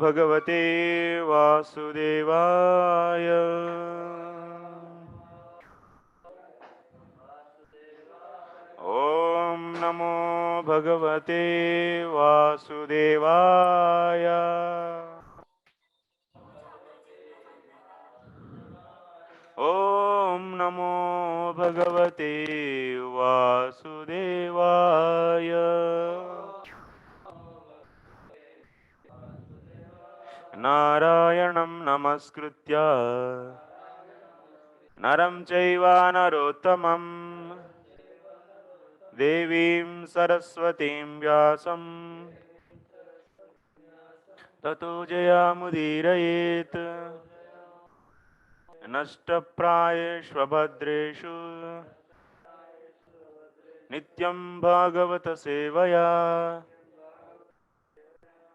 भगवते वासुदेवाय। ओम नमो भगवते वासुदेवाय। ओम नमो भगवते वासुदेवाय। नारायणं नमस्कृत्य नरं चैव नरोत्तमं देवीं सरस्वतीं व्यासं ततो जयामुदीरयेत्। नष्टप्रायेष्वभद्रेषु नित्यं भागवत सेवया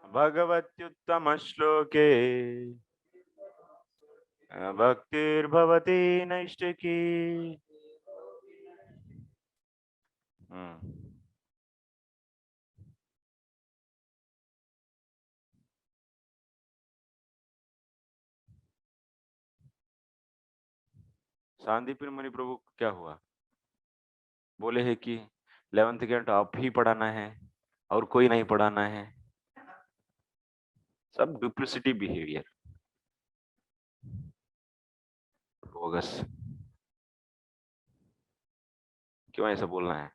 भगवत्युत्तमश्लोके भक्तिर्भवति नैष्टिकी। शांतिपुर मुनि प्रभु को क्या हुआ? बोले है कि 11th कैंटो आप ही पढ़ाना है और कोई नहीं पढ़ाना है। सब डुप्लिसिटी बिहेवियर, बोगस। क्यों ऐसा बोलना है?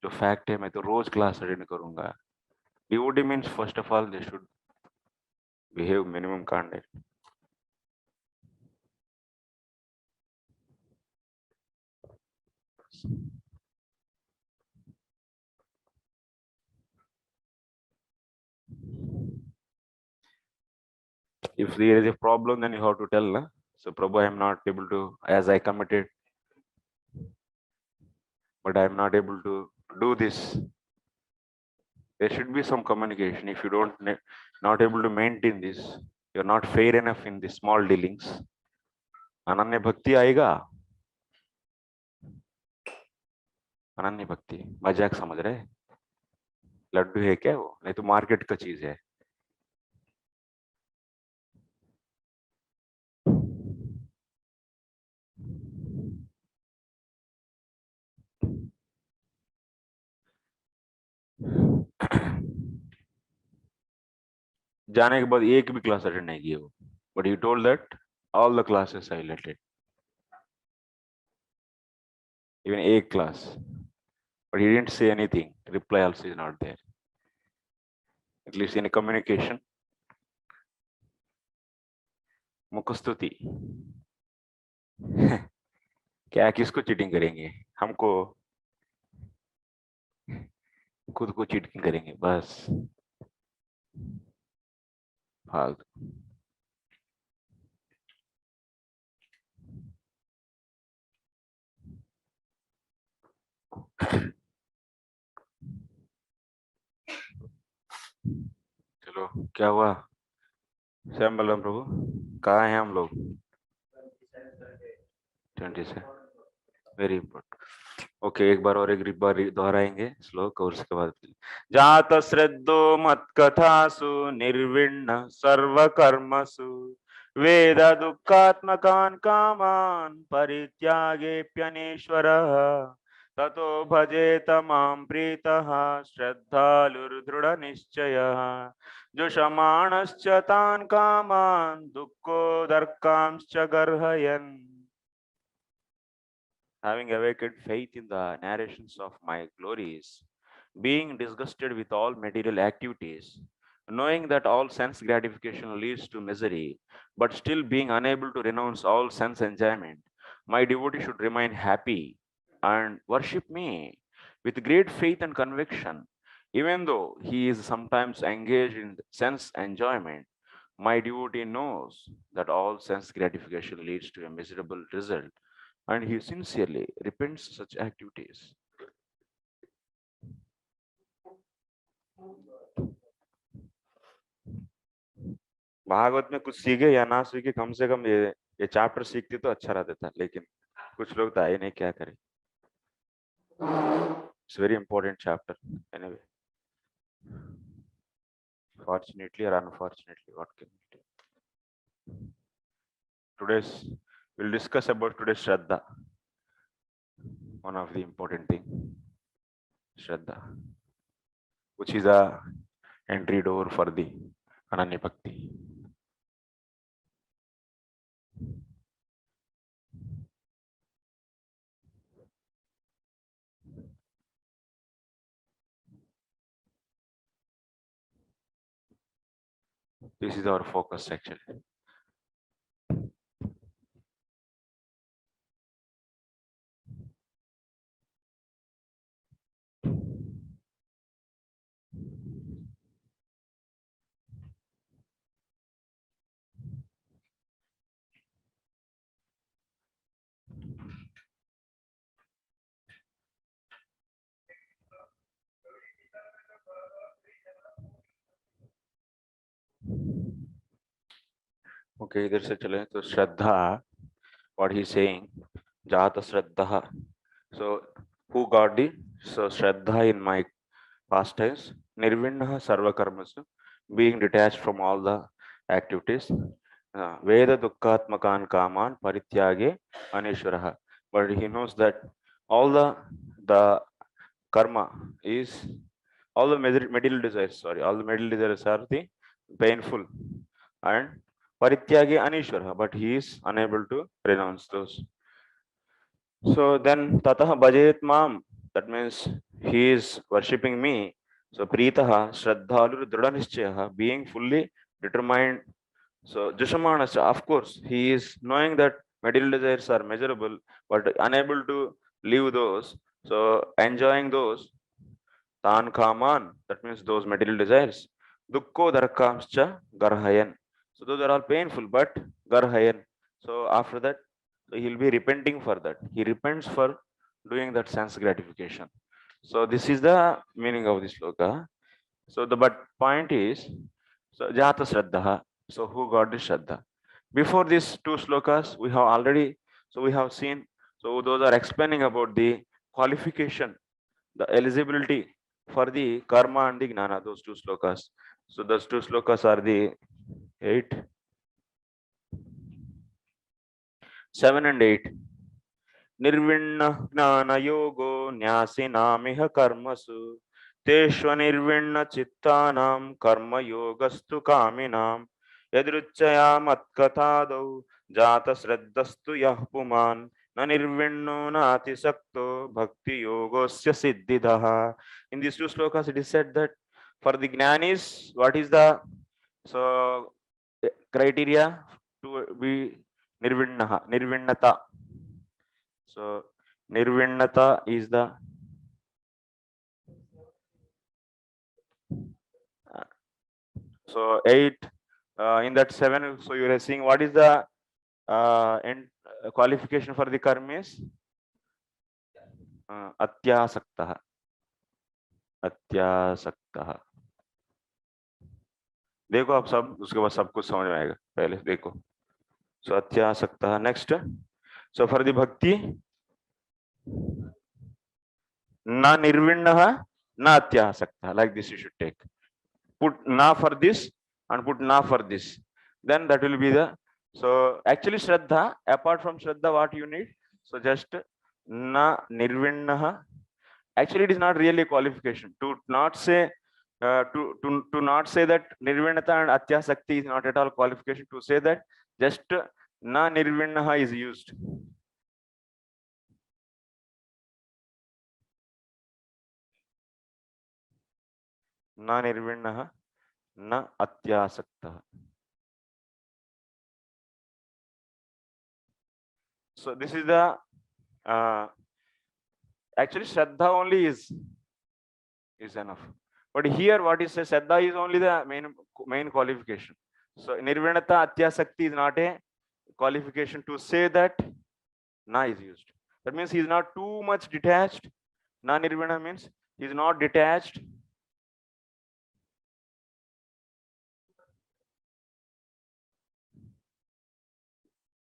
जो फैक्ट है, मैं तो रोज क्लास अटेंड करूंगा। Devotee means first of all they should behave minimum conduct. If there is a problem, then you have to tell, na? So Prabhu, I am not able to, as I committed, but I am not able to do this. There should be some communication. If you don't, not able to maintain this, you are not fair enough in the small dealings. अनन्य भक्ति आएगा। अनन्य भक्ति मजाक समझ रहे? लड्डू है क्या वो? नहीं तो मार्केट का चीज है। जाने के बाद एक भी क्लास अटेंड नहीं किए वो, but he told that all the classes I attended, even एक class, but he didn't say anything. Reply also is not there. At least in a communication. मुखस्तुति क्या किसको चीटिंग करेंगे? हमको खुद को चीटिंग करेंगे बस, फालतू। चलो क्या हुआ? श्याम बलराम प्रभु कहाँ हैं हम लोग? 20 से वेरी इंपॉर्टेंट। ओके, एक बार और एक बार दोहराएंगे श्लोक और उसके बाद जात श्रद्धो मत कथासु निर्विण्ण सर्व कर्मसु वेद दुःखात्मकान् कामान् परित्यागेऽप्यनीश्वरः ततो भजेत मां प्रीतः श्रद्धालुर्दृढनिश्चयः जुषमाणश्च तान् कामान् दुःखोदर्कांश्च गर्हयन्। Having awakened faith in the narrations of my glories, being disgusted with all material activities, knowing that all sense gratification leads to misery, but still being unable to renounce all sense enjoyment, my devotee should remain happy and worship me with great faith and conviction. Even though he is sometimes engaged in sense enjoyment, my devotee knows that all sense gratification leads to a miserable result and he sincerely repents such activities. Bhagavat में कुछ सीखे या ना सीखे, कम से कम ये chapter सीखते तो अच्छा रहता था, लेकिन कुछ लोग तो आए नहीं, क्या करें। It's very important chapter anyway. Fortunately or unfortunately, what can we do? Today's we'll discuss about today's Shraddha. One of the important thing, Shraddha, which is a entry door for the Ananya Bhakti. This is our focus actually. Okay, there's a challenge. So Shraddha, what he's saying, Jata Shraddha. So who got the so Shraddha in my past tense, Nirvinnaha Sarva Karmasu, being detached from all the activities. Veda Dukkhatmakan Kaman Parityage Aneshwaraha. But he knows that all the karma is all the material desires, all the material desires are the painful and Parityage Aneshwaraha, but he is unable to renounce those. So then Tatah Bhajet Mam, that means he is worshipping me. So Pritaha Shraddhalur Dridhanishchayaha, being fully determined. So Jushamanasya, of course, he is knowing that material desires are measurable, but unable to leave those. So enjoying those, Tan Kaman, that means those material desires. Dukko Darakamscha Garhayan. So those are all painful, but Garhayan. So after that, so he'll be repenting for that. He repents for doing that sense gratification. So this is the meaning of this sloka. So the but point is, so Jata Shraddha. So who got this Shraddha? Before these two slokas, we have already, so we have seen, so those are explaining about the qualification, the eligibility for the karma and the gnana, those two slokas. So those two slokas are the 8, 7 and 8. Nirvinna gnana yogo न्यासिनामिह कर्मसु तेष्वनिर्विण्ण चित्तानां कर्म योगस्तु कामिनां यदृच्छया मत्कथादौ जात श्रद्धस्तु यः पुमान् न निर्विण्णो नातिशक्तो भक्ति योगस्य सिद्धिदः. In these two slokas it is said that for the jnanis, what is the so criteria to be nirvinnata. So nirvinnata is the so 8 in that 7. So you are seeing what is the qualification for the karma is atyasakta. अत्यासक्तः. देखो आप सब, उसके बाद सब कुछ समझ में आएगा. पहले देखो. So atyasakta. Next, so for the bhakti, na nirvinnah na atyasakta. Like this you should take. Put na for this and put na for this. Then that will be the, so actually Shraddha, apart from Shraddha, what you need? So just na nirvinnah. Actually, it is not really a qualification. To not say to not say that nirvinnata and atyasakti is not at all qualification. To say that just na nirvinnah is used. Na nirvinnah na atyasakta. So this is the actually Shraddha only is enough. But here what is Shraddha is only the main qualification. So nirvinnata atyasakti is not a qualification to say that na is used. That means he is not too much detached. Na nirvana means he is not detached.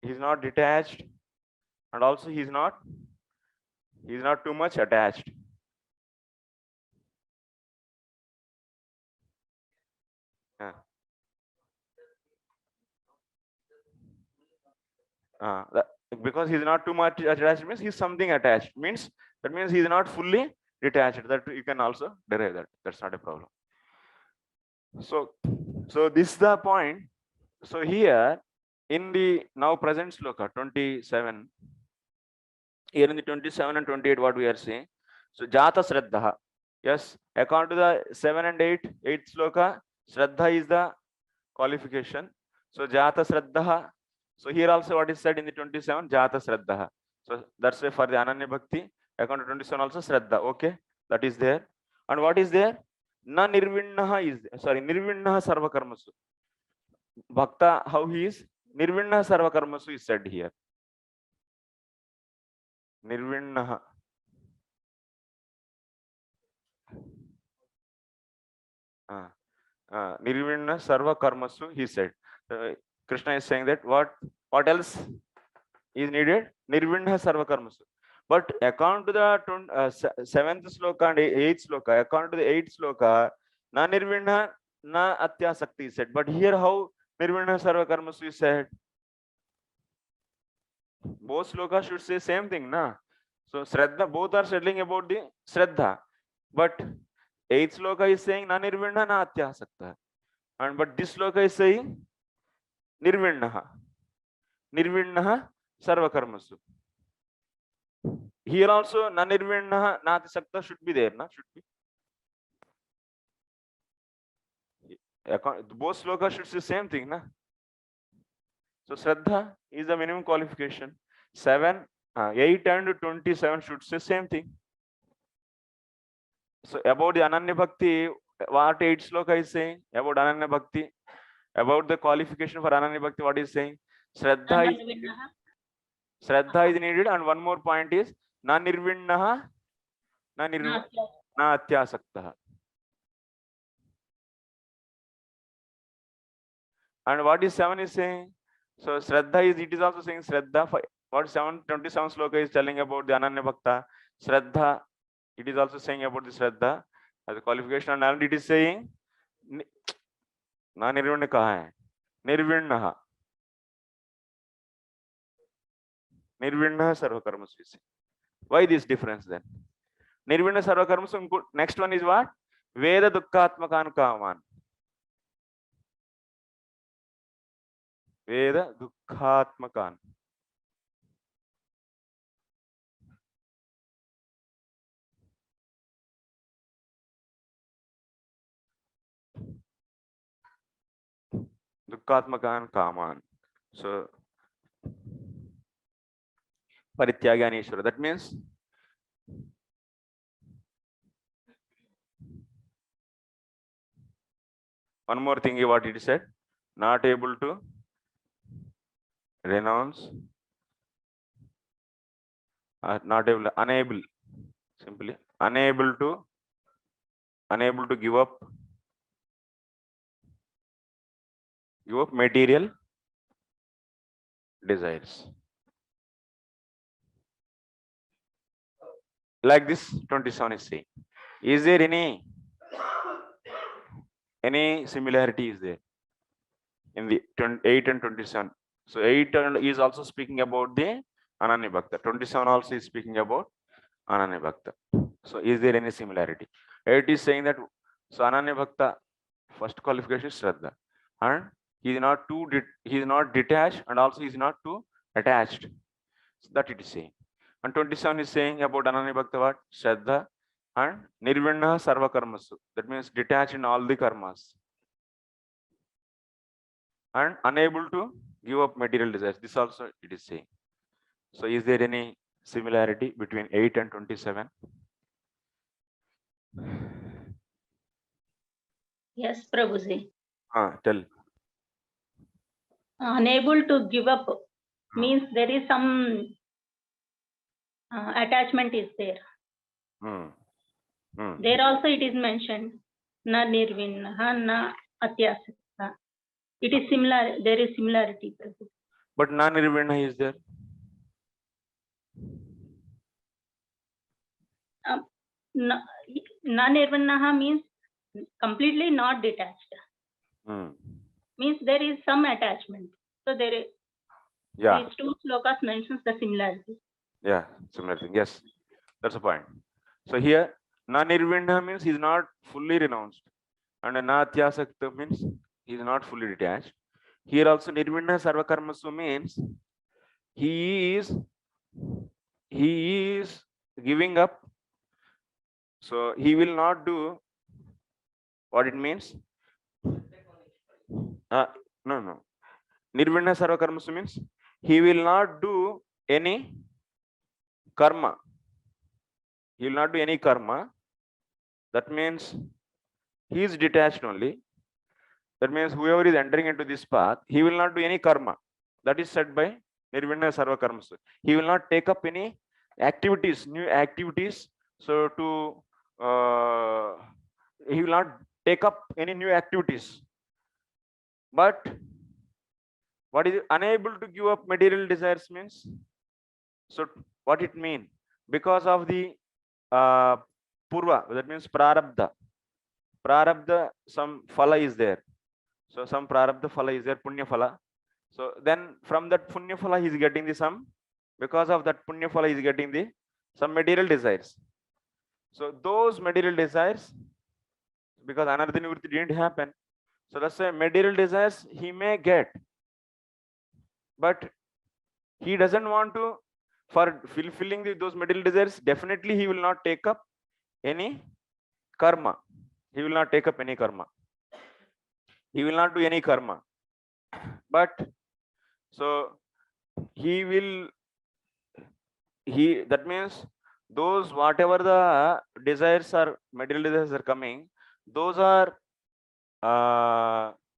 He is not detached, and also he is not too much attached. Because he's not too much attached means he's something attached. That means he's not fully detached. That you can also derive that. That's not a problem. So this is the point. So here in the now present sloka 27, here in the 27 and 28, what we are saying. So Jata Shraddha. Yes, according to the 7 and 8, 8th sloka, Shraddha is the qualification. So Jata Shraddha. So here also what is said in the 27, Jata Shraddha. So that's why for the Ananya Bhakti, according to 27 also Shraddha. Okay, that is there. And what is there? Na Nirvinnaha is there. Sorry, Nirvinnaha Sarva Karmasu. Bhakta, how he is? Nirvinnaha Sarva Karmasu is said here. Nirvinnaha. Nirvinna Sarva Karmasu, he said. Krishna is saying that what else is needed? Nirvinna Sarva Karmasu. But according to the 7th sloka and 8th sloka, according to the 8th sloka, na Nirvinna na Atyasakti is said. But here how Nirvinna Sarva Karmasu is said? Both slokas should say same thing, na? So Shraddha, both are settling about the Shraddha. But 8th sloka is saying na Nirvinna na Atyasakta. And but this sloka is saying Nirvinnaha. Nirvinnaha Sarva Karmasu. Here also na Nirvinnaha na Atyasakta should be there, na? Should be. Both slokas should say same thing, na? So Shraddha is the minimum qualification. 8 and 27 should say same thing. So about the Ananya Bhakti, what 8th sloka is saying about Ananya Bhakti? About the qualification for Ananya Bhakti, what is saying? Shraddha is needed, and one more point is na Nirvinnaha na Atyasaktaha. And what is 7 is saying? So Shraddha it is also saying Shraddha. What 27 sloka is telling about the Ananya Bhakta? Shraddha, it is also saying about the Shraddha as a qualification, and it is saying na Nirvinna kaha hai? Nirvinnaha. Nirvinnaha Sarva Karmasu. Why this difference then? Nirvinna Sarva Karmasu. Next one is what? Veda Dukkhatmakan Kaman. Veda Dukkhatmakan. Dukkhatmakan Kaman. So Parityagyaneshwara. That means one more thing, what it said, not able to renounce, unable, simply unable to give up material desires. Like this 27 is saying. Is there any similarity is there in the 8 and 27? So 8 is also speaking about the Ananya Bhakta. 27 also is speaking about Ananya Bhakta. So is there any similarity? 8 is saying that so Ananya Bhakta first qualification is Shraddha, and he is not detached, and also he is not too attached. So that it is saying. And 27 is saying about Ananya Bhakta what? Shraddha and Nirvinna Sarva Karmasu. That means detached in all the karmas. And unable to give up material desires. This also it is saying. So is there any similarity between 8 and 27? Yes, Prabhuji. Tell. Unable to give up means there is some attachment is there. There also it is mentioned na Nirvinnaha na Atyasakta. It is similar. There is similarity. But na Nirvinna is there. Na Nirvinnaha means completely not detached. Means there is some attachment. So there is. Yeah, These two slokas mentions the similarity. yeah, similar thing. Yes, that's the point. So here, na nirvinna means he's not fully renounced, and na atyasakta means he's not fully detached. Here also, nirvinna sarvakarmasu means he is he is giving up. So he will not do what it means. No, no. Nirvinna sarvakarmasu means he will not do any karma. He will not do any karma. That means he is detached only. That means whoever is entering into this path, he will not do any karma. That is said by Nirvinna Sarva Karmasu. He will not take up any activities, new activities. So he will not take up any new activities. But what is unable to give up material desires means? So what it mean? Because of the purva, that means prarabdha. Prarabdha, some phala is there. So some prarabdha phala is there, punya phala. So then from that punya phala he is getting the some, because of that punya phala he is getting the some material desires. So those material desires, because anartha nivritti didn't happen, so that's why material desires he may get, but he doesn't want to, for fulfilling those material desires, definitely he will not take up any karma. He will not take up any karma. He will not do any karma. But so he will, that means those whatever the desires are, material desires are coming, those are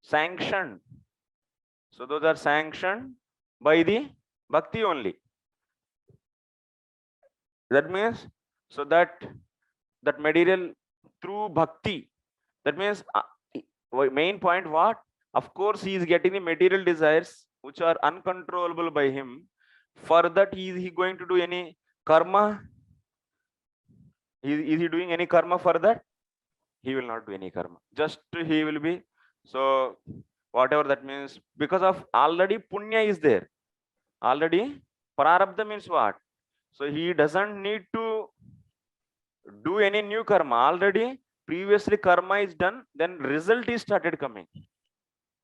sanctioned. So those are sanctioned by the bhakti only. That means so that material through bhakti, that means main point what, of course he is getting the material desires which are uncontrollable by him. For that is he going to do any karma? Is he doing any karma for that? He will not do any karma. Just he will be, so whatever that means, because of already punya is there. Already prarabdha means what? So he doesn't need to do any new karma. Already previously karma is done, then result is started coming.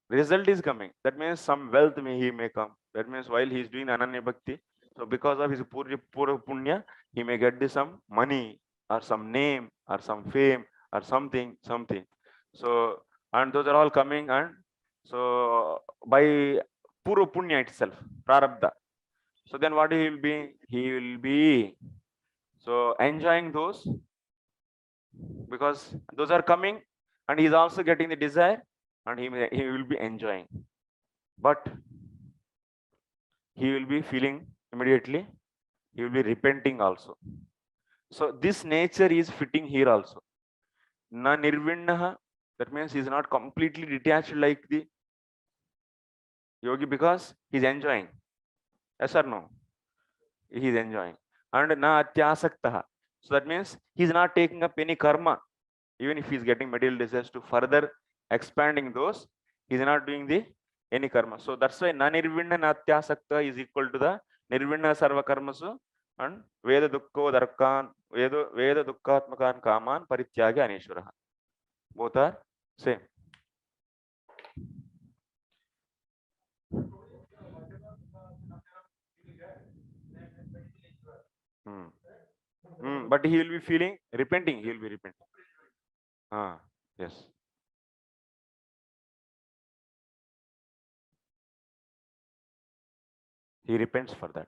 Result is coming. That means some wealth he may come. That means while he is doing ananya bhakti, so because of his pura punya, he may get some money or some name or some fame or something. So and those are all coming, and so by pura punya itself, prarabdha. So then what he will be? He will be so enjoying those, because those are coming, and he is also getting the desire, and he will be enjoying. But he will be feeling immediately, he will be repenting also. So this nature is fitting here also. Na nirvinnaha, that means he is not completely detached like the yogi, because he is enjoying. Yes or no? He is enjoying. And na atyasaktaha, so that means he is not taking up any karma. Even if he is getting material desires to further expanding those, he is not doing the any karma. So that's why na nirvinna natyasakta is equal to the nirvinna sarva karmasu and veda dukkho darkan veda dukkhatmakan kaman parityagi aneshwara. Both are same. Hmm. But he will be feeling repenting. He will be repenting. Yes. He repents for that.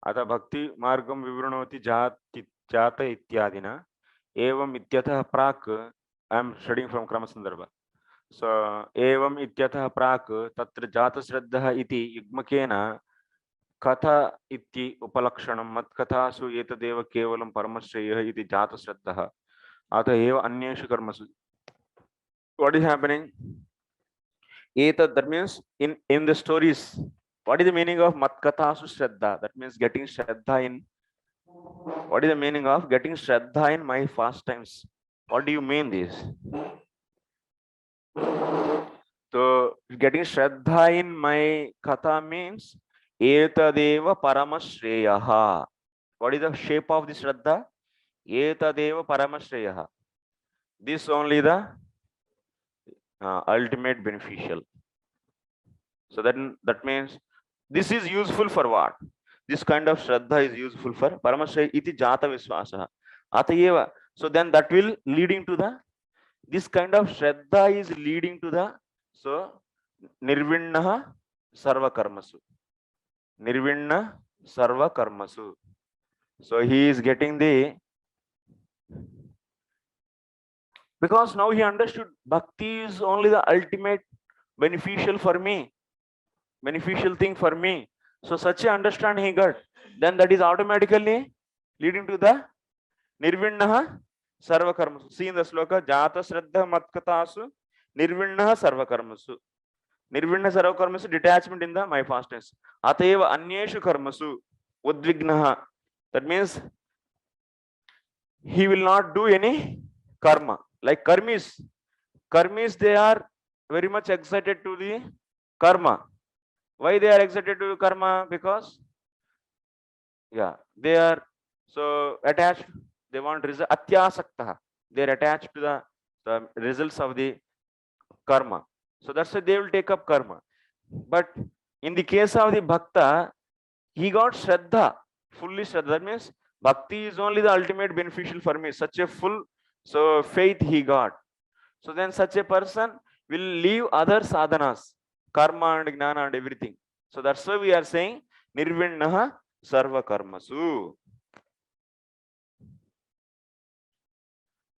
अथ भक्ति मार्गं विवृणोति जात इत्यादिना एवं इत्यतः प्राक् I am studying from क्रम संदर्भ. So एवं इत्यतः प्राक् तत्र जात श्रद्धः इति युग्मकेन कथा इति उपलक्षणं मत्कथासु एतदेव केवलं परमश्रेयः इति जात श्रद्धः अतः एव अन्येषु कर्मसु. What is happening? That means in the stories, what is the meaning of matkathasu shraddha? That means getting shraddha in. What is the meaning of getting shraddha in my pastimes? What do you mean this? So getting shraddha in my katha means etadeva paramashreyaha. What is the shape of the shraddha? Etadeva paramashreyaha. This only the ultimate beneficial. So that means this is useful for what? This kind of shraddha is useful for paramashreya iti jata viswasa. Atayeva. So then that will leading to the, this kind of shraddha is leading to the, so nirvinnaha sarva karmasu. Nirvinna sarva karmasu. So he is getting the, because now he understood bhakti is only the ultimate beneficial for me, beneficial thing for me. So such a understanding he got. Then that is automatically leading to the nirvinnaha sarva karmasu. See in the sloka, jata shraddha matkatasu nirvinnaha sarva karmasu. Nirvinna sarva karmasu, detachment in the my fastness. Ateva anyeshu karmasu udvignaha. That means he will not do any karma. Like karmis, they are very much excited to the karma. Why they are excited to karma? Because they are so attached, they want result. Atyasakta, they are attached to the results of the karma. So that's why they will take up karma. But in the case of the bhakta, he got shraddha, fully shraddha. That means bhakti is only the ultimate beneficial for me. Such a full faith he got. So then such a person will leave other sadhanas, karma and gnana and everything. So that's why we are saying nirvinnaha sarva karmasu.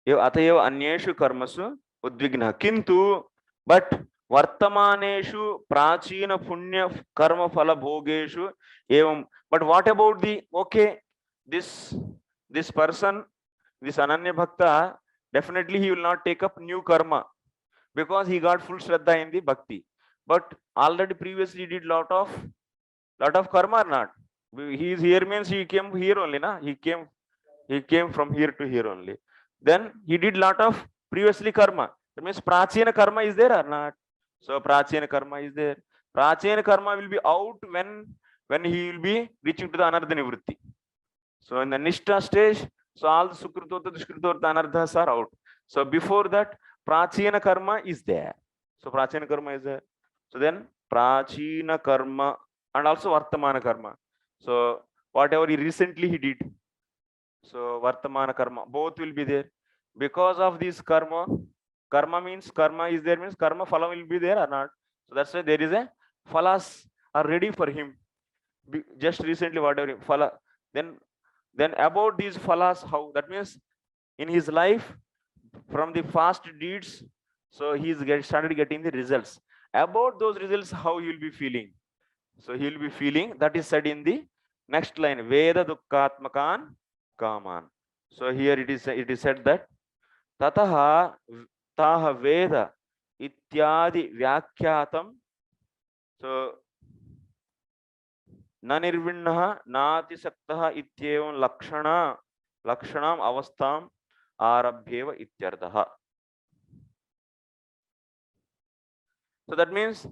Atayev anyeshu karmasu udvigna. Kintu, but vartamaneshu prachina punya karma phala bhogeshu evam. But what about the, okay, this person, this Ananya Bhakta, definitely he will not take up new karma because he got full shraddha in the bhakti. But already previously did lot of karma or not? He is here means he came here only, na? He came from here to here only. Then he did lot of previously karma. That means prachina karma is there or not? So prachina karma is there. Prachina karma will be out when he will be reaching to the anardha nivritti. So in the nishtha stage, so all the sukritota, dushkritota, anardhas are out. So before that, prachina karma is there. So prachina karma is there. So then prachina karma and also vartamana karma. So whatever he recently did, so vartamana karma, both will be there. Because of this karma means karma is there, means karma phala will be there or not. So that's why there is a phalas are ready for him. Just recently whatever phala. Then about these phalas, how, that means in his life from the past deeds, so he's started getting the results. About those results, how he will be feeling? So he will be feeling, that is said in the next line, Veda dukkatmakan kaman. So here it is said that tataha taha Veda ityadi vyakyatam. So न निर्विण्णः नातिशक्तः इत्येवं लक्षणाम अवस्थाम आरभ्येव इत्यर्थः. So that means,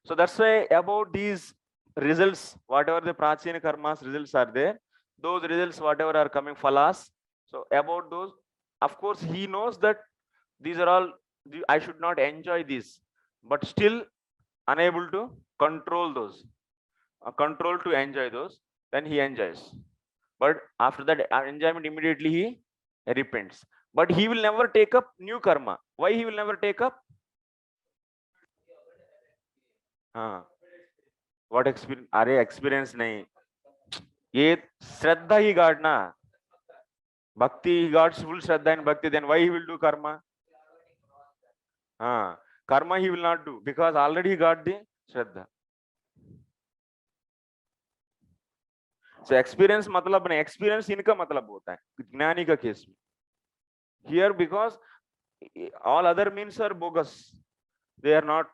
so that's why about these results, whatever the prachina karmas results are there, those results whatever are coming phalas, so about those, of course he knows that these are all, I should not enjoy this, but still unable to control those. Control to enjoy those, then he enjoys. But after that enjoyment, immediately he repents. But he will never take up new karma. Why he will never take up? What experience? Are experience nahi. ye shraddha he got na, bhakti, he got full shraddha in bhakti, then why he will do karma? Karma he will not do because already he got the shraddha. So experience मतलब नहीं, experience इनका मतलब होता है ज्ञानी का case में. Here because all other means are bogus, they are not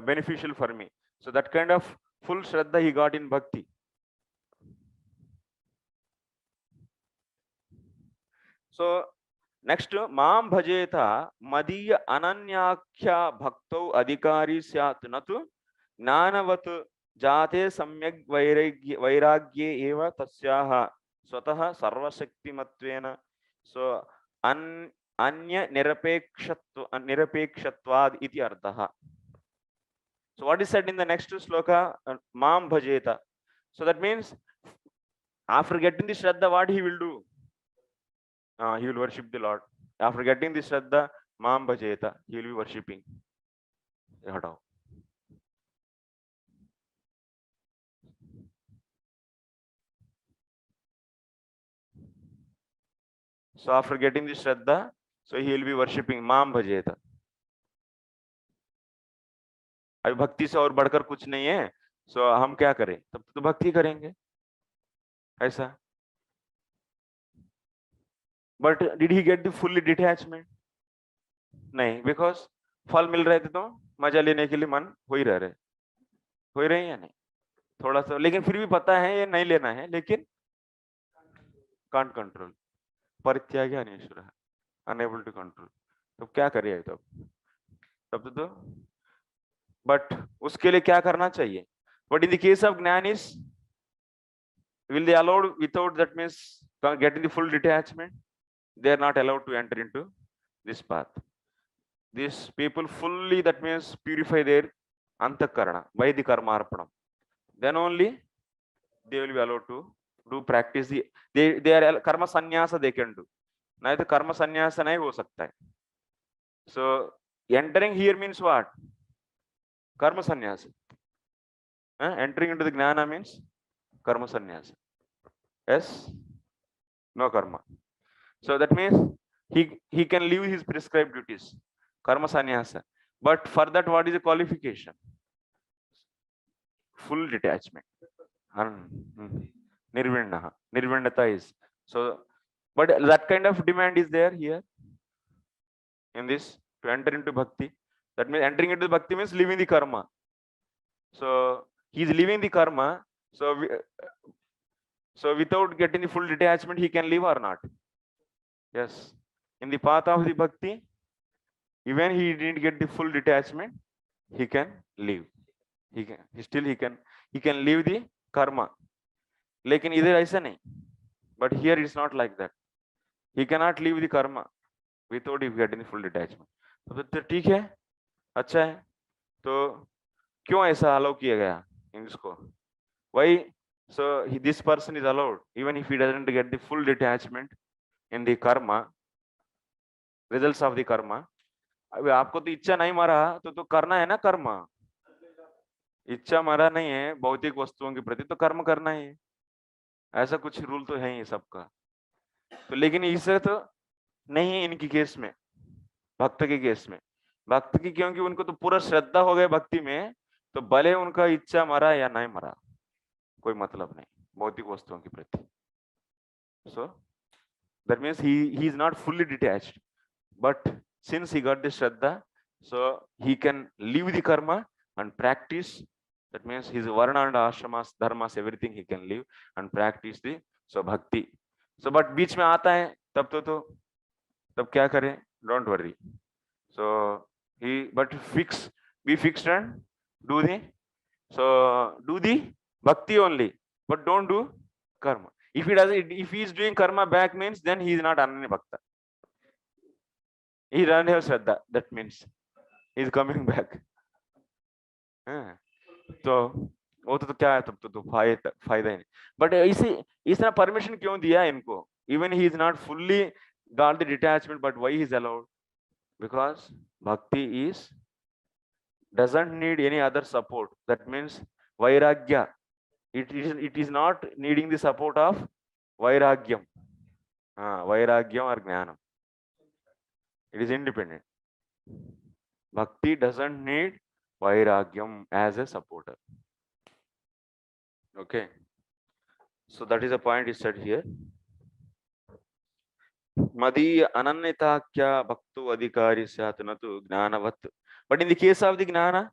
beneficial for me. So that kind of full shraddha he got in bhakti. So next, mam bhajeta madiya ananyakhya bhakto adhikari syat natu gnanavat jate samyak vairagye eva tasyaha swatah sarvashaktimatvena. So anya nirapekshatvad iti artha. So what is said in the next sloka? Mam bhajeta. So that means after getting the shraddha, what he will do? He will worship the Lord. After getting the shraddha, mam bhajeta, he will be worshipping. So after getting the shraddha, so he will be worshipping mam bhajeta. अभी भक्ति से और बढ़कर कुछ नहीं है, सो हम क्या करें? तब तो भक्ति करेंगे ऐसा. But did he get the fully detachment? नहीं, बिकॉज फल मिल रहे थे तो मजा लेने के लिए मन हो ही रहे हैं या नहीं थोड़ा सा, लेकिन फिर भी पता है ये नहीं लेना है, लेकिन कांट कंट्रोल. परित्यागी अनेश्वर, अनेबल टू कंट्रोल. तो क्या करिए तब तो बट उसके लिए क्या करना चाहिए? But in the case of ज्ञान is will they allowed without, that means getting the full detachment, they are not allowed to enter into this path. These people fully, that means purify their antakarana by the karma arpanam, then only they will be allowed to do practice the they are karma sannyasa they can do. नहीं तो कर्म संन्यास नहीं हो सकता है. So entering here means what? Karma sannyas. Entering into the jnana means karma sannyas. Yes, no karma. So that means he can leave his prescribed duties, karma sannyasa. But for that, what is the qualification? Full detachment. Nirvinata is so. But that kind of demand is there here in this to enter into bhakti. That means entering into bhakti means leaving the karma. So he is leaving the karma. So without getting the full detachment, he can leave or not? Yes. In the path of the bhakti, even he didn't get the full detachment, he can leave. He can leave the karma. लेकिन इधर ऐसा नहीं. But here it's not like that. He cannot leave the karma without getting the full detachment. तो ठीक है, अच्छा है. तो क्यों ऐसा अलाउ किया गया इसको? Why? So this person is allowed even if he doesn't get the full detachment in the karma, results of the karma. अभी आपको तो इच्छा नहीं मारा तो करना है ना कर्म. इच्छा मारा नहीं है भौतिक वस्तुओं के प्रति तो कर्म करना ही है. ऐसा कुछ रूल तो है ही सबका. तो लेकिन इससे तो नहीं है इनकी केस में, भक्त के केस में. भक्त की क्योंकि उनको तो पूरा श्रद्धा हो गया भक्ति में, तो भले उनका इच्छा मरा या नहीं मरा कोई मतलब नहीं भौतिक वस्तुओं के प्रति. So that means he is not fully detached, but since he got the shraddha, so he can leave the karma and practice. That means his varna and ashramas, dharmas, everything he can leave and practice the so bhakti. So but बीच में आता है तब क्या करें? Don't worry. So but be fixed and do the bhakti only, but don't do karma. If he is doing karma back means then he is not ananya bhakta. He doesn't have shraddha. That means he is coming back. तो वो तो क्या है? तब तो फायदा ही नहीं. But इसने परमिशन क्यों दिया इनको? Even he is not fully got the detachment, but why he is allowed? Because bhakti doesn't need any other support. That means vairagya. It is not needing the support of vairagyam. Vairagyam or jnanam. It is independent. Bhakti doesn't need vairagyam as a supporter. Okay. So that is a point is said here. Madi ananyatakya bhaktu adhikari satanatu gnanavat. But in the case of the gnana,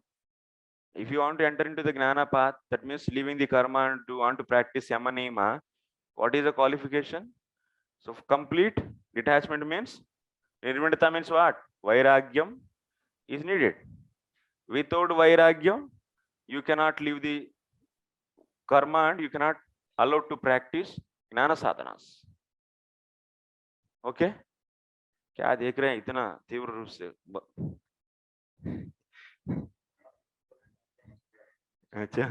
if you want to enter into the gnana path, that means leaving the karma and to want to practice yamanima, what is the qualification? So complete detachment means, nirvindata means what? Vairagyam is needed. Without vairagyam, you cannot leave the karma and you cannot allow to practice gnana sadhanas. Okay? क्या देख रहे हैं इतना तीव्र रूप से? अच्छा.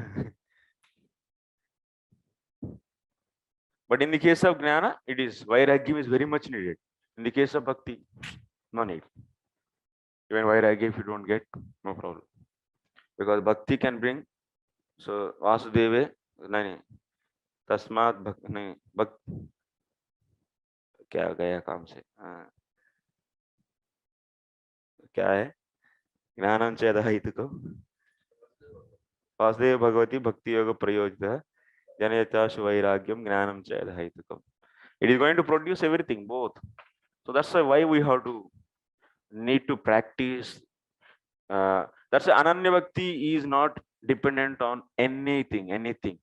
But in the case of Gnana, it is Vairagyam is very much needed. In the case of Bhakti, no need. Even Vairagyam, if you don't get, no problem. Because Bhakti can bring, so Vasudeva, नहीं, तस्मात् भक्ति नहीं, भक्ति क्या गया काम से? क्या है? ज्ञानं चेदः इतिको वासुदेव भगवती भक्ति योग प्रयोजितः जनयताशु वैराग्यम ज्ञानं चेदः इतिको. It is going to produce everything, both. So that's why we have to need to practice. That's why Ananya Bhakti is not dependent on anything.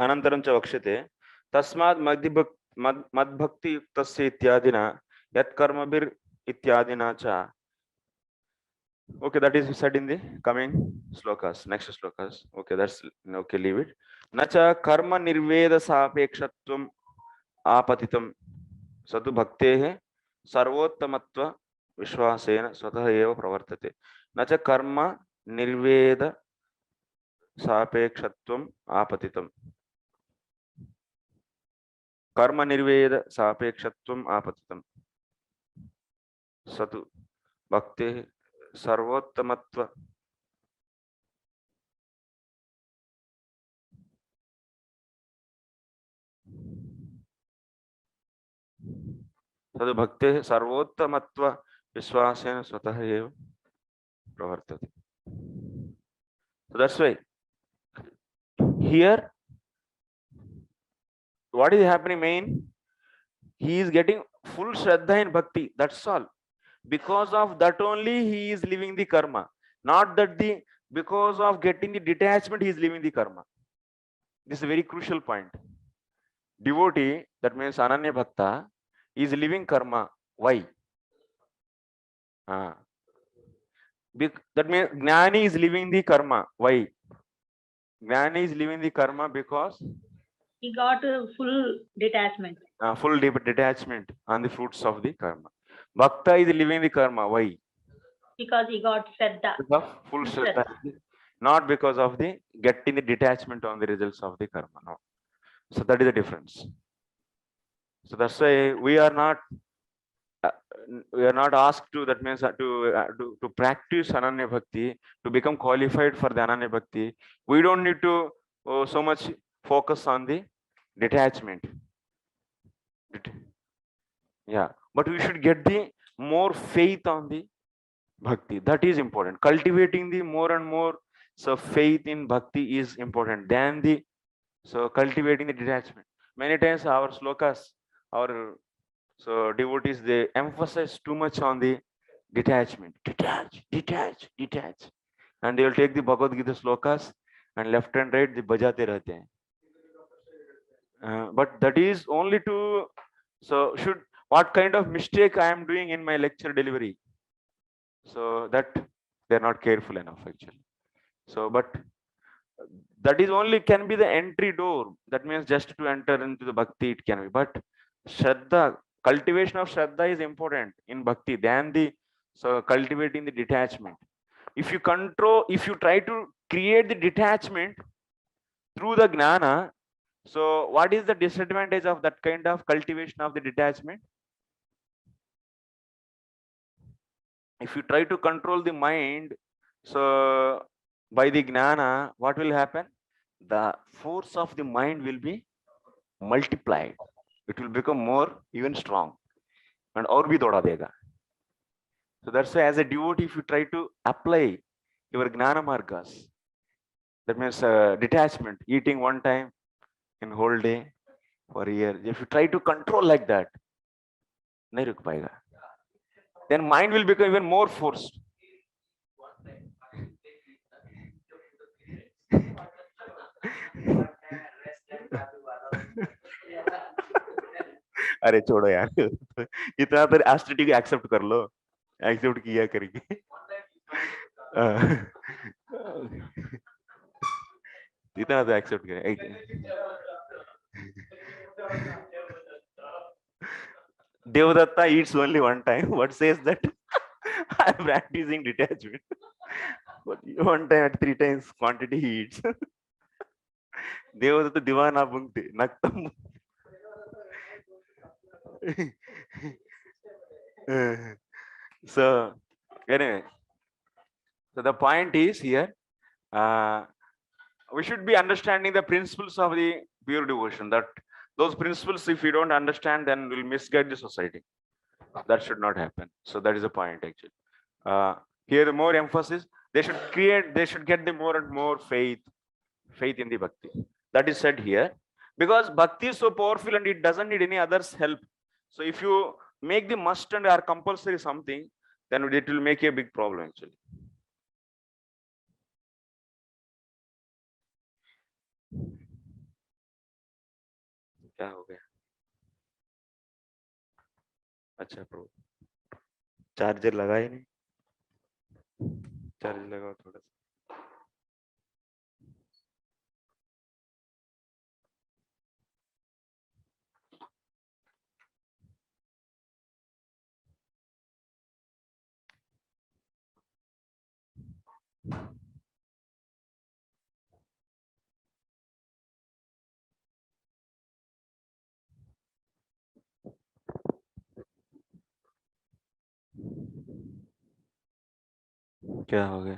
अनन्तरं च वक्ष्यते तस्मात् मद्भक्ति युक्तस्य इत्यादिना यत्कर्मभिर् इत्यादिना च. Okay, that is said in the coming slokas, next slokas. Okay, that's okay, leave it. Nacha karma nirveda sapekshatvam आपतितम सतु भक्तेः सर्वोत्तमत्व विश्वासेन स्वतः एव प्रवर्तते. न च कर्म निर्वेद सापेक्षत्वम् आपतितम. कर्म निर्वेद सापेक्षत्वम् आपतितम सतु भक्तेः सर्वोत्तमत्व तद् भक्तेः सर्वोत्तमत्व विश्वासेन स्वतः एव प्रवर्तते. So that's why here what is happening main, he is getting full shraddha in bhakti, that's all. Because of that only he is leaving the karma, not that the because of getting the detachment he is leaving the karma. This is a very crucial point. Devotee, that means Ananya Bhakta, is leaving karma. Why? That means Jnani is leaving the karma. Why? Jnani is leaving the karma because he got full detachment. Full detachment on the fruits of the karma. Bhakta is leaving the karma. Why? Because he got shraddha. Full shraddha. Not because of the getting the detachment on the results of the karma. No. So that is the difference. So that's why we are not asked to, that means to practice Ananya Bhakti, to become qualified for the Ananya Bhakti. We don't need to so much focus on the detachment. Yeah, but we should get the more faith on the Bhakti. That is important. Cultivating the more and more, so faith in Bhakti is important than the cultivating the detachment. Many times our slokas, our devotees, they emphasize too much on the detachment. Detach, and they will take the Bhagavad Gita slokas and left and right the bajate rehte hain. But that is only to, what kind of mistake I am doing in my lecture delivery, so that they are not careful enough actually. So but that is only can be the entry door, that means just to enter into the bhakti it can be, but shraddha, cultivation of shraddha is important in bhakti than the cultivating the detachment. If you try to create the detachment through the gnana, So what is the disadvantage of that kind of cultivation of the detachment? If you try to control the mind, so by the gnana, what will happen? The force of the mind will be multiplied. It will become more even strong. And aur bhi doda dega. So that's why as a devotee, if you try to apply your gnana margas, that means detachment, eating one time in whole day for a year. If you try to control like that, nahi ruk payega. Then mind will become even more forced. अरे छोड़ो यार इतना तो aesthetic accept कर लो accept किया करके इतना तो एक्सेप्ट करें Devadatta eats only one time. What says that I am practicing detachment? But one time at 3 times quantity he eats. Devadatta divana bhungte naktam. So anyway, so the point is here, uh, we should be understanding the principles of the pure devotion. That those principles, if we don't understand, then we'll misguide the society. That should not happen. So that is the point actually. Uh, Here, the more emphasis they should get the more and more faith in the bhakti. That is said here because bhakti is so powerful and it doesn't need any other's help. So if you make the must and are compulsory something, then it will make a big problem actually. क्या हो गया? अच्छा प्रभु charger लगाए नहीं charger लगाओ थोड़ा सा क्या हो गया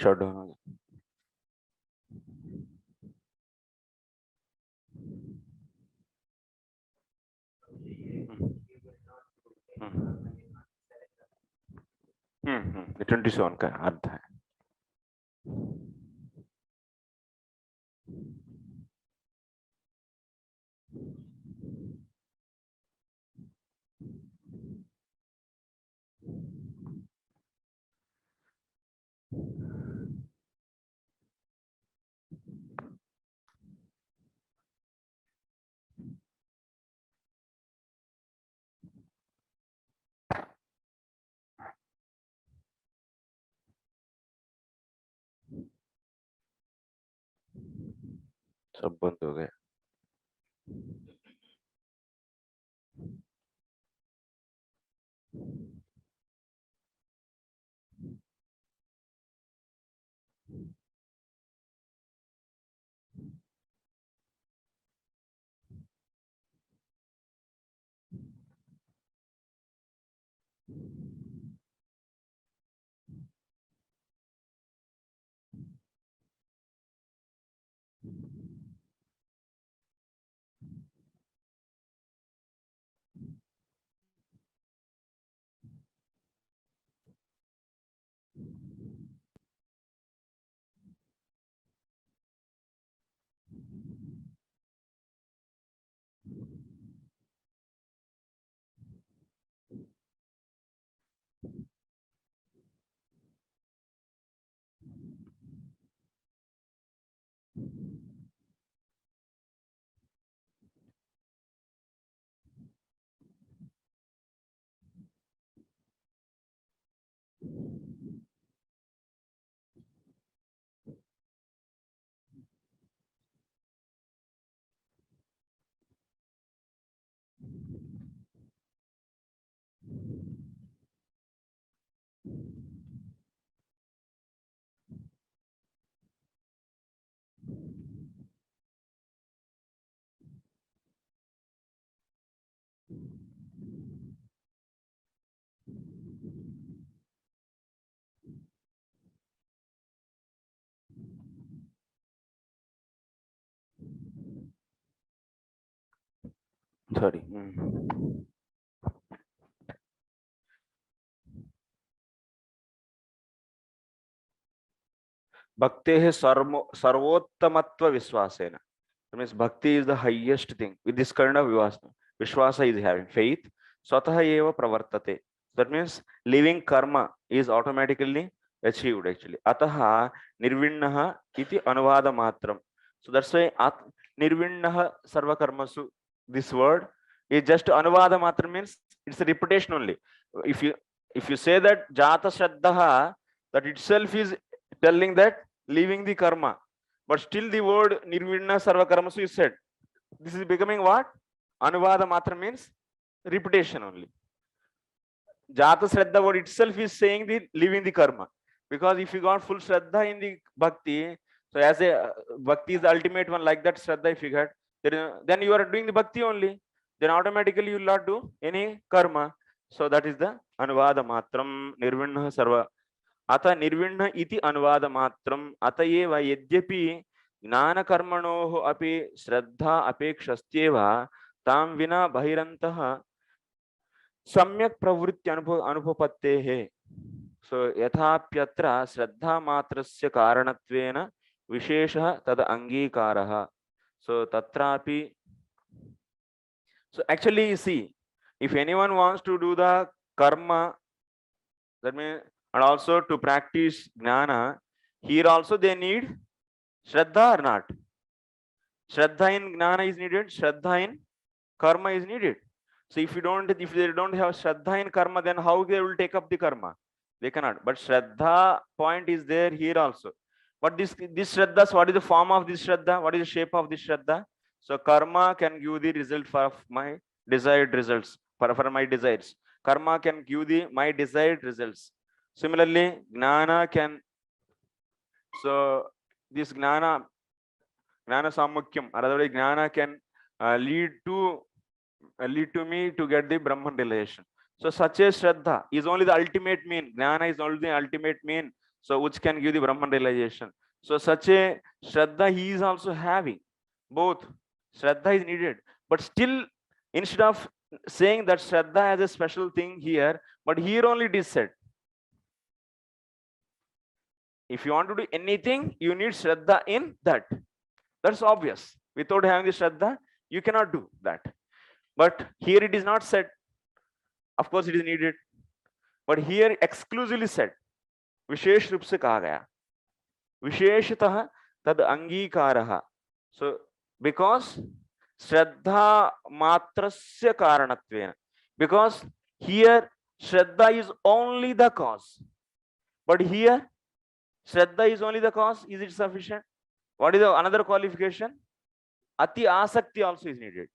शट डाउन हो गया हम्म 27 का अर्थ है सब बंद हो गया Sorry. Bhakti sarvottamatva vishwasena. That means bhakti is the highest thing. With this kind of vishwasa is having faith. Swataha eva pravartate. That means living karma is automatically achieved actually. Ataha nirvinnaha iti anuvada matram. So that's why nirvinnaha sarva karmasu. This word is just anuvada matram, means it's a repetition only. If you say that jata shraddhaha, that itself is telling that leaving the karma. But still the word nirvinna sarva karmasu is said. This is becoming what? Anuvada matra, means repetition only. Jata Shraddha word itself is saying the leaving the karma. Because if you got full Shraddha in the Bhakti, so as a Bhakti is the ultimate one, like that Shraddha if you got, then you are doing the Bhakti only. Then automatically you will not do any karma. So that is the Anuvada matram nirvinna sarva. Ata nirvinna iti anuvada matram atayeva yadyapi ज्ञान कर्मणोः अपि श्रद्धा अपेक्षस्त्येव तां विना बहिरन्तः सम्यक् प्रवृत्ति अनुपपत्तेः. सो यथाप्यत्र श्रद्धा मात्रस्य कारणत्वेन विशेषः तद अंगीकारः. सो तत्रापि, so actually you see, if anyone wants to do the karma, that means, and also to practice jnana, here also they need Shraddha or not? Shraddha in Gnana is needed, Shraddha in Karma is needed. So if they don't have Shraddha in Karma, then how they will take up the Karma? They cannot. But Shraddha point is there here also. But this Shraddha, what is the form of this Shraddha? What is the shape of this Shraddha? So Karma can give the result for my desired results, for my desires. Karma can give my desired results. Similarly, Gnana can, so this Gnana Samukyam, or otherwise Gnana can lead to me to get the Brahman realization. So such a Shraddha is only the ultimate mean. Gnana is only the ultimate mean, so which can give the Brahman realization. So such a Shraddha he is also having. Both Shraddha is needed, but still instead of saying that Shraddha has a special thing here, but here only it is said. If you want to do anything, you need Shraddha in that. That's obvious. Without having the Shraddha, you cannot do that. But here it is not said. Of course, it is needed. But here exclusively said. Vishesh रूप से कहा गया. विशेषतः तद अंगीकारः. So because Shraddha matrasya karanatveena. Because here Shraddha is only the cause. But here Shraddha is only the cause. Is it sufficient? What is another qualification? Ati asakti also is needed.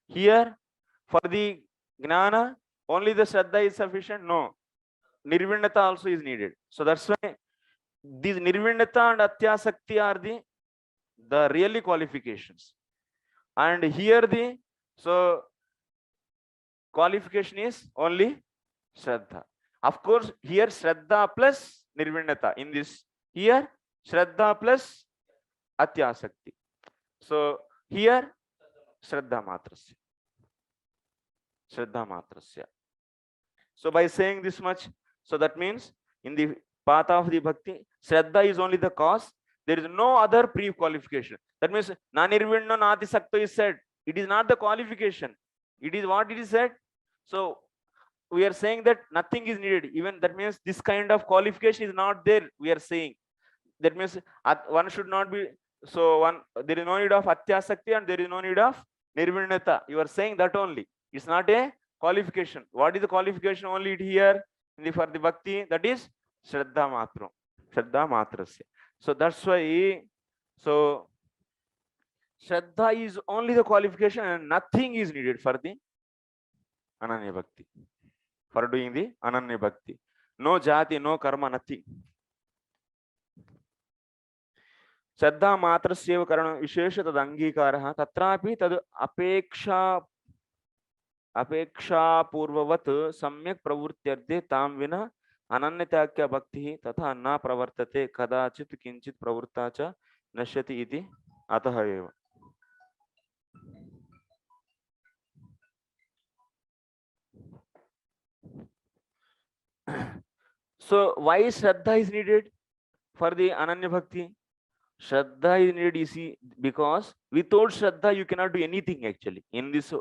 Here, for the Gnana, only the Shraddha is sufficient? No. Nirvinata also is needed. So that's why these Nirvinata and Atyasakti are the really qualifications. And here so qualification is only Shraddha. Of course, here Shraddha plus Nirvinata. In this, here Shraddha plus Atyasakti. So here Shraddha matrasya. Shraddha matrasya. So by saying this much, so that means in the path of the bhakti, Shraddha is only the cause. There is no other pre-qualification. That means Nanirvinna Nati Sakto is said. It is not the qualification. It is what it is said. So we are saying that nothing is needed. Even that means this kind of qualification is not there. We are saying that means one should not be. So there is no need of Atyasakti and there is no need of Nirvinata. You are saying that only. It's not a qualification. What is the qualification only here for the bhakti? That is Shraddha matram. Shraddha matrasya. So that's why, so Shraddha is only the qualification and nothing is needed for the Ananya Bhakti. For doing the Ananya Bhakti. No jati, no karma, nothing. Shraddha matrasya karana vishesha tad angīkārah tatrapi tad अपेक्षा पूर्ववत् सम्यक प्रवृत्त्यर्थे ताम विना अनन्यताख्या भक्ति तथा न प्रवर्तते कदाचित् किंचित प्रवृत्ता च नश्यति इति अतः एव. So why Shraddha is needed for the Ananya Bhakti? Shraddha is needed, you see, because without Shraddha, you cannot do anything actually. In this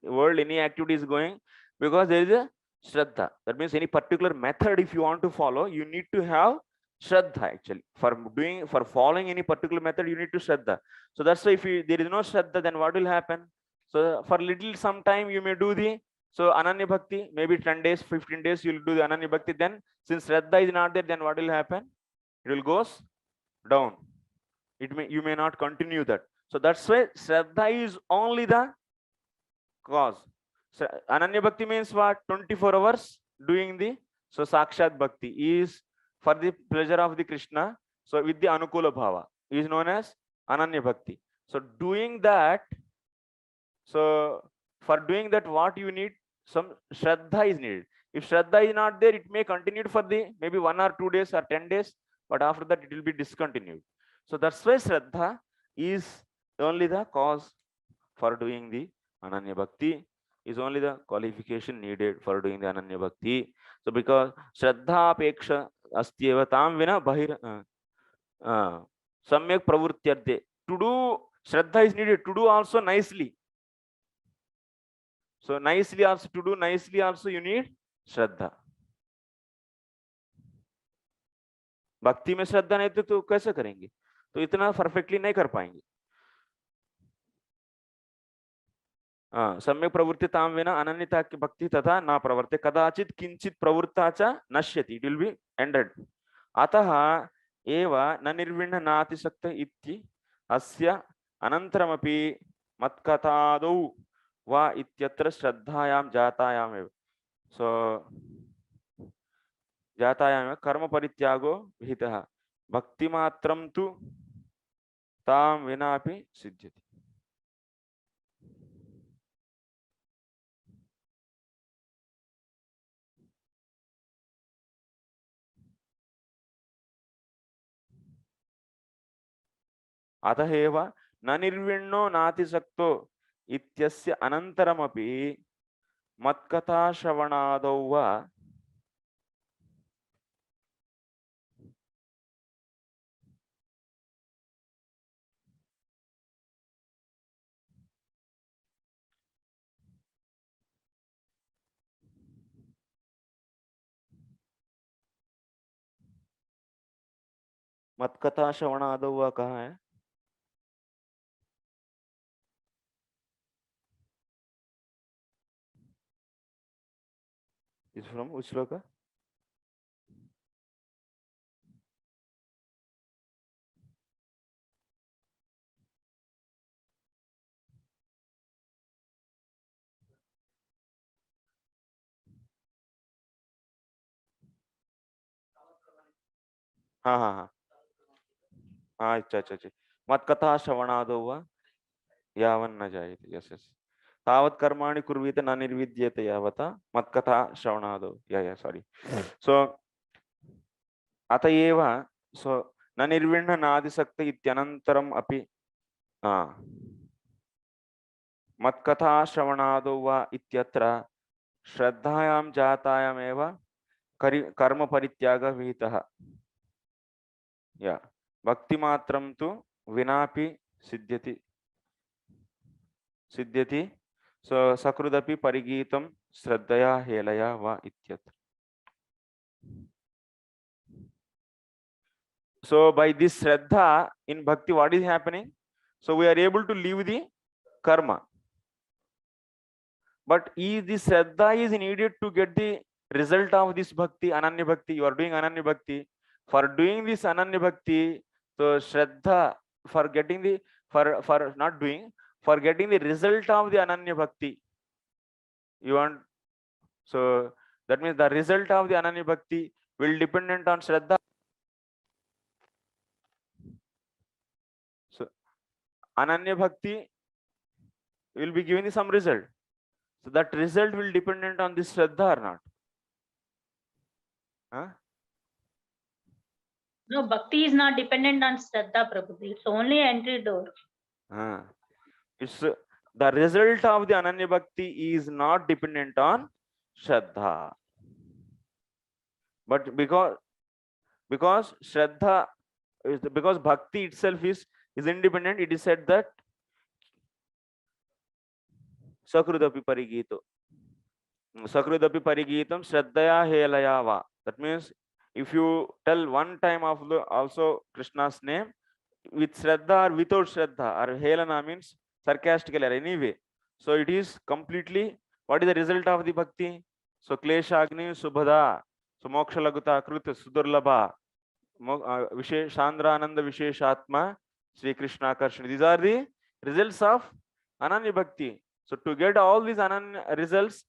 world, any activity is going because there is a Shraddha. That means any particular method, if you want to follow, you need to have Shraddha actually. For following any particular method, you need to Shraddha. So that's why if there is no Shraddha, then what will happen? So for little some time, you may do the Ananya Bhakti, maybe 10 days, 15 days, you'll do the Ananya Bhakti. Then since Shraddha is not there, then what will happen? It will goes down. You may not continue that. So that's why Shraddha is only the cause. So Ananya Bhakti means what? 24 hours doing the Sakshat Bhakti is for the pleasure of the Krishna. So with the Anukula Bhava is known as Ananya Bhakti. So doing that, so for doing that, what you need? Some Shraddha is needed. If Shraddha is not there, it may continue for the maybe 1 or 2 days or 10 days, but after that it will be discontinued. So that's why Shraddha is only the cause for doing the Ananya Bhakti, is only the qualification needed for doing the Ananya Bhakti. So because Shraddha Apeksha Astyeva Tam Vina Bahir Samyak Pravurtyarde. To do Shraddha is needed to do also nicely. So nicely also, to do nicely also you need Shraddha. भक्ति में श्रद्धा नहीं तो कैसे करेंगे? तो इतना perfectly नहीं कर पाएंगे. सम्यक प्रवृत्तितां विना अनन्यता की भक्ति तथा न प्रवर्ते कदाचित किंचित प्रवृत्ता च नश्यति. It will be ended. अतः एव न निर्विण्ण नातिशक्त इति अस्य अनन्तरमपि मत्कथादौ वा इत्यत्र श्रद्धायां जातायाम् एव. सो जातायाम कर्म परित्यागो विहितः. भक्ति मात्रं तु तां विनापि सिद्ध्यति. अतः एव न निर्विण्णो नातिशक्तो इत्यस्य अनन्तरमपि मत्कथाश्रवणादौ वा मत्कथाश्रवणादौ वा कहाँ है? इस फ्रॉम which श्लोक? हाँ हाँ हाँ हाँ अच्छा अच्छा अच्छा. मत्कथाश्रवणादौ वा यावन्न जायते. Yes yes. तावत् कर्माणि कुर्वीत न निर्विद्येते यावता मत्कथा श्रवणादौ. या सॉरी. सो अतएव सो न निर्विण्ण नादिसक्त इत्यनन्तरम् अपि मत्कथा श्रवणादौ वा इत्यत्र श्रद्धायां जातायामेव कर्म परित्याग विहितः. या भक्ति मात्रं तु विनापि सिद्ध्यति सिद्ध्यति. सो सकृदपि परिगीतं श्रद्धया हेलया वा इत्यत्र. So by this Shraddha in Bhakti, what is happening? So we are able to leave the karma. But is this Shraddha is needed to get the result of this Bhakti, Ananya Bhakti. You are doing Ananya Bhakti. For doing this Ananya Bhakti, so Shraddha for getting the, for not doing, for getting the result of the Ananya Bhakti. You want, so that means the result of the Ananya Bhakti will dependent on Shraddha. So Ananya Bhakti will be giving some result. So that result will dependent on this Shraddha or not? Huh? No, Bhakti is not dependent on Shraddha, Prabhu. It's only entry door. It's the result of the Ananya Bhakti is not dependent on Shraddha. But because Shraddha because Bhakti itself is independent, it is said that Sakrudapi Parigito. Sakrudapi Parigitam Shraddhaya Helayava. That means if you tell one time of the also Krishna's name with Shraddha or without Shraddha, or Helana means sarcastically or anyway. So it is completely, what is the result of the bhakti? So Kleshagni Subhada, so Moksha Laguta Krut Sudurlabha, Shandra Ananda Visheshatma, Sri Krishna Karshana. These are the results of Ananya Bhakti. So to get all these Ananya results,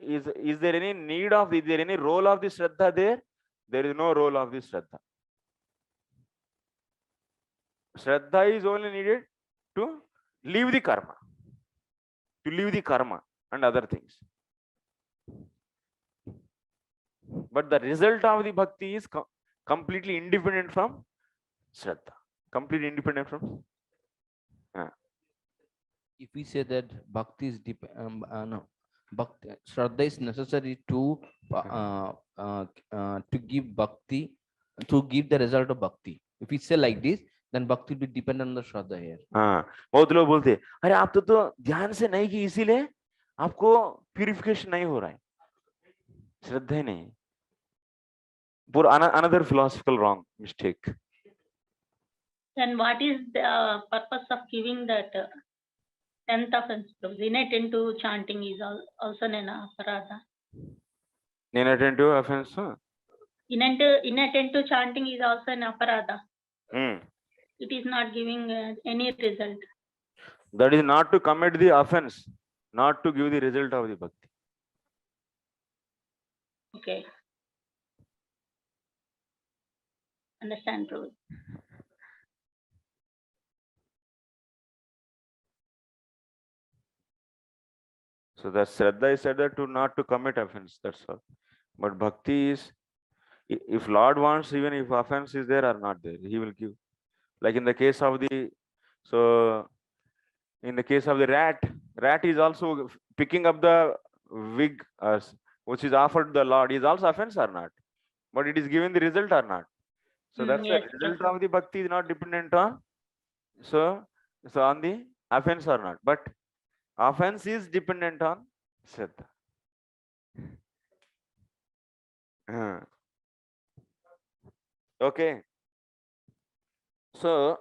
is there any need of, is there any role of the Shraddha there? There is no role of the Shraddha. Shraddha is only needed to leave the karma, and other things. But the result of the bhakti is completely independent from Shraddha. Completely independent from. If we say that bhakti is no, bhakti, Shraddha is necessary to give bhakti, to give the result of bhakti. If we say like this, then bhakti will depend on the Shraddha here. बहुत लोग बोलते अरे आप तो ध्यान से नहीं की इसीलिए आपको प्यूरिफिकेशन नहीं हो रहा है, श्रद्धा ही नहीं. Another philosophical wrong mistake. Then what is the purpose of giving that 10th offense? Inattentive chanting is also an aparadha. Inattentive offense? Inattentive chanting is also an aparadha. It is not giving any result. That is not to commit the offense, not to give the result of the bhakti. Okay. Understand, Prabhu. So the Shraddha is said that to not to commit offense, that's all. But bhakti is, if Lord wants, even if offense is there or not there, he will give. Like in the case of the, so in the case of the rat is also picking up the wig which is offered to the Lord. Is also offense or not? But it is given the result or not? So that's yes, the result of the bhakti is not dependent on, so on the offense or not. But offense is dependent on Shraddha. Okay. So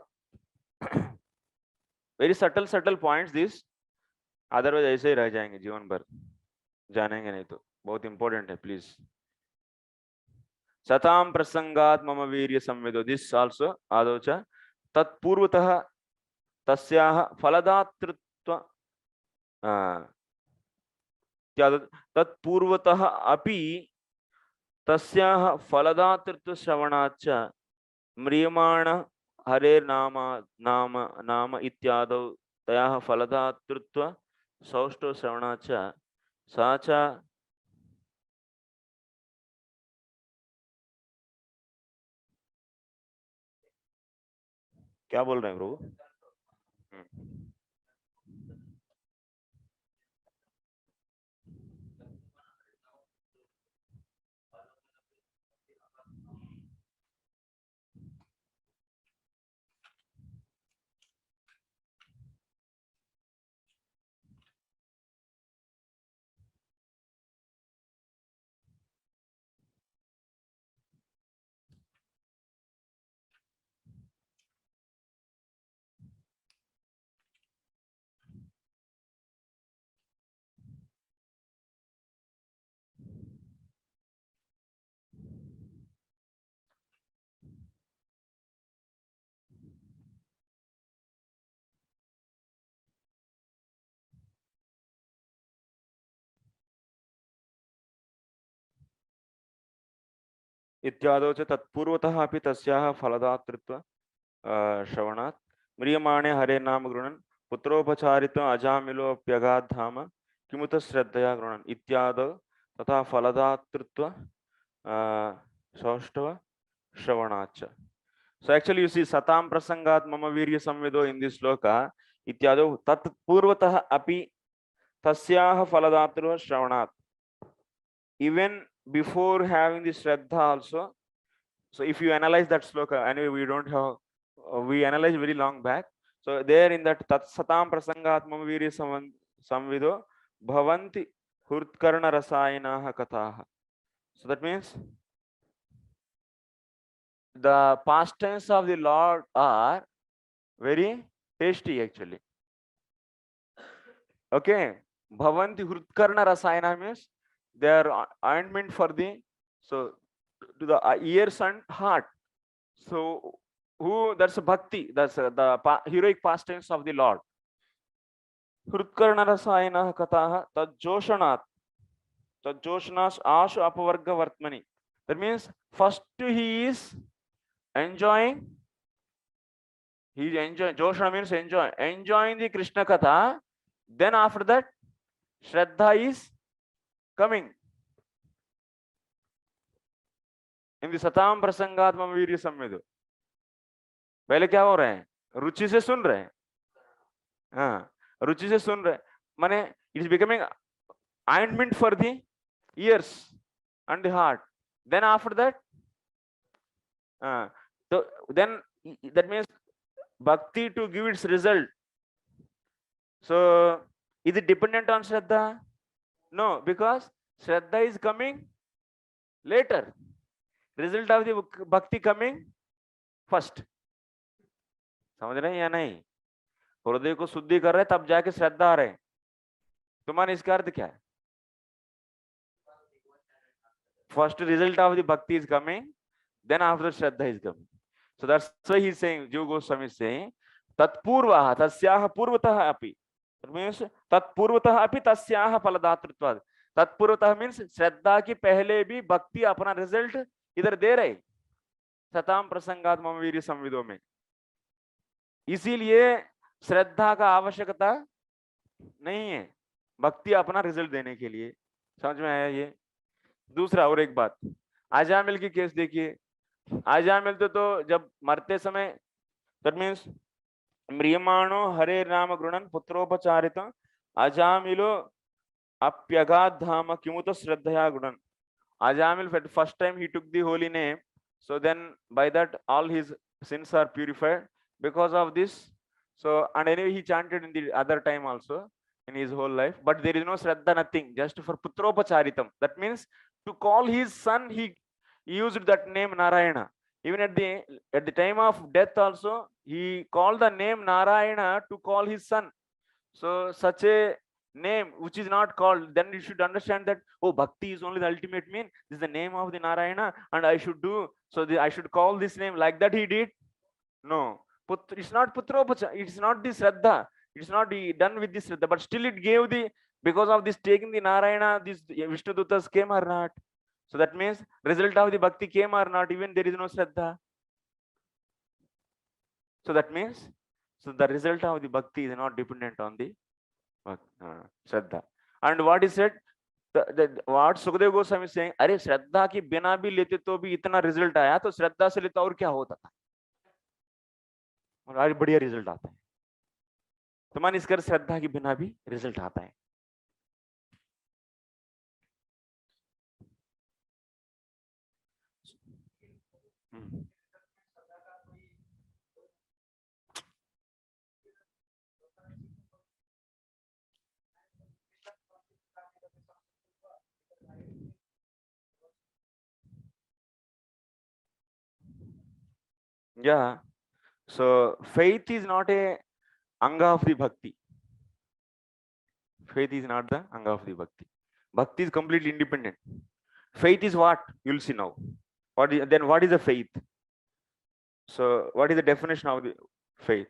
very subtle points this, otherwise ऐसे ही रह जाएंगे जीवन भर, जानेंगे नहीं तो. बहुत important है, please. सताम प्रसंगात मम वीर्य संवेदो. This also आदोचा तत्पूर्वतः तस्याः फलदातृत्व तत्पूर्वतः अपि तस्याः फलदातृत्व श्रवणाच्च म्रियमाण हरे नाम इत्यादौ तयाः फलदातृत्व सौष्ठव श्रवणाच्च सा च क्या बोल रहे हैं प्रभु? इत्यादौ च तत्पूर्वतः अपि तस्याः फलदातृत्व श्रवणात् म्रियमाणे हरे नाम गृणन् पुत्रोपचारित अजामिलोऽप्यगाधाम किमुत श्रद्धया गृणन् इत्यादौ तथा फलदातृत्व सौष्ठव श्रवणाच्च. So actually you see satam prasangat mama virya samvedo in this sloka ityado tat purvatah api tasyah faladatrva shravanat. Even before having the Shraddha also. So if you analyze that sloka, anyway, we don't have, we analyze very long back. So there in that Tat Satam Prasangatma Virya Samvido Bhavanti Hurtkarna Rasayanaha Kataha. So that means the past tense of the Lord are very tasty actually. Okay. Bhavanti Hrutkarna Rasayana means they are ointment for the, so to the ears and heart. So who, that's a bhakti, that's the heroic past tense of the Lord. Hrutkarna Rasayana Kataha Tajoshanat. Tajoshanas Ashu Apavarga Vartmani. That means first he is enjoying, he enjoying, Joshana means enjoying the Krishna Katha. Then after that, Shraddha is coming. In the Satam Prasangatma Virya Samvido. पहले क्या हो रहे हैं? रुचि से सुन रहे हैं. हाँ, रुचि से सुन रहे हैं. माने it is becoming ointment for the ears and the heart. Then after that, so then that means bhakti to give its result. So is it dependent on Shraddha? No, because Shraddha is coming later. Result of the bhakti coming first. समझ रहे हैं या नहीं? हृदय को शुद्धि कर रहे तब जाके श्रद्धा आ रहे. तुम्हारा इसका अर्थ क्या है? First result of the bhakti is coming, then after Shraddha is coming. So that's why he's saying, Jiva Goswami is saying, Tatpurvaha, Tasyaha Purvataha api. That means Tatpurvataha api Tasyaha Paladatritvad. Tatpurvataha means Shraddha ki pehle bhi bhakti apna result idhar de rahe. Satam Prasangatma Virya Samvido mein. इसीलिए श्रद्धा का आवश्यकता नहीं है भक्ति अपना result देने के लिए. समझ में आया ये? दूसरा और एक बात, आजामिल की केस देखिए. आजामिल तो जब मरते समय, दैट मीन्स म्रियमाणो हरे नाम गृणन पुत्रोपचारित अजामिलो अप्यगाध धाम किमुत श्रद्धया गुणन. Ajamil, first time he took the holy name, so then by that all his sins are purified because of this. So, and anyway he chanted in the other time also in his whole life, but there is no Shraddha, nothing, just for Putropacharitam. That means to call his son, he used that name Narayana. Even at the time of death also, he called the name Narayana to call his son. So such a name which is not called, then you should understand that, oh, bhakti is only the ultimate mean. This is the name of the Narayana and I should do, so I should call this name like that he did. No, it's not Putropacha, it's not the Shraddha, it's not done with this Shraddha, but still it gave the, because of this taking the Narayana, these Vishnudutas came or not. So that means result of the bhakti came or not, even there is no Shraddha. So that means, so the result of the bhakti is not dependent on the Shraddha. And what is said, what Sukadeva Goswami is saying, अरे श्रद्धा की बिना भी लेते तो भी इतना result आया, तो श्रद्धा से लेता और क्या होता था, और आज बढ़िया रिजल्ट आता है. तो मान इसकर श्रद्धा की बिना भी रिजल्ट आता है. Yeah. So faith is not a anga of the bhakti. Faith is not the anga of the bhakti. Bhakti is completely independent. Faith is what? You'll see now. Then what is the faith? So what is the definition of the faith?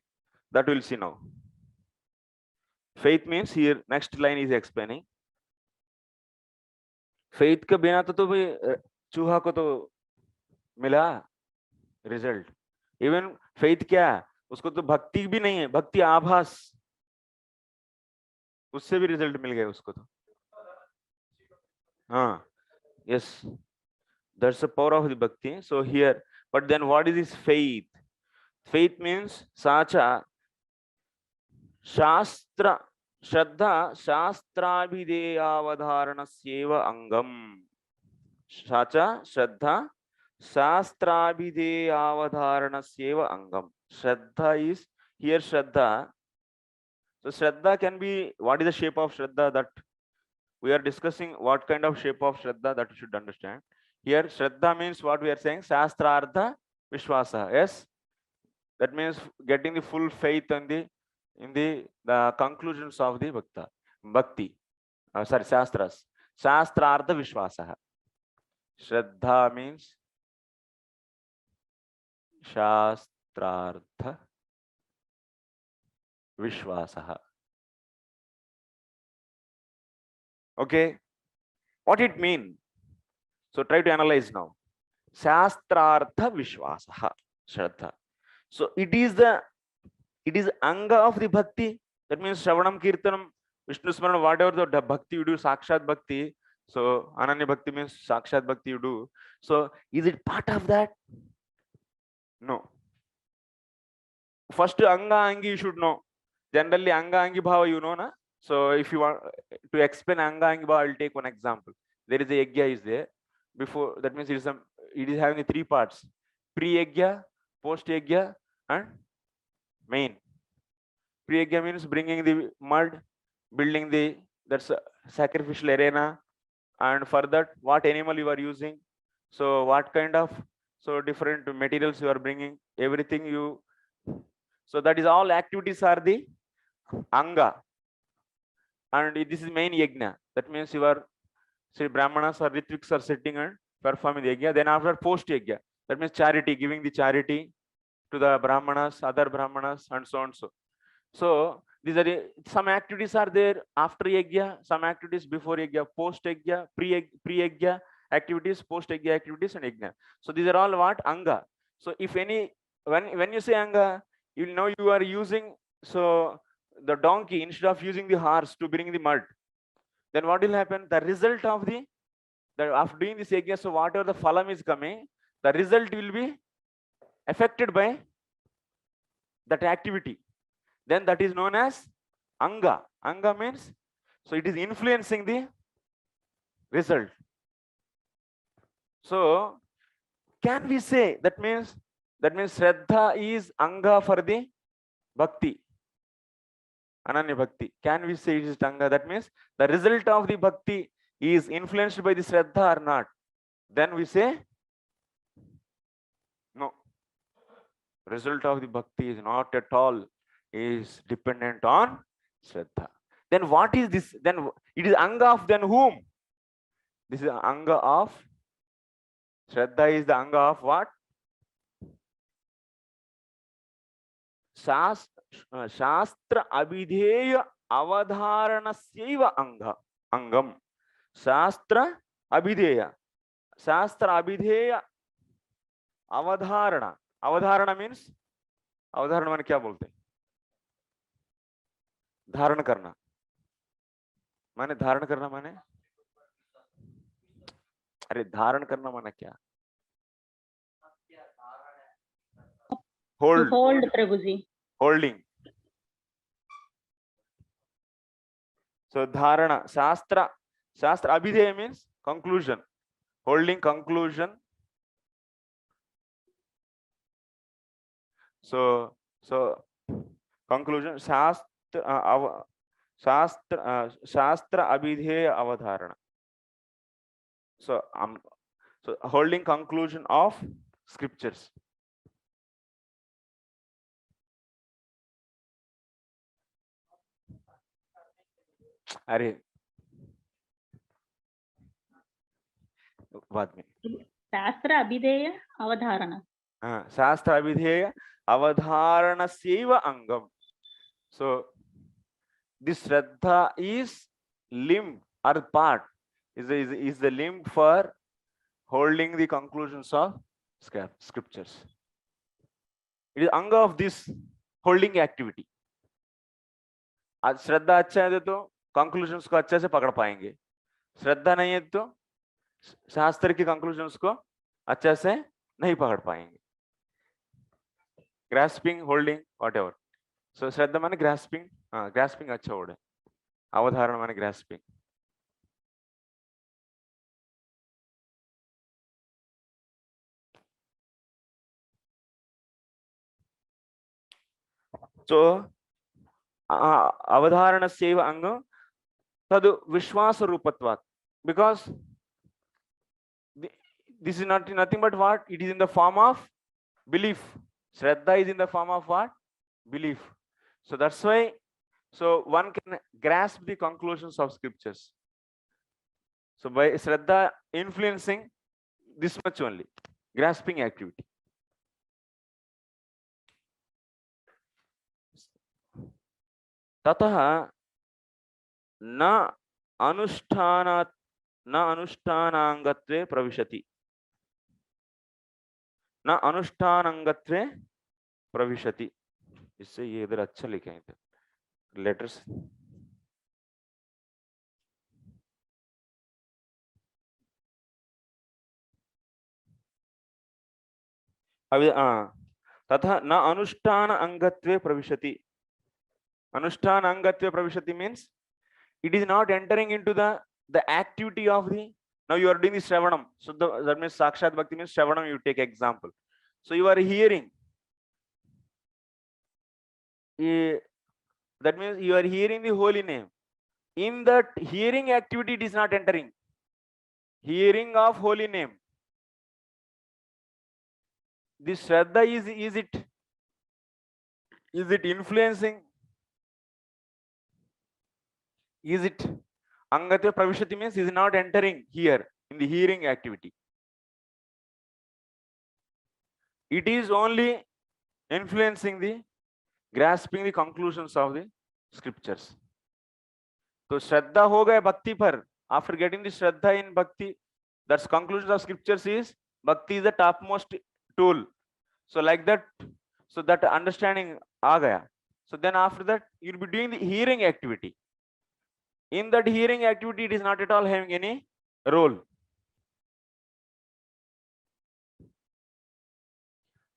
That we'll see now. Faith means, here next line is explaining. Faith के बिना तो भाई चूहा को तो मिला result. Even faith क्या है, उसको तो भक्ति भी नहीं है, भक्ति आभास, उससे भी रिजल्ट मिल गया उसको तो. हाँ, yes, that's the power of the bhakti. So here, but then what is this faith? Faith means sacha shastra shraddha shastrabhideyavadharanasyeva angam. Sacha, Shraddha, Shastrabhideyavadharanasyeva Angam. Shraddha is here Shraddha. So Shraddha can be, what is the shape of Shraddha that we are discussing? What kind of shape of Shraddha that you should understand. Here Shraddha means what we are saying, Shastrartha Vishwasa. Yes, that means getting the full faith in the conclusions of the Bhakti. Sorry, Shastras. Shastrartha Vishwasa. Shraddha means Shastrartha Vishwasa. Okay, what it mean? So try to analyze now. Shastrartha Vishwasa, Shraddha. So it is anga of the bhakti. That means Shravanam, Kirtanam, Vishnu Smaranam, whatever the bhakti you do, Sakshat Bhakti. So Ananya Bhakti means Sakshat Bhakti you do. So is it part of that? No. First anga angi you should know. Generally anga angi bhava you know na. So if you want to explain anga angi bhava, I'll take one example. There is a yajna is there. Before that means it is having three parts: pre-yajna, post-yajna, and main. Pre-yajna means bringing the mud, building the that's a sacrificial arena, and for that what animal you are using, so what kind of different materials you are bringing, everything you. So that is all activities are the anga, and this is main yajna. That means you are say brahmanas or ritviks are sitting and performing the yajna. Then after post yajna, that means charity, giving the charity to the brahmanas, other brahmanas, and so on. So these are some activities are there after yajna, some activities before yajna, post yajna, pre yajna activities, post yajna activities, and yajna. So these are all what anga. So if any when you say anga, you know you are using so the donkey instead of using the horse to bring the mud. Then what will happen? The result of after doing this yajna, so whatever the phalam is coming, the result will be affected by that activity. Then that is known as anga. Anga means so it is influencing the result. So can we say that means Shraddha is anga for the bhakti, Ananya Bhakti? Can we say it is anga? That means the result of the bhakti is influenced by the Shraddha or not? Then we say no. Result of the bhakti is not at all is dependent on Shraddha. Then what is this? Then it is anga of then whom? This is anga of Shraddha is the anga of what? Shastra abhideya avadharanasyeva angam. Shastra abhideya. Shastra abhideya avadharana. Avadharana means अवधारण माने क्या बोलते हैं? धारण करना माने धारण करना माने अरे धारण करना माने क्या? To hold, Prabhuji. Holding. So dharana, shastra abhideya means conclusion, holding conclusion. So conclusion, shastra abhideya avadharana. So holding conclusion of scriptures. अरे बाद में शास्त्र अभिधेय अवधारणा. शास्त्र अभिधेय avadharanasya angam. So this Shraddha is limb or part is the limb for holding the conclusions of scriptures. It is anga of this holding activity. आज श्रद्धा अच्छा है तो कंक्लूजन्स को अच्छे से पकड़ पाएंगे, श्रद्धा नहीं है तो शास्त्र की कंक्लूजन्स को अच्छे से नहीं पकड़ पाएंगे. Grasping, holding, whatever. सो श्रद्धा माने ग्रास्पिंग, ग्रास्पिंग अच्छा वर्ड है. अवधारण माने grasping. So avadharanasya anga tad vishwasa rupatvat, because this is not nothing but what? It is in the form of belief. Shraddha is in the form of what? Belief. So that's why, so one can grasp the conclusions of scriptures. So by Shraddha influencing this much only, grasping activity. Tataha na अनुष्ठान न अनुष्ठानांगत्वे प्रविशति, न अनुष्ठानांगत्वे प्रविशति. इससे ये इधर अच्छा लिखे हैं लेटर्स. अभी तथा न अनुष्ठान अंगत्वे प्रविशति. अनुष्ठान अंगत्वे प्रविशति means it is not entering into the activity of the, now you are doing the shravanam. So that means sakshat bhakti means shravanam. You take example. So you are hearing. That means you are hearing the holy name. In that hearing activity, it is not entering. Hearing of holy name. This shraddha is it influencing? Is it angatya pravishati means is not entering here in the hearing activity. It is only influencing the grasping the conclusions of the scriptures. So shraddha ho gaya bhakti par. After getting the shraddha in bhakti, that's conclusions of scriptures is bhakti is the topmost tool. So like that, so that understanding aa gaya. So then after that, you'll be doing the hearing activity. In that hearing activity, it is not at all having any role.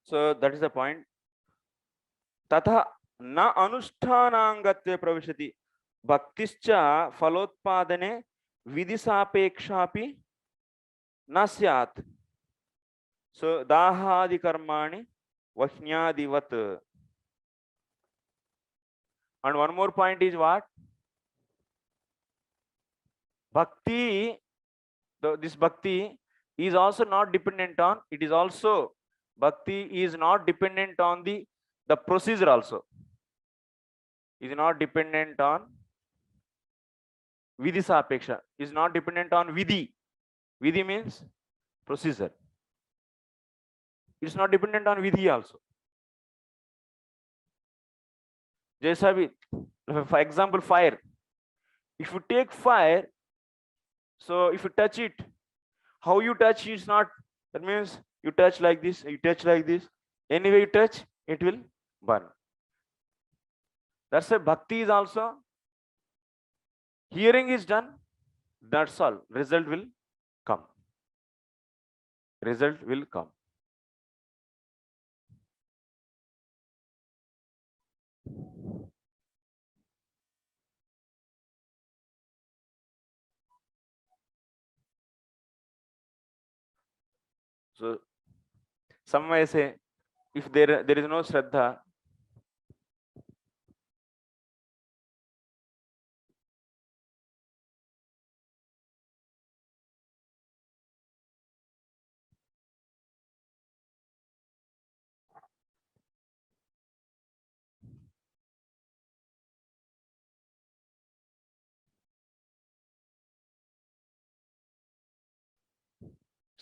So that is the point. Tatha na anushthanangatve pravishati bhaktischa falotpadane vidhisapekshapi na syat. So dahadi karmani vahnyadivat. And one more point is what? Bhakti, this bhakti is also not dependent on, it is also, bhakti is not dependent on the procedure also. Is not dependent on vidhi sapeksha, is not dependent on vidhi. Vidhi means procedure. It's not dependent on vidhi also. Jaisa bhi, for example, fire. If you take fire, so if you touch it, how you touch is not, that means you touch like this, you touch like this. Anyway you touch, it will burn. That's why bhakti is also, hearing is done, that's all. Result will come. Result will come. So some may say, if there is no shraddha,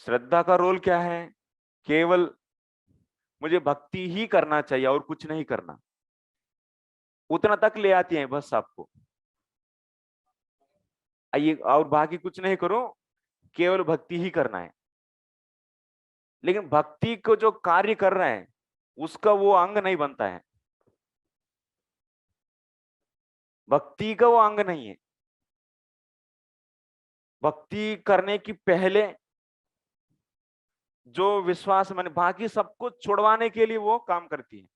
श्रद्धा का role क्या है? केवल मुझे भक्ति ही करना चाहिए और कुछ नहीं करना, उतना तक ले आती है बस आपको। आइए और बाकी कुछ नहीं करो, केवल भक्ति ही करना है। लेकिन भक्ति को जो कार्य कर रहा है उसका वो अंग नहीं बनता है, भक्ति का वो अंग नहीं है। भक्ति करने की पहले जो विश्वास माने बाकी सब कुछ छुड़वाने के लिए वो काम करती है,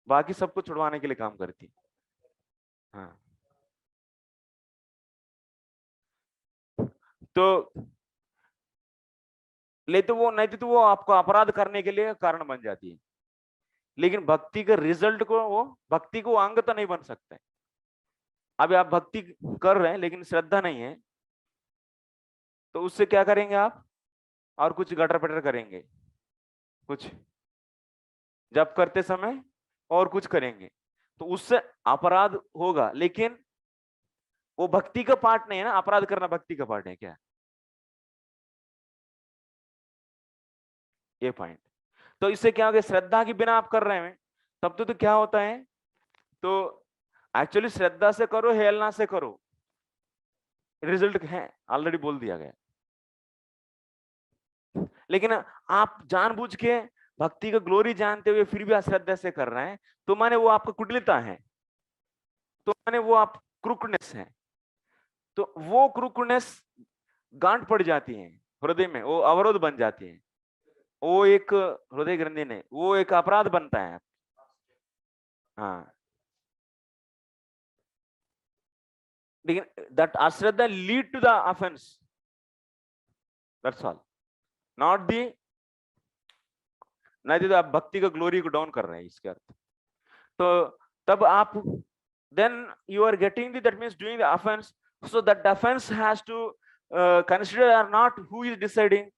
बाकी सब कुछ छुड़वाने के लिए काम करती है। हाँ, तो ले तो वो नहीं तो वो आपको अपराध करने के लिए कारण बन जाती है। लेकिन भक्ति के रिजल्ट को वो भक्ति को अंग तो नहीं बन सकता है। अभी आप भक्ति कर रहे हैं लेकिन श्रद्धा नहीं है, तो उससे क्या करेंगे आप? और कुछ गटर पटर करेंगे, कुछ जब करते समय और कुछ करेंगे, तो उससे अपराध होगा। लेकिन वो भक्ति का पार्ट नहीं है ना, अपराध करना भक्ति का पार्ट है क्या? ये पॉइंट। तो इससे क्या हो गया, श्रद्धा के बिना आप कर रहे हैं तब तो क्या होता है, तो एक्चुअली श्रद्धा से करो हेलना से करो, रिजल्ट है ऑलरेडी बोल दिया गया। लेकिन आप जानबूझ के भक्ति का ग्लोरी जानते हुए फिर भी अश्रद्धा से कर रहे हैं, तो माने वो आपका कुटिलता है, तो माने वो आप क्रूकनेस है। तो वो क्रूकनेस गांठ पड़ जाती है हृदय में, वो अवरोध बन जाती है, वो एक हृदय ग्रंथि ने वो एक अपराध बनता है। हाँ, लेकिन that अश्रद्धा lead to the offense, that's all, not the, नहीं तो आप भक्ति का ग्लोरी को डाउन कर रहे हैं इसके अर्थ। तो तब आप then you are getting the, that means doing the offense, so that offense has to consider or not who is deciding,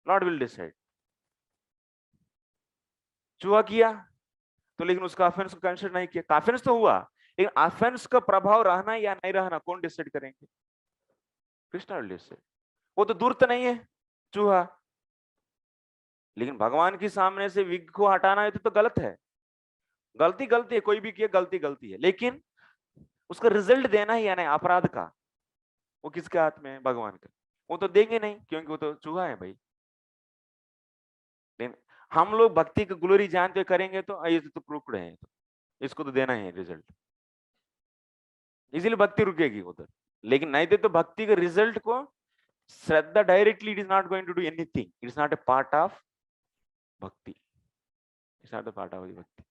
Lord will decide। चूहा किया तो लेकिन उसका ऑफेंस को कंसिडर नहीं किया, ऑफेंस तो हुआ, लेकिन ऑफेंस का प्रभाव रहना या नहीं रहना कौन डिसाइड करेंगे? Krishna will decide. वो तो दूर तो नहीं है चूहा, लेकिन भगवान के सामने से विघ्न को हटाना है तो गलत है, गलती गलती है, कोई भी किए गलती गलती है, लेकिन उसका रिजल्ट देना ही या नहीं अपराध का, वो किसके हाथ में है? भगवान का। वो तो देंगे नहीं क्योंकि वो तो चूहा है भाई। लेकिन हम लोग भक्ति का ग्लोरी जानते करेंगे तो ये तो क्रूकड़ है, तो इसको तो देना है रिजल्ट, इसीलिए भक्ति रुकेगी उधर। लेकिन नहीं दे तो भक्ति के रिजल्ट को श्रद्धा directly, it is not going to do anything, it is not a part of bhakti, it's not a part of bhakti.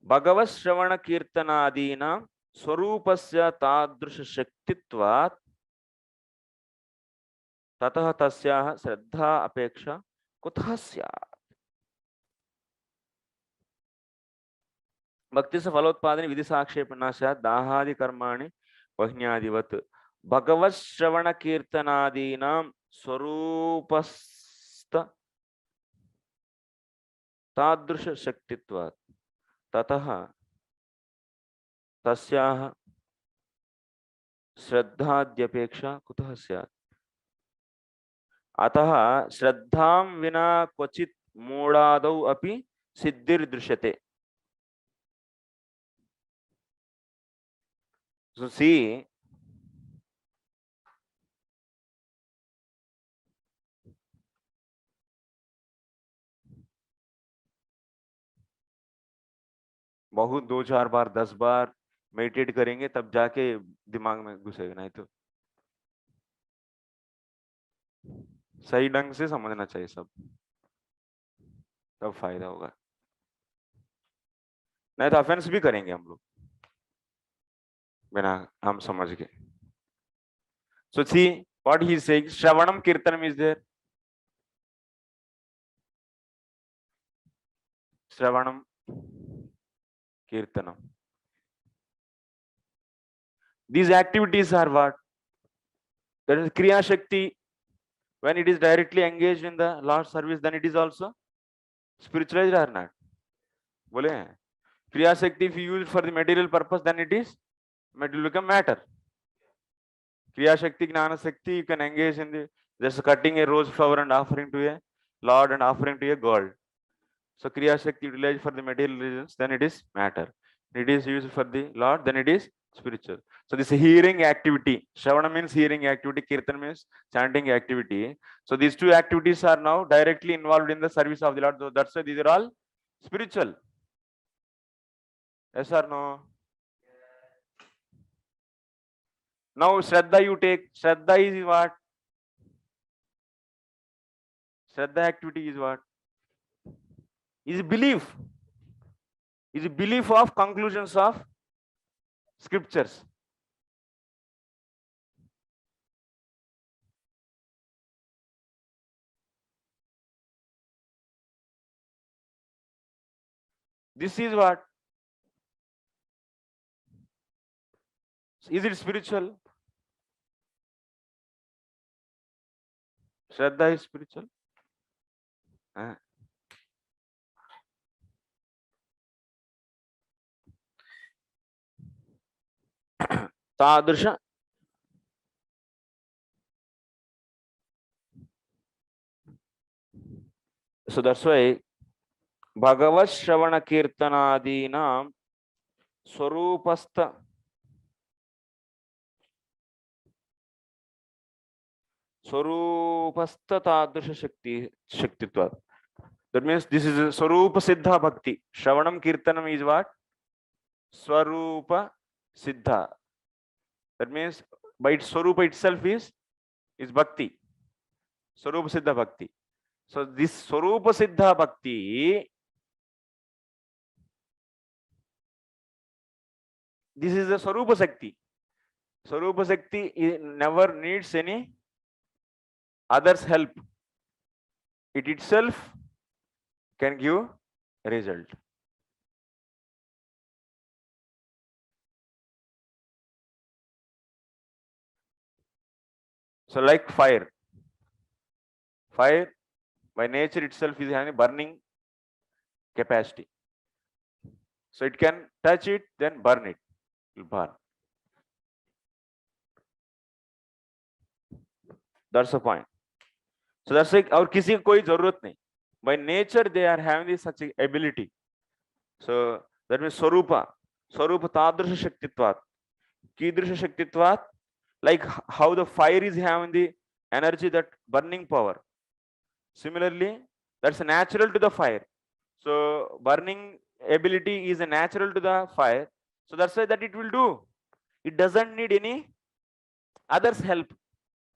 भगवत् श्रवण कीर्तनादीना स्वरूपस्य तादृश शक्तित्वात् ततः तस्याः श्रद्धा अपेक्षा कुतः स्यात्। भक्ति से फलोत्पादने विधि साक्षेपणा स्यात् दाहादि कर्माणि वह्न्यादिवत्। भगवत् श्रवण कीर्तनादीनां स्वरूपस्त तादृश शक्तित्वात् ततः तस्याः श्रद्धाद्यपेक्षा कुतः स्यात्। अतः श्रद्धां विना क्वचित् मूढादौ अपि सिद्धिर्दृश्यते। So see, बहुत 2-4 बार 10 बार मेडिटेट करेंगे तब जाके दिमाग में घुसेगा, नहीं तो सही ढंग से समझना चाहिए सब, तब फायदा होगा। नहीं तो ऑफेंस भी करेंगे हम लोग बिना हम समझ के। So see what he is saying, Shravanam Kirtanam is there, Shravanam Kirtanam, these activities are what? That is Kriya Shakti. When it is directly engaged in the Lord's service, then it is also spiritualized or not? बोले हैं क्रिया शक्ति, if you use it for the material purpose, then it is, it will become matter. Kriya Shakti, Gnana Shakti, you can engage in the just cutting a rose flower and offering to a Lord and offering to a god. So Kriya Shakti utilized for the material reasons, then it is matter. It is used for the Lord, then it is spiritual. So this hearing activity, Shravana means hearing activity, Kirtan means chanting activity. So these two activities are now directly involved in the service of the Lord. So that's why these are all spiritual. Yes or no? Now Shraddha you take, Shraddha is what? Shraddha activity is what? Is belief. is belief of conclusions of scriptures. This is what? Is it spiritual? Shraddha is spiritual. Tadrisha. So that's why Bhagavad Shravana Kirtanadinam Swarupastha Tadrisha Shaktitva. That means this is a Swarupa Siddha Bhakti. Shravanam Kirtanam is what? Swarupa Siddha. That means by its Swarupa itself is Bhakti. Swarupa Siddha Bhakti. So this Swarupa Siddha Bhakti, this is the Swarupa Shakti. Swarupa Shakti never needs any others' help. It itself can give a result. So like fire. Fire by nature itself is having burning capacity. So it can touch it, then burn it. It will burn. That's the point. So that's like और किसी को कोई जरूरत नहीं. By nature they are having this such ability. So that means Swarupa Tadrisha Shaktitvat. Kidrisha Shaktitvat, like how the fire is having the energy, that burning power. Similarly, that's natural to the fire. So burning ability is natural to the fire. So that's why that it will do. It doesn't need any others help.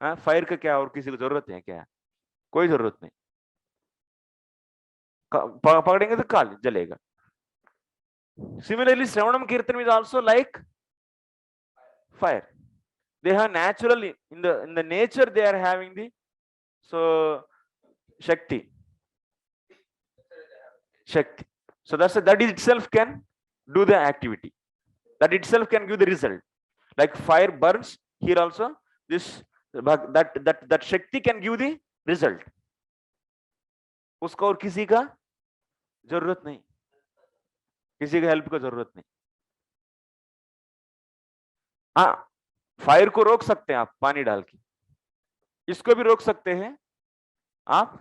Fire का क्या और किसी को जरूरत है क्या? कोई जरूरत नहीं. पकड़ेंगे तो काल जलेगा. Similarly, Shravanam Kirtanam is also like fire. They have naturally in the nature they are having the Shakti. So that's that itself can do the activity. That itself can give the result. Like fire burns, here also this that Shakti can give the result. उसको और किसी का जरूरत नहीं, किसी का help का जरूरत नहीं. हाँ, फायर को रोक सकते हैं आप पानी डाल के, इसको भी रोक सकते हैं आप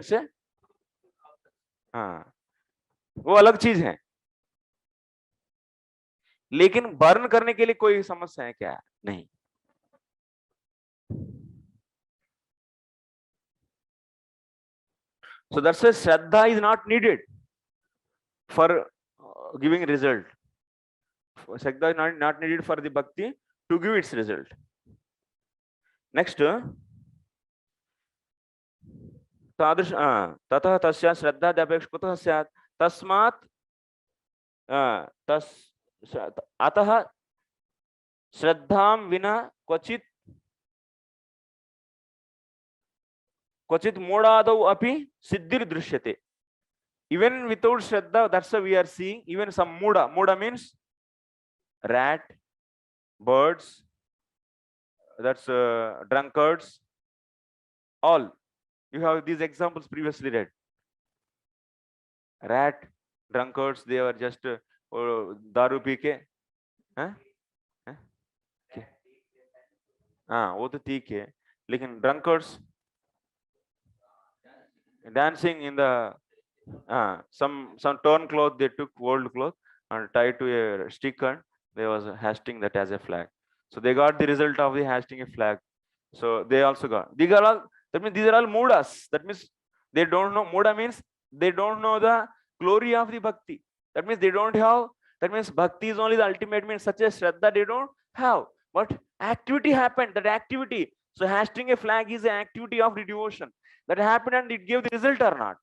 से. हाँ, वो अलग चीज है. लेकिन बर्न करने के लिए कोई समस्या है क्या? नहीं. So that's why Shraddha is not needed for giving result. Shraddha is not needed for the bhakti to give its result. Next, तादृश ततः तस्या श्रद्धा अपेक्षा कुतः स्यात् तस्मात् अतः श्रद्धां विना क्वचित मूढ़ादौ अपि सिद्धिर दृश्यते. Even without Shraddha, that's why we are seeing even some Muda. Muda means rat, birds, that's drunkards, all. You have these examples previously read. Rat, drunkards, they were just दारू पी के, हाँ वो तो ठीक है, लेकिन drunkards dancing in the some torn cloth, they took old cloth and tied to a stick and they was hasting that as a flag. So they got the result of the hasting a flag. So they also got. That means these are all mudas. That means they don't know. Muda means they don't know the glory of the bhakti. That means they don't have. That means bhakti is only the ultimate means, such as Shraddha they don't have. But activity happened. That activity. So hasting a flag is an activity of devotion. That happened and it gave the result or not.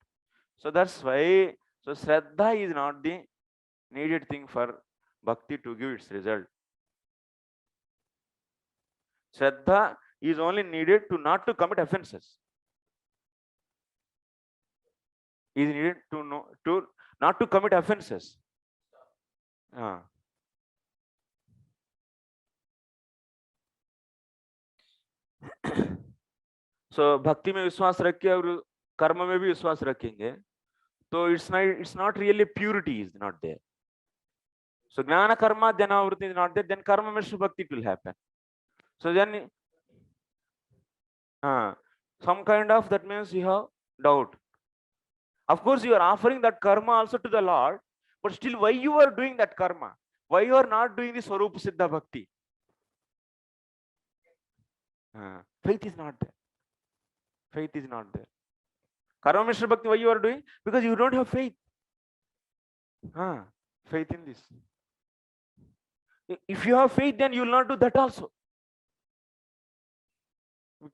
So that's why So Shraddha is not the needed thing for Bhakti to give its result. Shraddha is only needed to not to commit offenses. Is needed to know to not to commit offenses. So भक्ति में विश्वास रख के और कर्म में भी विश्वास रखेंगे तो it's not really purity is not there. So jnana karma dhanavritti is not there, then karma mishra bhakti will happen. So then some kind of, that means you have doubt. Of course you are offering that karma also to the Lord, but still why you are doing that karma? Why you are not doing the Swarupa Siddha Bhakti? Faith is not there. Faith is not there. Karma Mishra Bhakti, why you are doing? Because you don't have faith. Faith in this. If you have faith, then you will not do that also.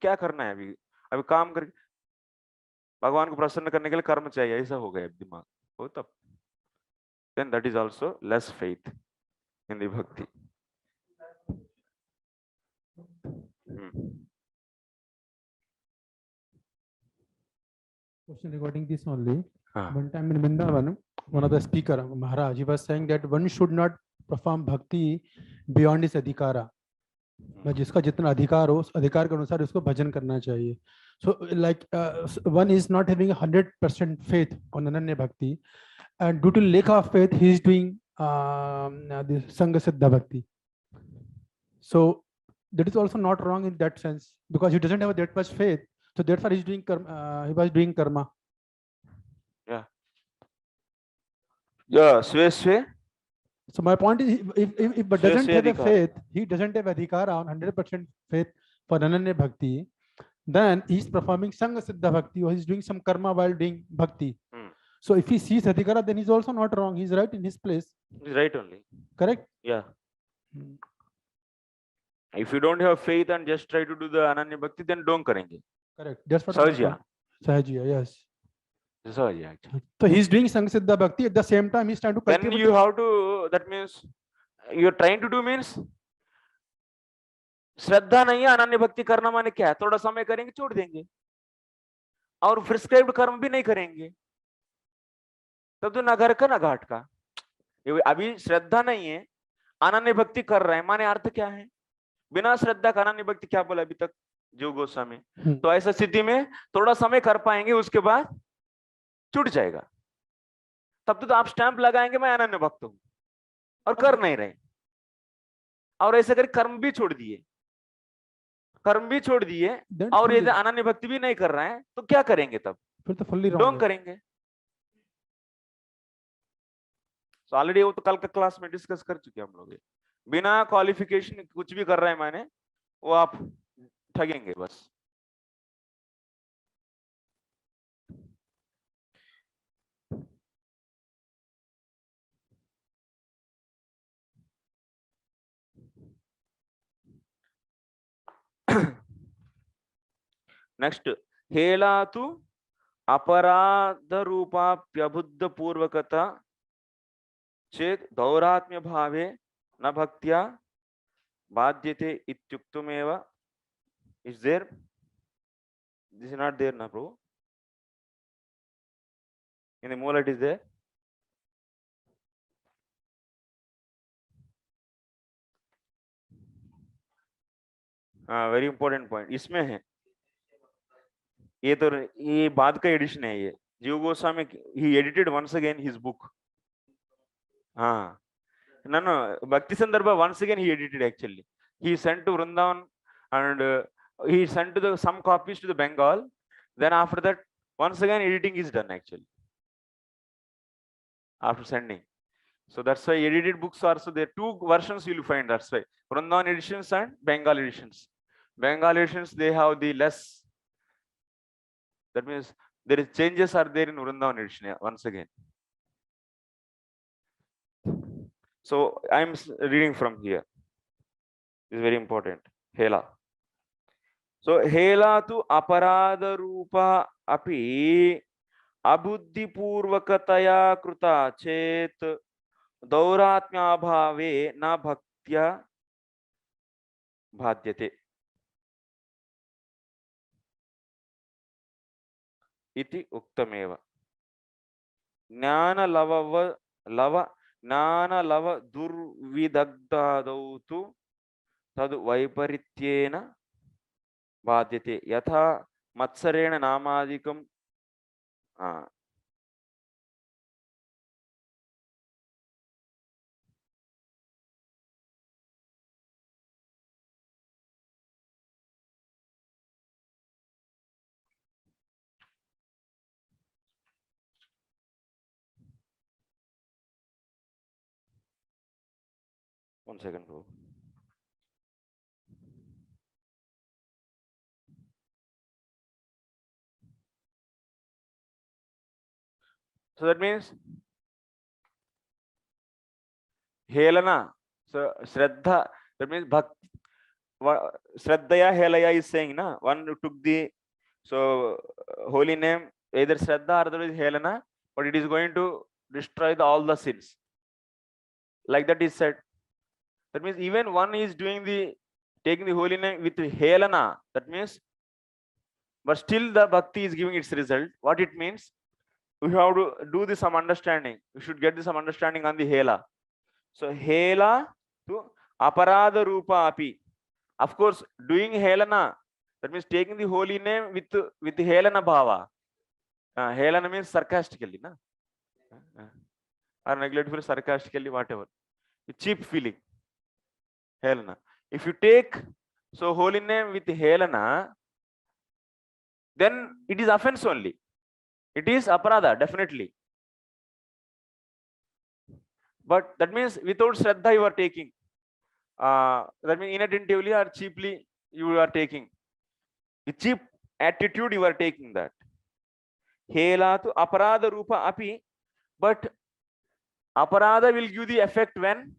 क्या करना है अभी काम करके भगवान को प्रसन्न करने के लिए कर्म चाहिए, ऐसा हो गया दिमाग हो तब, then that is also less faith in the bhakti. Question regarding this only. One time in Vrindavan, one of the speaker, Maharaj, he was saying that one should not perform bhakti beyond his adhikara. जिसका जितना अधिकार हो उस अधिकार के अनुसार उसको भजन करना चाहिए. So like one is not having 100% faith on Ananya Bhakti, and due to lack of faith he is doing the Sangha Siddha Bhakti. So that is also not wrong in that sense, because he doesn't have that much faith, so therefore he is doing karma, he was doing karma. Sway. So my point is, if but doesn't have a faith, he doesn't have adhikara on 100% faith for Ananya Bhakti, then he is performing Sangha Siddha Bhakti, or he is doing some karma while doing Bhakti. So if he sees adhikara, then he is also not wrong. He is right in his place. He's right only. Correct? Yeah. If you don't have faith and just try to do the Ananya Bhakti, then don't karenge. Correct. That's what Sahajya. Sahajya, yes. Sahajya, actually. So he is doing Sangha Siddha Bhakti, at the same time he is trying to cultivate. Then you have to, that means you're trying to do means श्रद्धा नहीं है, अनन्य भक्ति करना माने क्या है? थोड़ा समय करेंगे छोड़ देंगे और प्रिस्क्राइब्ड कर्म भी नहीं करेंगे, तब तो ना घर का ना घाट का. अभी श्रद्धा नहीं है, अनन्य भक्ति कर रहे हैं, माने अर्थ क्या है? बिना श्रद्धा का अनन्य भक्ति क्या बोला अभी तक जीव गोस्वामी? तो ऐसा स्थिति में थोड़ा समय कर पाएंगे, उसके बाद छूट जाएगा. तब तो आप स्टैंप लगाएंगे मैं अनन्य भक्त हूं और कर नहीं रहे, और ऐसे करके कर्म भी छोड़ दिए और ये अनन्य भक्ति भी नहीं कर रहे हैं, तो क्या करेंगे तब? फिर तो फुल्ली डोंग करेंगे. तो ऑलरेडी वो तो कल का क्लास में डिस्कस कर चुके हम लोग. बिना क्वालिफिकेशन कुछ भी कर रहे हैं माने वो आप ठगेंगे बस. नेक्स्ट, हेलातु अपराध रूपाप्यबुद्ध पूर्वकता चेत दौरात्म्य भावे न भक्त्या बाध्यते इत्युक्तमेव. Is there? This is not there ना प्रभु? इन द मूल it is there. Very important point इसमें है. ये तो ये बाद का एडिशन है. ये जीव गोस्वामी ही edited once again his book. No, Bhakti Sandarbha once again he edited actually. He sent to Vrindavan and he sent to some copies to the Bengal. Then after that, once again editing is done actually. After sending. So that's why edited books are, so there are two versions you will find. That's why Vrindavan editions and Bengal editions. Bengal editions, they have the less. That means there is changes are there in Vrindavan edition once again. So I'm reading from here. This is very important. Hela. So hela tu aparada rupa api अबुद्धिपूर्वकतया कृता चेत् दौरात्म्याभावे न भक्त्या बाध्यते इति उक्तमेव। ज्ञानलव दुर्विदग्धादौ तु तद् वैपरीत्येन बाध्यते यथा मत्सरेण नामादिकं 1 second, bro. So that means Helana. So Shraddha, that means Bhakti. Shraddhaya Helaya is saying, na, one who took the holy name, either Shraddha or otherwise Helana, but it is going to destroy all the sins. Like that is said. That means even one is taking the holy name with Helana, that means, but still the Bhakti is giving its result. What it means? We have to do some understanding. We should get some understanding on the Hela. So Hela to Aparada Rupa Api. Of course, doing Helana, that means taking the holy name with Helana Bhava. Helana means sarcastically, na? Or neglectfully, sarcastically, whatever. Cheap feeling. Helana. If you take holy name with Helana, then it is offense only. It is aparada, definitely. But that means without Shraddha you are taking. That means inattentively or cheaply you are taking. With cheap attitude you are taking that. Hela to aparada rupa api. But aparada will give the effect when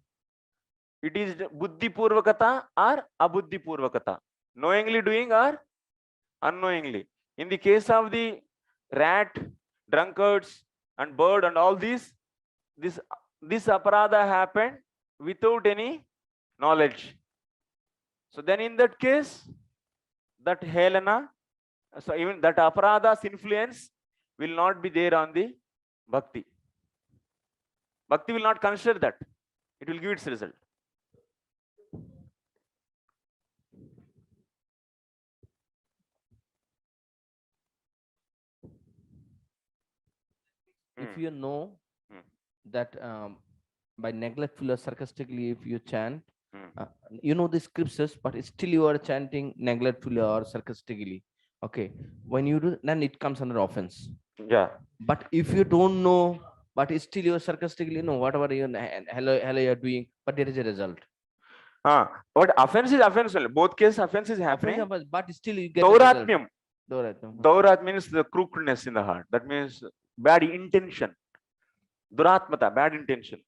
it is buddhi purvakata or abuddhi purvakata. Knowingly doing or unknowingly. In the case of the rat, drunkards and bird and all these, this aparada happened without any knowledge. So then in that case, that Helena, so even that aparada's influence will not be there on the Bhakti. Bhakti will not consider that. It will give its result. If you know that by neglectfully or sarcastically, if you chant, you know the scriptures, but still you are chanting neglectfully or sarcastically. Okay, when you do, then it comes under offense. Yeah. But if you don't know, but still you are sarcastically, no, whatever you hello you are doing, but there is a result. But offense is offense only. Both cases offense is happening. But still you get Dauratmyam. Daurat means the crookedness in the heart. That means bad intention. Duratmata, bad intention.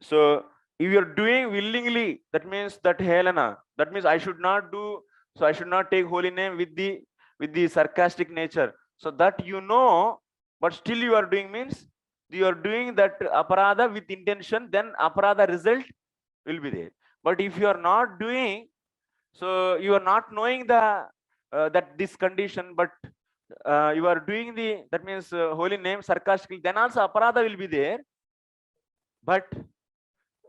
So if you are doing willingly, that means that Helena, that means I should not do, so I should not take holy name with the sarcastic nature. So that you know, but still you are doing means you are doing that aparada with intention, then aparada result will be there. But if you are not doing, so you are not knowing the that this condition, but you are doing that means holy name sarcastically, then also aparada will be there, but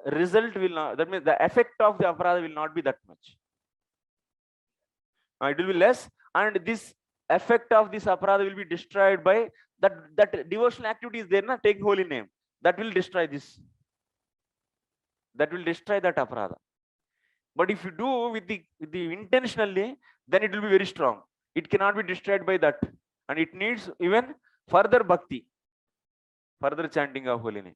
result will not, that means the effect of the aparada will not be that much. It will be less, and this effect of this aparada will be destroyed by that devotional activity is there, na, take holy name, that will destroy this, that will destroy that aparada. But if you do with the intentionally, then it will be very strong. It cannot be destroyed by that, and it needs even further bhakti, further chanting of holy name.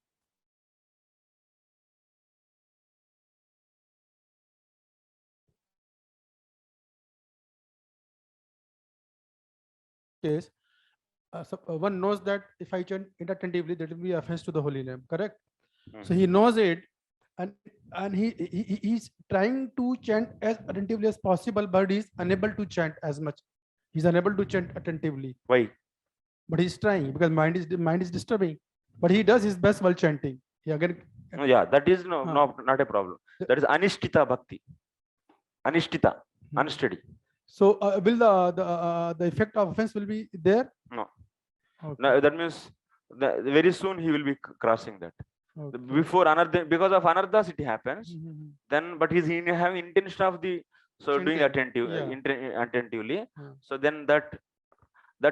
Case, one knows that if I chant inattentively, that will be offense to the holy name. Correct. So he knows it, and he's trying to chant as attentively as possible, but he's unable to chant as much. He's unable to chant attentively. Why? but he's trying because mind is disturbing. But he does his best while chanting. He again, Yeah, that is not a problem. That is anishtita bhakti. Anishtita, unsteady. So will the effect of offense will be there? No. Okay. No, that means very soon he will be crossing that. Okay. Before another, because of anardas it happens. Then, but he's having intention of the doing Chanting. attentively. So then that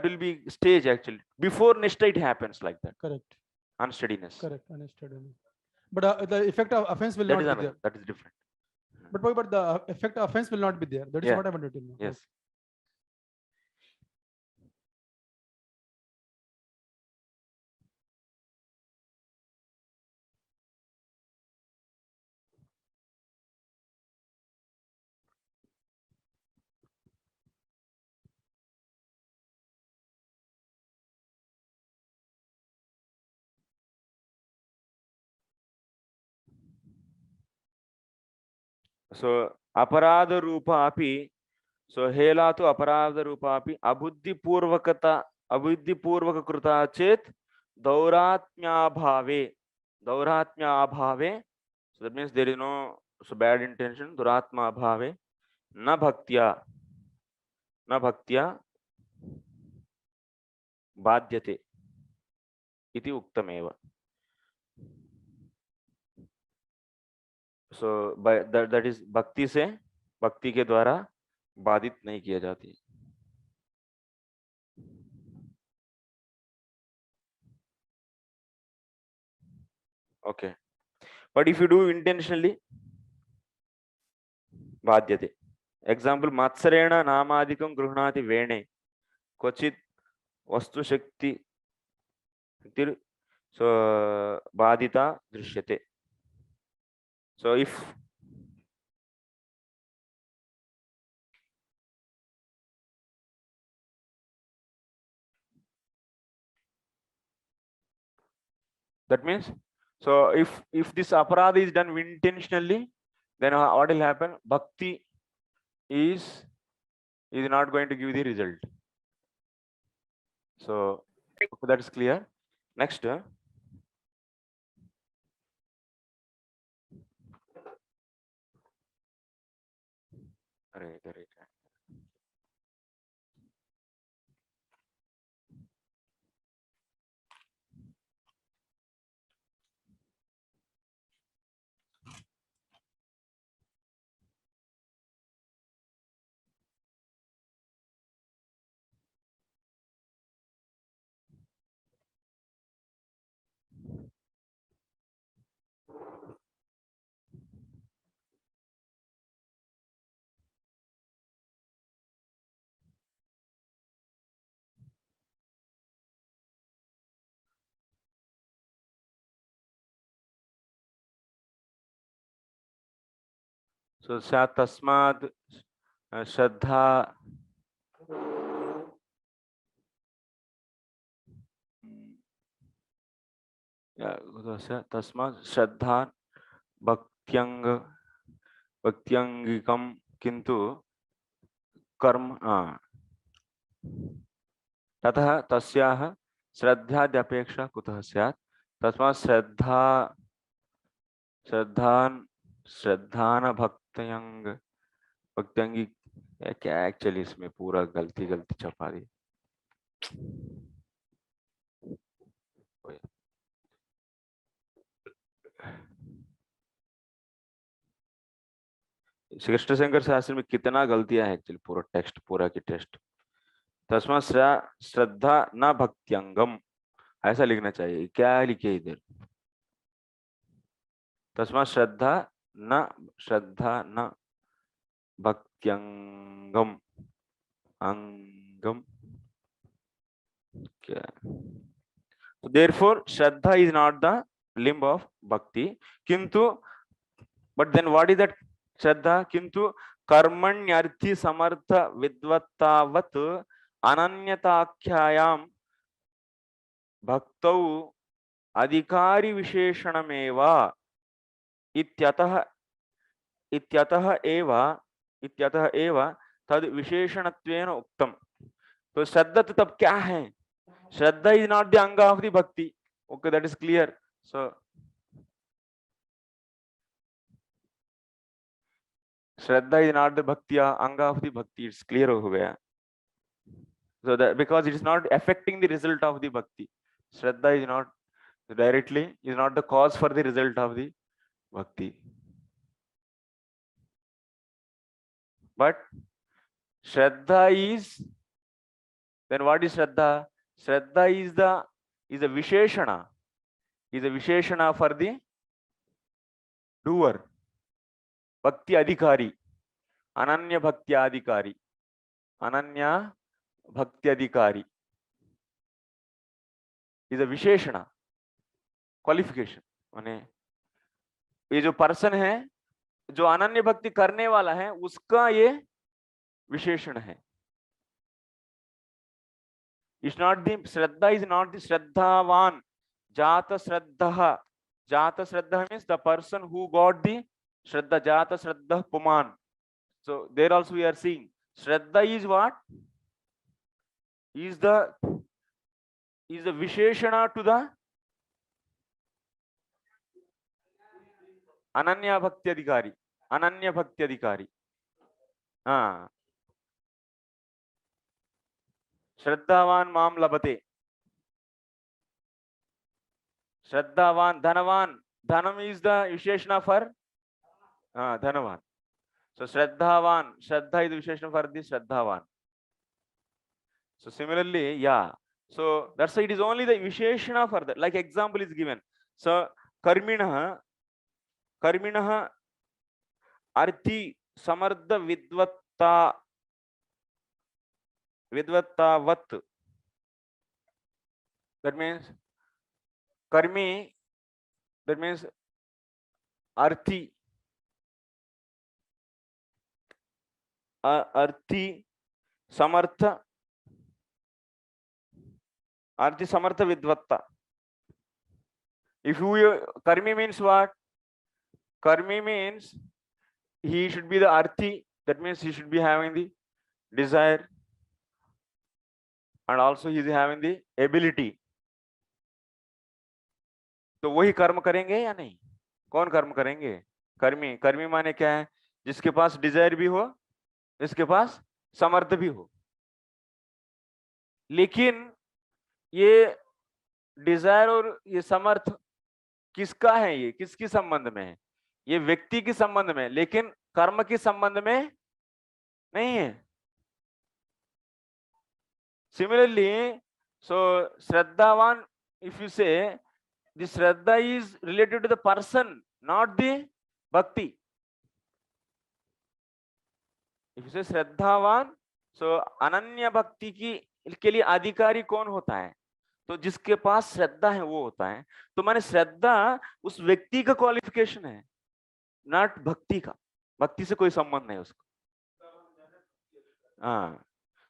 will be stage actually. Before nishta it happens like that. Correct. Unsteadiness. Correct. Unsteadiness. But the effect of offense will not be there. That is different. But the effect of offense will not be there. That is what I wanted to know. Yes. So aparadha rupa api, so hela to aparadha rupa api abuddhi purvaka krita chet dauratmya bhave. So that means there is no bad intention. Duratma bhave na bhaktya badhyate iti uktameva. So by that is bhakti से, भक्ति के द्वारा बाधित नहीं किया जाती. Okay, but if you do intentionally, बाध्यते. Example, matsareena namadikam gruhnati vene क्वचित वस्तु शक्ति so badita drishyate. So if that means, so if this aparadha is done intentionally, then what will happen? Bhakti is not going to give the result. So that is clear. Next, so sat tasmad shraddha tasmad shraddha bhaktyangikam किंतु कर्म ततः तस्याः श्रद्धाद्यपेक्षा कुतः स्यात् तस्मात् श्रद्धान भक्त्यंगी क्या actually इसमें पूरा गलती छपा दी. श्री कृष्ण शंकर शास्त्री में कितना गलतियां है एक्चुअली, पूरा की टेस्ट. तस्मात् श्रद्धा न भक्त्यंगम ऐसा लिखना चाहिए. क्या लिखे इधर? तस्मात् श्रद्धा न भक्त्यंगम अंगम क्या? So therefore Shraddha is not the limb of bhakti. Kintu, but then what is that Shraddha? Kintu कर्मण्यर्थी समर्थ विद्वत्तावत् अनन्यताख्यायाम भक्तौ अधिकारी विशेषणमेव इत्यतः एव तद विशेषणत्वेन उक्तम. तो श्रद्धा तो तब क्या है? Shraddha is not the anga of the bhakti. Okay, that is clear. So Shraddha is not the bhakti anga of the bhakti. It's clear over here. So that because it is not affecting the result of the bhakti. Shraddha is not directly, is not the cause for the result of the bhakti. But Shraddha is, then what is Shraddha? Shraddha is a Visheshana. Is a Visheshana for the doer. Bhakti Adhikari. Ananya Bhakti Adhikari. Ananya Bhakti Adhikari. Is a Visheshana. Qualification. माने ये जो person है जो अनन्य भक्ति करने वाला है उसका ये विशेषण है. It's not the Shraddha is not the Shraddhavan. Jata Shraddha. Jata Shraddha means the person who got the Shraddha. Jata Shraddha Puman. So there also we are seeing Shraddha is what? Is the Visheshana to the Ananya Bhakti Adhikari. Ananya Bhakti Adhikari. Shraddhavan Mam Labate. Shraddhavan, Dhanavan. Dhanam is the Visheshana for Dhanavan. So Shraddhavan, Shraddha is the Visheshana for the Shraddhavan. So similarly, yeah. So that's why it is only the Visheshana for that. Like example is given. So Karminaha Arthi Samardha Vidvatta Vat. That means Karmi, that means Arthi Samartha Vidvatta. If you Karmi means what? Karmi means he should be the Arthi. That means he should be having the desire and also he is having the ability. तो वही कर्म करेंगे या नहीं? कौन कर्म करेंगे? कर्मी. कर्मी माने क्या है? जिसके पास डिजायर भी हो, जिसके पास समर्थ भी हो. लेकिन ये डिजायर और ये समर्थ किसका है? ये किसके संबंध में है? ये व्यक्ति के संबंध में, लेकिन कर्म के संबंध में नहीं है. Similarly, so Shraddhavan, if you say, the Shraddha is related to the person, not the Bhakti. If you say Shraddhavan, so Ananya Bhakti के लिए अधिकारी कौन होता है? तो जिसके पास श्रद्धा है वो होता है. तो माने श्रद्धा उस व्यक्ति का क्वालिफिकेशन है, नॉट भक्ति का. भक्ति से कोई संबंध नहीं उसको.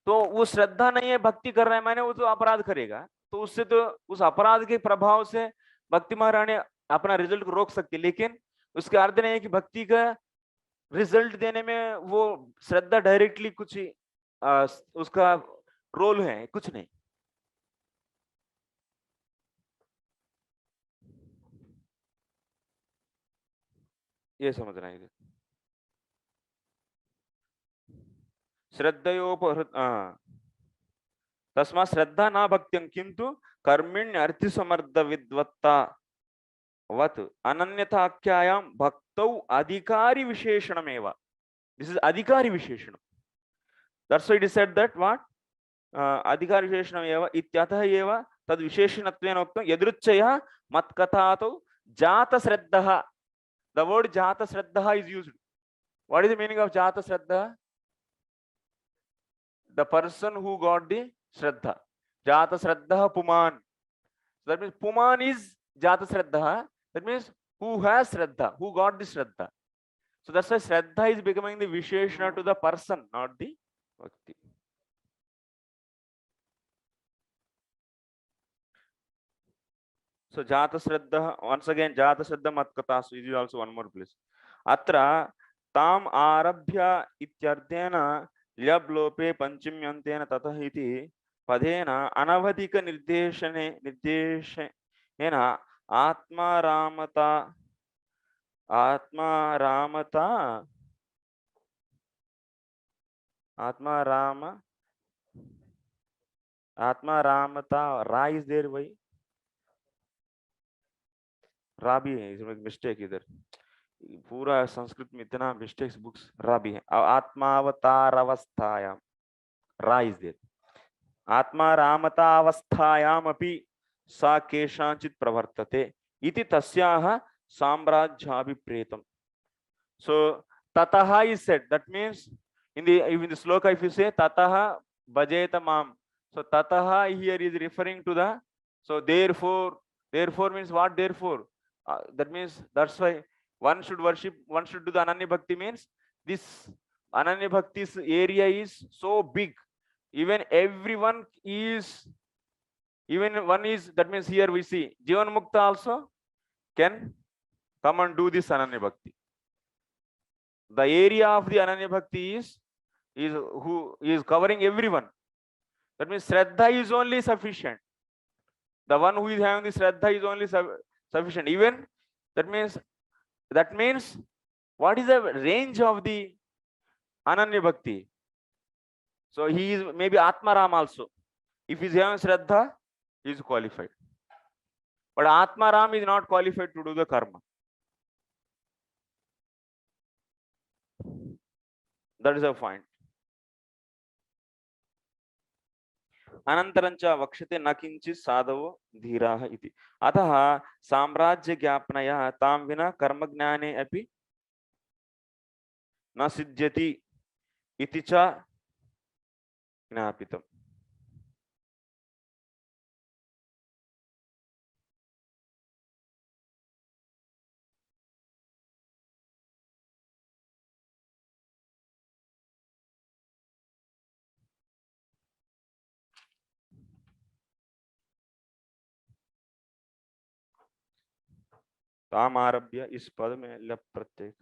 तो वो श्रद्धा नहीं है, भक्ति कर रहा है, माने वो तो अपराध करेगा. तो उससे तो उस अपराध के प्रभाव से भक्ति महारानी अपना रिजल्ट को रोक सकती है, लेकिन उसका अर्थ नहीं है कि भक्ति का रिजल्ट देने में वो श्रद्धा डायरेक्टली कुछ उसका रोल है, कुछ नहीं. ये समझना है. श्रद्धयोपहृत तस्मात् श्रद्धा न भक्त्यं किंतु कर्मिण्य अर्थि समर्थ विद्वत्ता वत् अनन्यथाख्यायां भक्तौ अधिकारी विशेषणमेव. This is अधिकारी विशेषण. That's why it is said that what अधिकारी विशेषणमेव इत्यतः एव तद् विशेषणत्वेन उक्तं यदृच्छया मत्कथातौ जात श्रद्धः. The word jata shraddha is used. What is the meaning of jata shraddha? The person who got the shraddha. Jata shraddha puman. So that means puman is jata shraddha. That means who has shraddha, who got the shraddha. So that's why shraddha is becoming the visheshana to the person, not the bhakti. So jata shraddha, once again jata shraddha matkata. So is also one more place. Atra tam arabhya ityardena lyab lope panchimyanteena tatah iti पदेन अनवधिक निर्देशेन आत्मारामता आत्मारामता आत्माराम आत्मारामता रा is there भाई रा भी है इसमें mistake इधर पूरा संस्कृत में इतना मिस्टेक्स बुक्स रा भी है आत्मावतार अवस्थायाम रा इज देयर आत्मारामता अवस्थायामपि सा केषांचित् प्रवर्तते इति तस्याः साम्राज्याभिप्रेतम्. So tataha is said, that means in the sloka if you say tataha bhajeta mam, so tataha here is referring to the, so therefore means what? Therefore that means that's why one should worship, one should do the ananya bhakti, means this ananya bhakti's area is so big, even everyone is, even one is, that means here we see Jivan Mukta also can come and do this ananya bhakti. The area of the ananya bhakti is who is covering everyone. That means Shraddha is only sufficient. The one who is having the Shraddha is only sufficient. Even that means what is the range of the ananya bhakti? So he is maybe Atmaram also. If he is having Shraddha, he is qualified. But Atmaram is not qualified to do the karma. That is a point. अनन्तरञ्च वक्ष्यते न किञ्चित् साधवो धीराः इति. अतः साम्राज्यज्ञापनया तां विना कर्मज्ञाने अपि न सिद्ध्यति इति च ज्ञापितम्. ताम आरभ्य इस पद में लप प्रत्यय.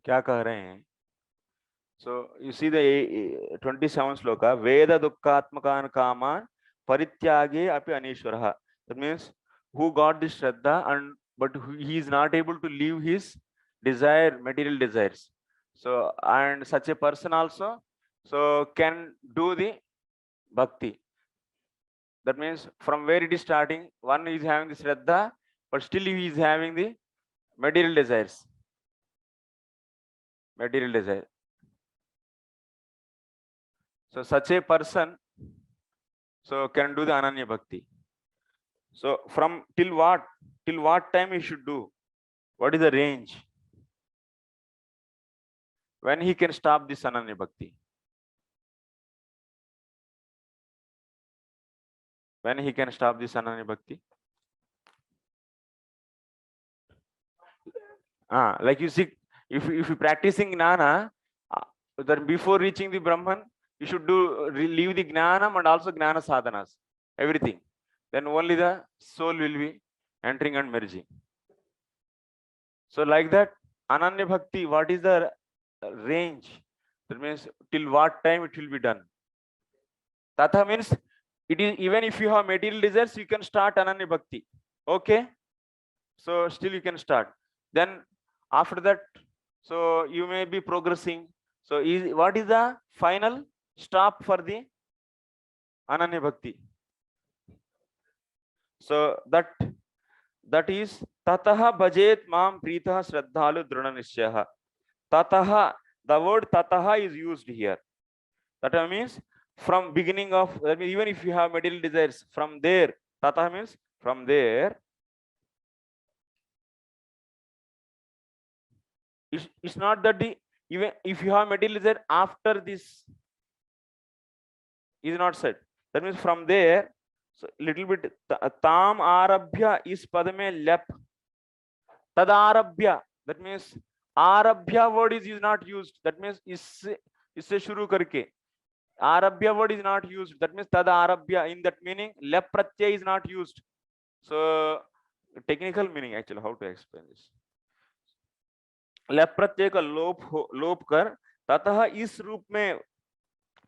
क्या कह रहे हैं? So you see the 27th sloka, Veda dukkhatmakan kaman parityage api anishwarah. That means who got this Shraddha and but he is not able to leave his desire, material desires. So and such a person also so can do the bhakti. That means from where it is starting, one is having the Shraddha, but still he is having the material desires. Material desire. So such a person so can do the ananya bhakti. So from till what time he should do? What is the range? When he can stop this ananya bhakti? When he can stop this ananya bhakti? Like you see, if you practicing gnana, Then before reaching the Brahman, you should leave the Jnanam and also Jnana sadhanas, everything. Then only the soul will be entering and merging. So like that, Ananya Bhakti, what is the range? That means till what time it will be done. Tatha means it is, even if you have material desires, you can start Ananya Bhakti. Okay? So still you can start. Then after that, so you may be progressing. So what is the final stop for the Ananya Bhakti? So that is Tataha bhajet mam pritaha shraddhalu drona nishyaha. Tataha, the word tataha is used here. That means from beginning of, that means even if you have material desires, from there, tataha means from there. It's not that the, even if you have material desire after this is not said. That means from there, so little bit tam arabhya is padame lep. Tad arabhya, that means arabhya word is not used. That means isse shuru karke. Arabhya word is not used. That means tad arabhya, in that meaning lep pratyay is not used. So technical meaning actually, how to explain this? लप प्रत्यय का लोप कर ततः इस रूप में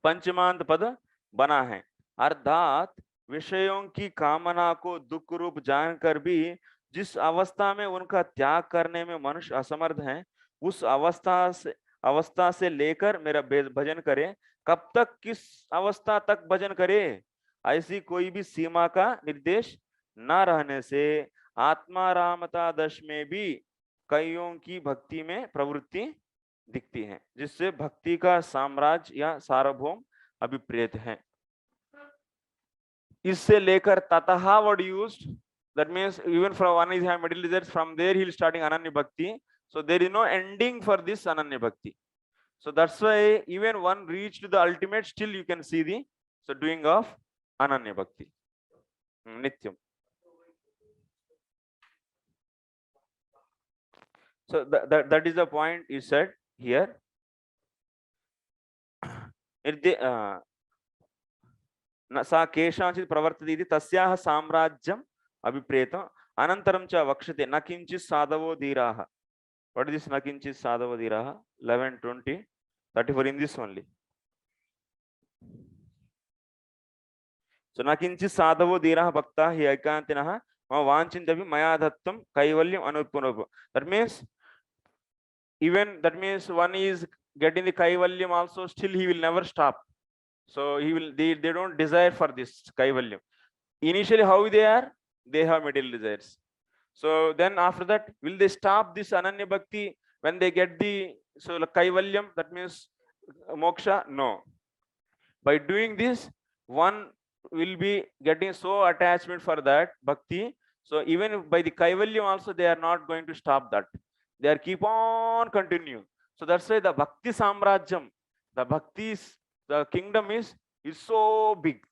पंचमांत पद बना है, अर्थात विषयों की कामना को दुख रूप जानकर भी जिस अवस्था में उनका त्याग करने में मनुष्य असमर्थ है, उस अवस्था से लेकर मेरा भजन करे। कब तक, किस अवस्था तक भजन करे, ऐसी कोई भी सीमा का निर्देश न रहने से आत्मारामता दश में भी कईयों की भक्ति में प्रवृत्ति दिखती है, जिससे भक्ति का साम्राज्य या सार्वभौम अभिप्रेत है। इससे लेकर ततः word used, that means even from one is having material desires, from there he is starting Ananya Bhakti. So there is no ending for this Ananya Bhakti. So that's why even one reached the ultimate, still you can see the doing of Ananya Bhakti. Nityam. So that is the point is said here. सा केषांचित् प्रवर्तते इति तस्याः साम्राज्यम् अभिप्रेतम् अनन्तरं च वक्ष्यते न किञ्चित् साधवो धीराः. What is this न किञ्चित् साधवो धीराः? 11, 20, 34 in this only. So न किञ्चित् साधवो धीराः भक्ताः हि ऐकान्तिनः मम वाञ्छितमपि मया दत्तं कैवल्यम् अनुत्पन्नम्. That means even, that means one is getting the kaivalyam also, still he will never stop. So they don't desire for this kaivalyam. Initially how they are, they have material desires. So then after that, will they stop this Ananya Bhakti when they get the kaivalyam, that means moksha? No. By doing this, one will be getting so attachment for that bhakti. So even by the kaivalyam also, they are not going to stop that. They are keep on continue. So that's why the bhakti samrajyam, the bhaktis, the kingdom is so big,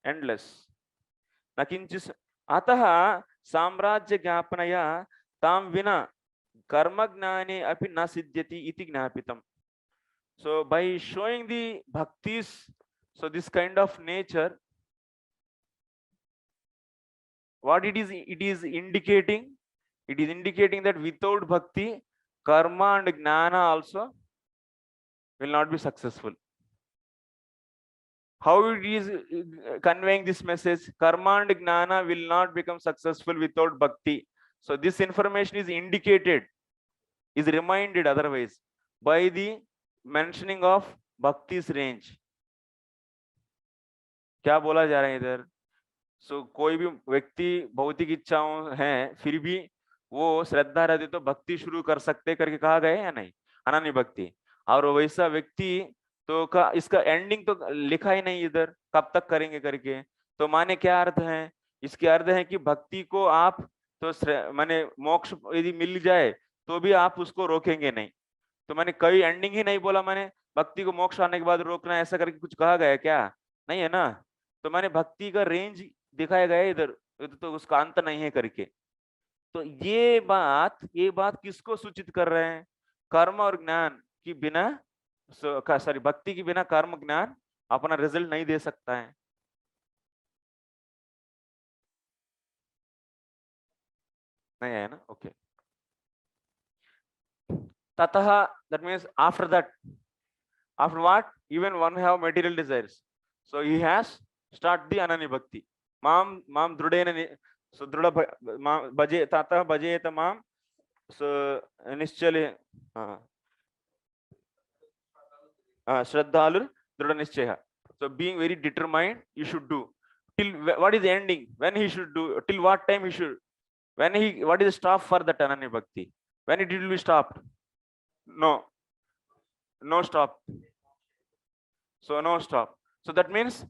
endless. Nakinchis atah samrajya jnapnaya tam vina karma gnane api na siddhyati iti jnapitam. So by showing the bhaktis, so this kind of nature, what it is indicating? It is indicating that without bhakti, karma and jnana also will not be successful. How it is conveying this message? Karma and jnana will not become successful without bhakti. So this information is indicated, is reminded otherwise by the mentioning of bhakti's range. क्या बोला जा रहा है इधर? सो कोई भी व्यक्ति भौतिक इच्छाओं हैं, फिर भी वो श्रद्धा रहती तो भक्ति शुरू कर सकते करके कहा गया है या नहीं? अनन्य भक्ति। और वैसा व्यक्ति तो इसका एंडिंग तो लिखा ही नहीं इधर, कब तक करेंगे करके। तो माने क्या अर्थ है? इसके अर्थ है कि भक्ति को आप तो माने मोक्ष यदि मिल जाए तो भी आप उसको रोकेंगे नहीं। तो मैंने कई एंडिंग ही नहीं बोला, मैंने भक्ति को मोक्ष आने के बाद रोकना ऐसा करके कुछ कहा गया क्या? नहीं है ना। तो मैंने भक्ति का रेंज दिखाया गया इधर, तो उसका अंत नहीं है करके। तो ये बात किसको सूचित कर रहे हैं? कर्म और ज्ञान की बिना, सॉरी, भक्ति की बिना कर्म ज्ञान अपना रिजल्ट नहीं दे सकता है। नहीं है ना? Okay. Tataha, that means after that, after what? Even one have material desires. So he has start the Ananya Bhakti. Mam drudena, so druda baje tata baje tamam. So nischale Shraddhalur druda nischaya. So being very determined, you should do. Till what is the ending? When he should do? Till what time he should? When he, what is the stop for that Ananya Bhakti? When it will be stopped? No stop. So no stop. So that means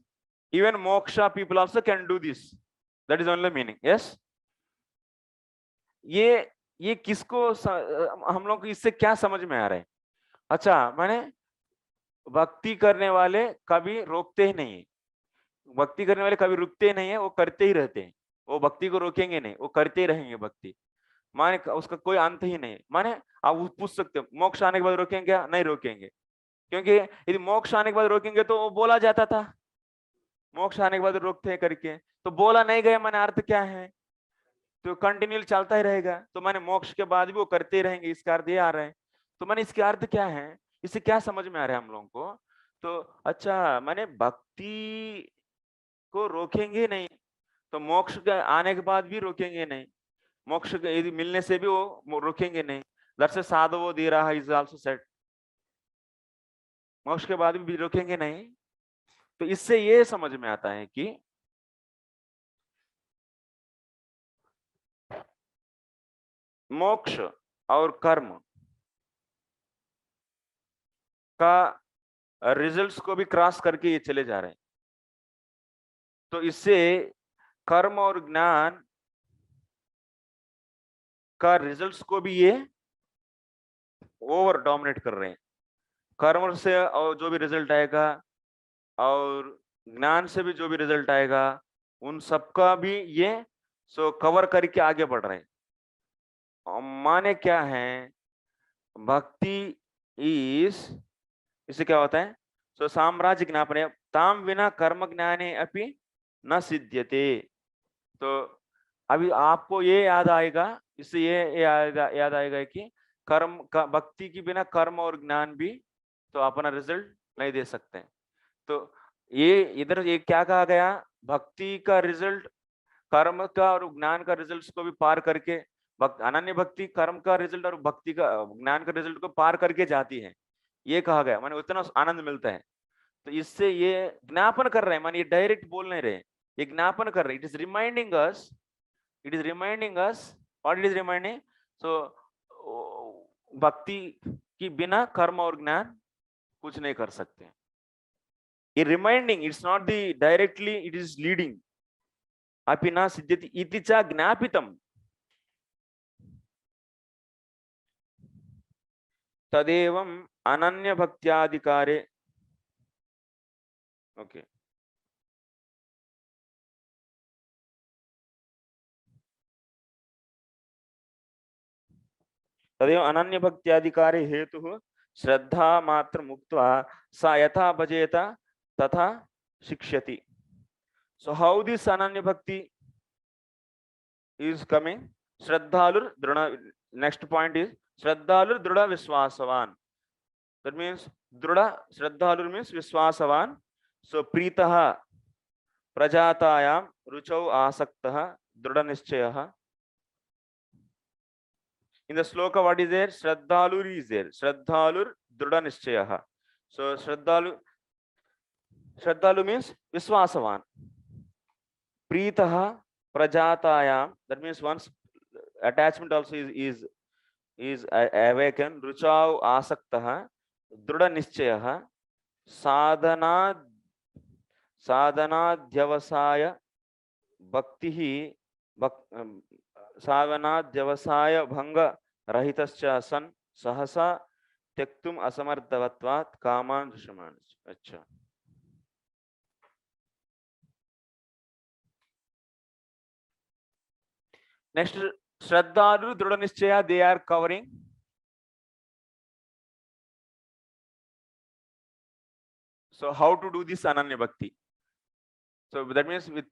even moksha people also can do this. That is only meaning. Yes. ये किसको हम लोग को इससे क्या समझ में आ रहा है? अच्छा, माने भक्ति करने वाले कभी रोकते ही नहीं है, भक्ति करने वाले कभी रुकते ही नहीं है, वो करते ही रहते हैं। वो भक्ति को रोकेंगे नहीं, वो करते ही रहेंगे भक्ति। माने उसका कोई अंत ही नहीं। माने आप पूछ सकते हो मोक्ष आने के बाद रोकेंगे क्या? नहीं रोकेंगे, क्योंकि यदि मोक्ष आने के बाद रोकेंगे तो वो बोला जाता था मोक्ष आने के बाद रोकते हैं करके, तो बोला नहीं गया, माने अर्थ क्या है? तो कंटिन्यू चलता ही रहेगा। तो माने मोक्ष के बाद भी वो करते ही रहेंगे, इसका अर्थ ये आ रहा है। तो माने इसके अर्थ क्या है? इससे क्या समझ में आ रहा है हम लोगों को? तो अच्छा, माने भक्ति को रोकेंगे नहीं, तो मोक्ष के आने के बाद भी रोकेंगे नहीं, मोक्ष यदि मिलने से भी वो रोकेंगे नहीं। दैट्स ए साधवो दे रहा इज आल्सो सेड, मोक्ष के बाद भी रोकेंगे नहीं। तो इससे ये समझ में आता है कि मोक्ष और कर्म का रिजल्ट्स को भी क्रॉस करके ये चले जा रहे हैं। तो इससे कर्म और ज्ञान का रिजल्ट्स को भी ये ओवर डोमिनेट कर रहे हैं। कर्म से और जो भी रिजल्ट आएगा और ज्ञान से भी जो भी रिजल्ट आएगा, उन सबका भी ये कवर करके आगे बढ़ रहे हैं। माने क्या है? भक्ति इससे क्या होता है? साम्राज्य ज्ञापने ताम विना कर्म ज्ञाने अपि न सिद्ध्यते। तो अभी आपको ये याद आएगा, इससे ये याद आएगा कि कर्म का, भक्ति के बिना कर्म और ज्ञान भी तो अपना रिजल्ट नहीं दे सकते। तो ये इधर ये क्या कहा गया? भक्ति का रिजल्ट कर्म का और ज्ञान का रिजल्ट को भी पार करके, अनन्य भक्ति कर्म का रिजल्ट और भक्ति का ज्ञान का रिजल्ट को पार करके जाती है, ये कहा गया। माने उतना आनंद मिलता है। तो इससे ये ज्ञापन कर रहे हैं, माने ये डायरेक्ट बोल नहीं रहे, ये ज्ञापन कर रहे हैं। It is reminding us what it is reminding. भक्ति की बिना कर्म और ज्ञान कुछ नहीं कर सकते। ये reminding, it's not the directly, it is leading. अपि न सिद्ध्यति इति च ज्ञापितम् तदेवं अनन्य भक्त्याधिकारे। ओके, तदेव अनन्य भक्त्याधिकारे हेतुः श्रद्धा मात्र मुक्त्वा सा यथा भजेत तथा शिक्ष्यति। So how this ananya bhakti is coming? Shraddhalur druna. Next point is Shraddhalur druda viswasavan. That means druda, Shraddhalur means viswasavan. So pritaha prajatayam ruchau asaktaha druda nischayah. In the sloka, what is there? Shraddhalur is there. Shraddhalur druda nischayah. So Shraddhalu means viswasavan. Pritaha prajatayam, that means once attachment also is awakened. Ruchau asaktaha druda nischayah sadhanadhyavasaya bhaktihi sadhanadhyavasaya bhanga rahitascha san sahasa त्यक्तुम असमर्थवत्वात् कामान दृश्यमान। अच्छा, next Shraddhalu, Drudha Nischaya, they are covering. So how to do this Ananya Bhakti? So that means with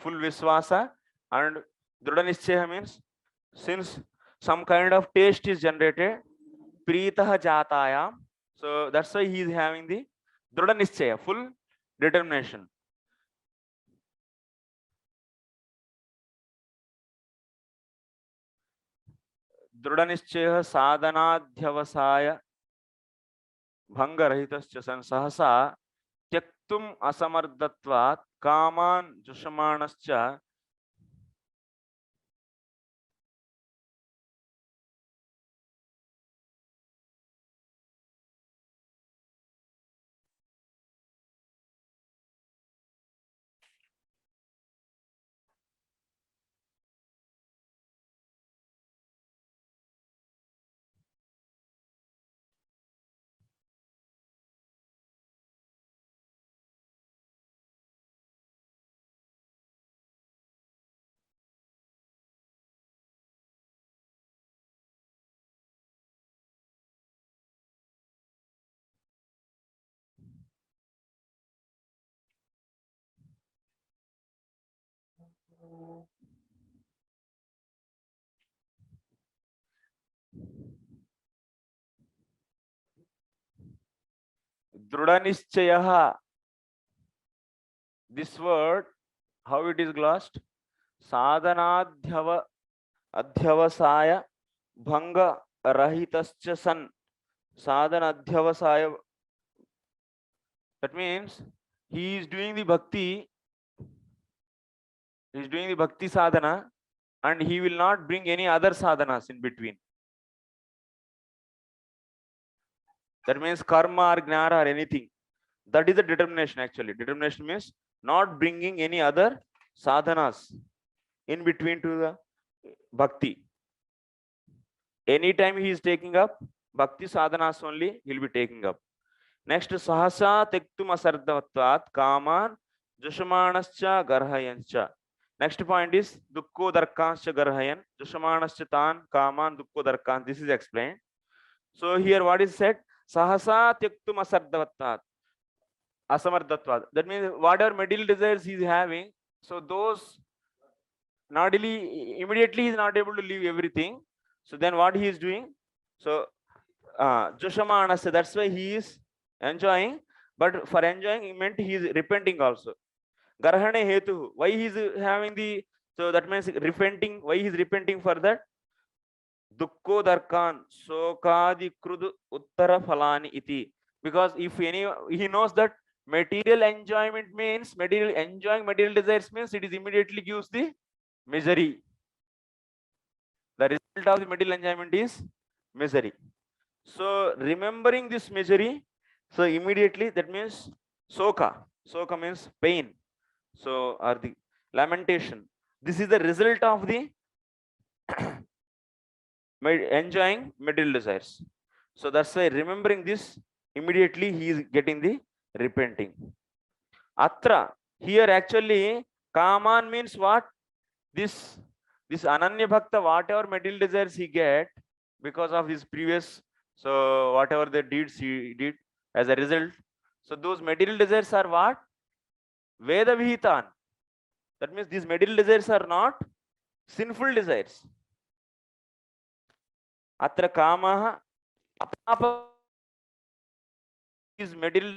full Viswasa, and Drudha Nischaya means since some kind of taste is generated, Preetah Jatayam. So that's why he is having the Drudha Nischaya, full determination. Drudha Nischaya Sadhanadhyavasaya Bhangarahitashcha san sahasa Tyaktum Asamardhatvat Kaman Jushamanascha. Drudha Nischaya. This word, how it is glossed? Sadhanadhyava Adhyavasaya Bhanga Rahitascha san. Sadhanadhyavasaya. That means he is doing the bhakti. He is doing the bhakti sadhana, and he will not bring any other sadhanas in between. That means karma or gnana or anything. That is the determination actually. Determination means not bringing any other sadhanas in between to the bhakti. Anytime he is taking up bhakti sadhanas only, he will be taking up. Next, sahasa tektum asardhavatvat kaman jushamanascha garhayancha. Next point is dukko darkanscha garhayan jushamanascha tan kaman dukko darkan. This is explained. So here what is said? Sahasa tektum asardhavatvat. Asamardhatvat. That means whatever material desires he is having, so those not really immediately he is not able to leave everything. So then what he is doing? So Jushamanasya, that's why he is enjoying, but for enjoying it meant he is repenting also. Garhane hetu, why he is having the, so that means repenting, why he is repenting for that? Dukko darkan sokadi krud uttara phalani iti. Because if any, he knows that material enjoyment means, material enjoying material desires means it is immediately gives the misery. The result of the material enjoyment is misery. So remembering this misery, so immediately that means soka. Soka means pain. So or the lamentation. This is the result of the enjoying material desires. So that's why remembering this, immediately he is getting the repenting. Atra, here actually kaman means what? This Ananya Bhakta, whatever material desires he get because of his previous, so whatever the deeds he did as a result, so those material desires are what? Veda Vihitan. That means these material desires are not sinful desires. Atra kamaha apapa is material.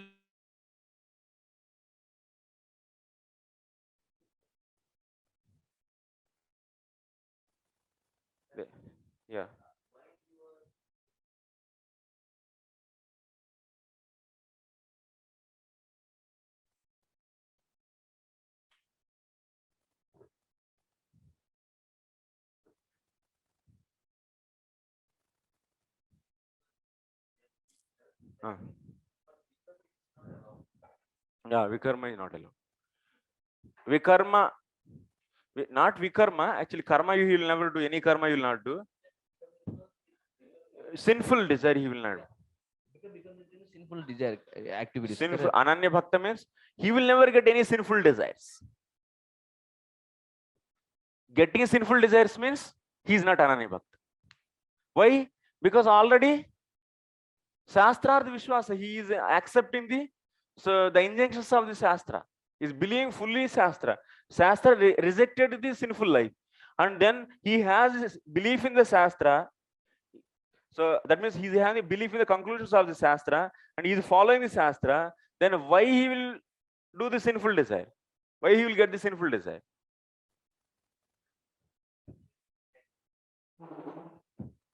Yeah. Yeah, Vikarma is not allowed. Vikarma, not Vikarma, actually karma you will never do, any karma you will not do. Sinful desire he will not do. Sinful desire activities. Sinful, Ananya Bhakta means he will never get any sinful desires. Getting sinful desires means he is not Ananya Bhakt. Why? Because already Shastrartha Vishwasa, he is accepting the injunctions of the Shastra. He is believing fully Shastra. Shastra rejected the sinful life. And then he has this belief in the Shastra. So that means he is having a belief in the conclusions of the Shastra and he is following the Shastra. Then why he will do the sinful desire? Why he will get the sinful desire?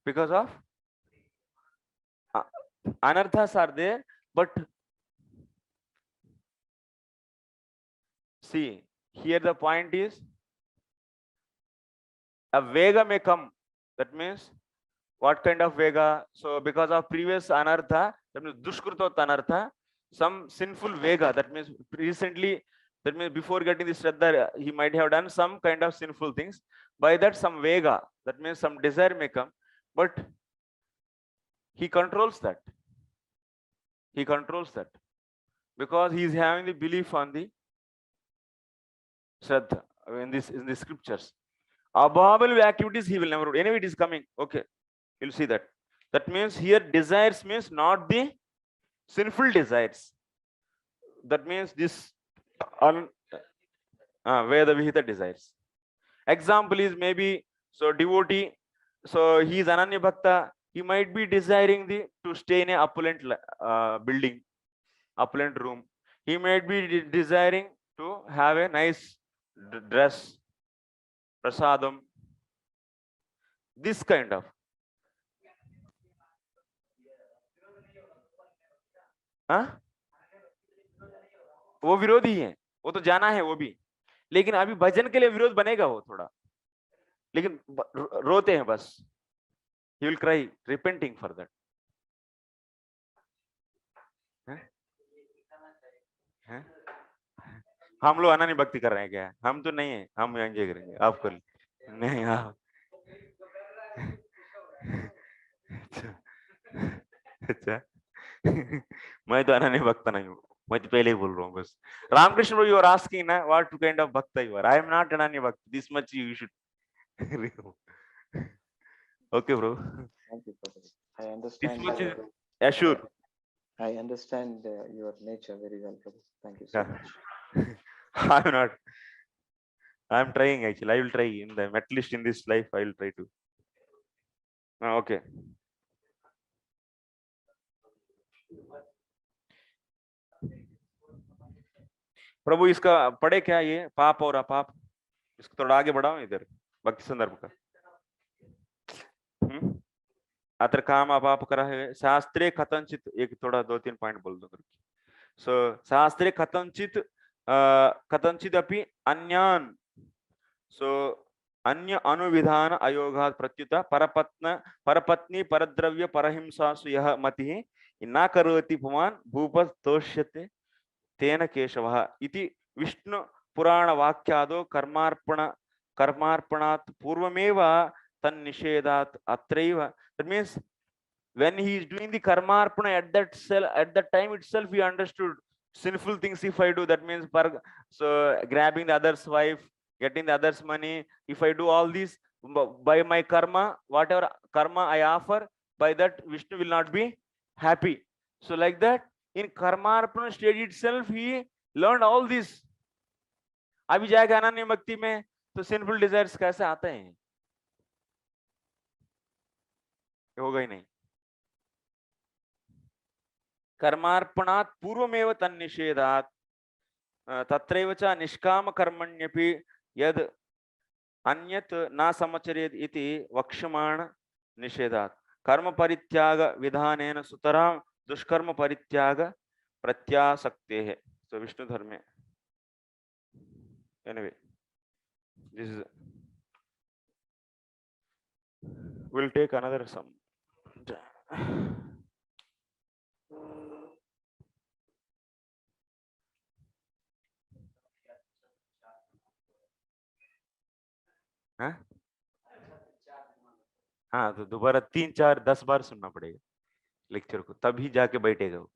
Because of anarthas are there, but see, here the point is a vega may come. That means what kind of vega? So because of previous anartha, that means dushkrutot anartha, some sinful vega, that means recently, that means before getting the Shraddha, he might have done some kind of sinful things. By that some vega, that means some desire may come, but he controls that. He controls that because he is having the belief on the Shraddha in the scriptures. Abominable activities he will never do. Anyway, it is coming. Okay, you'll see that. That means here desires means not the sinful desires. That means this Veda Vihita desires. Example is maybe so devotee. So he is Ananya Bhakta. He might be desiring to stay in a opulent building, opulent room. He might be desiring to have a nice dress, prasadam, this kind of. हाँ? वो विरोधी है, वो तो जाना है वो भी, लेकिन अभी भजन के लिए विरोध बनेगा वो थोड़ा, लेकिन रोते हैं बस. He will cry, repenting for that. हम लोग अनन्य भक्ति कर रहे हैं क्या? हम तो नहीं है, हम एंजॉय करेंगे. आप कर नहीं आप. अच्छा मैं तो अनन्य भक्त नहीं हूँ, मैं तो पहले ही बोल रहा हूँ बस. Ramakrishna bro, you are asking ना what kind of bhakta you are. I am not ananya bhakt. This much you should. Okay bro. Thank you, Prabhu. I understand. This much is assured. I understand your nature very well, Prabhu. Thank you so Yeah. much. I'm not. I'm trying actually. I will try in the at least in this life. I will try to. Okay. प्रभु इसका पढ़े क्या ये पाप और अपाप, इसको थोड़ा आगे बढ़ाओ इधर भक्ति संदर्भ का. अत्र काम अपाप करा है शास्त्रे कथनचित, एक थोड़ा 2-3 पॉइंट बोल दो. सो शास्त्रे कथनचित अपि अन्यान, सो अन्य अनुविधान अयोगात् प्रत्युत परपत्नी परद्रव्य परहिंसासु यः मतिः न करोति पुमान् भूपस्तोष्यते तेन केशवः इति विष्णु पुराण वाक्यादो कर्मार्पणात् पूर्वमेव तन्निषेधात् अत्रैव. That means when he is doing the karmarpana at that time itself he understood sinful things if I do. That means so grabbing the other's wife, getting the other's money. If I do all this by my karma, whatever karma I offer, by that Vishnu will not be happy. So like that, in karmarpana stage itself he learned all this. अभी जाएगा अनन्य भक्ति में तो sinful desires कैसे आते हैं? होगा ही नहीं. कर्मार्पणात् पूर्वमेव तन्निषेधात् तत्रैव च निष्काम कर्मण्यपि यद् अन्यत् न समचरेत् इति वक्ष्यमाण निषेधात् कर्म परित्याग विधानेन सुतरां दुष्कर्म परित्याग प्रत्यासक्तेः. So विष्णु धर्मे. Anyway, this is, we'll take another some. हाँ तो दोबारा 3-4-10 बार सुनना पड़ेगा लेक्चर को, तभी जाके बैठेगा वो.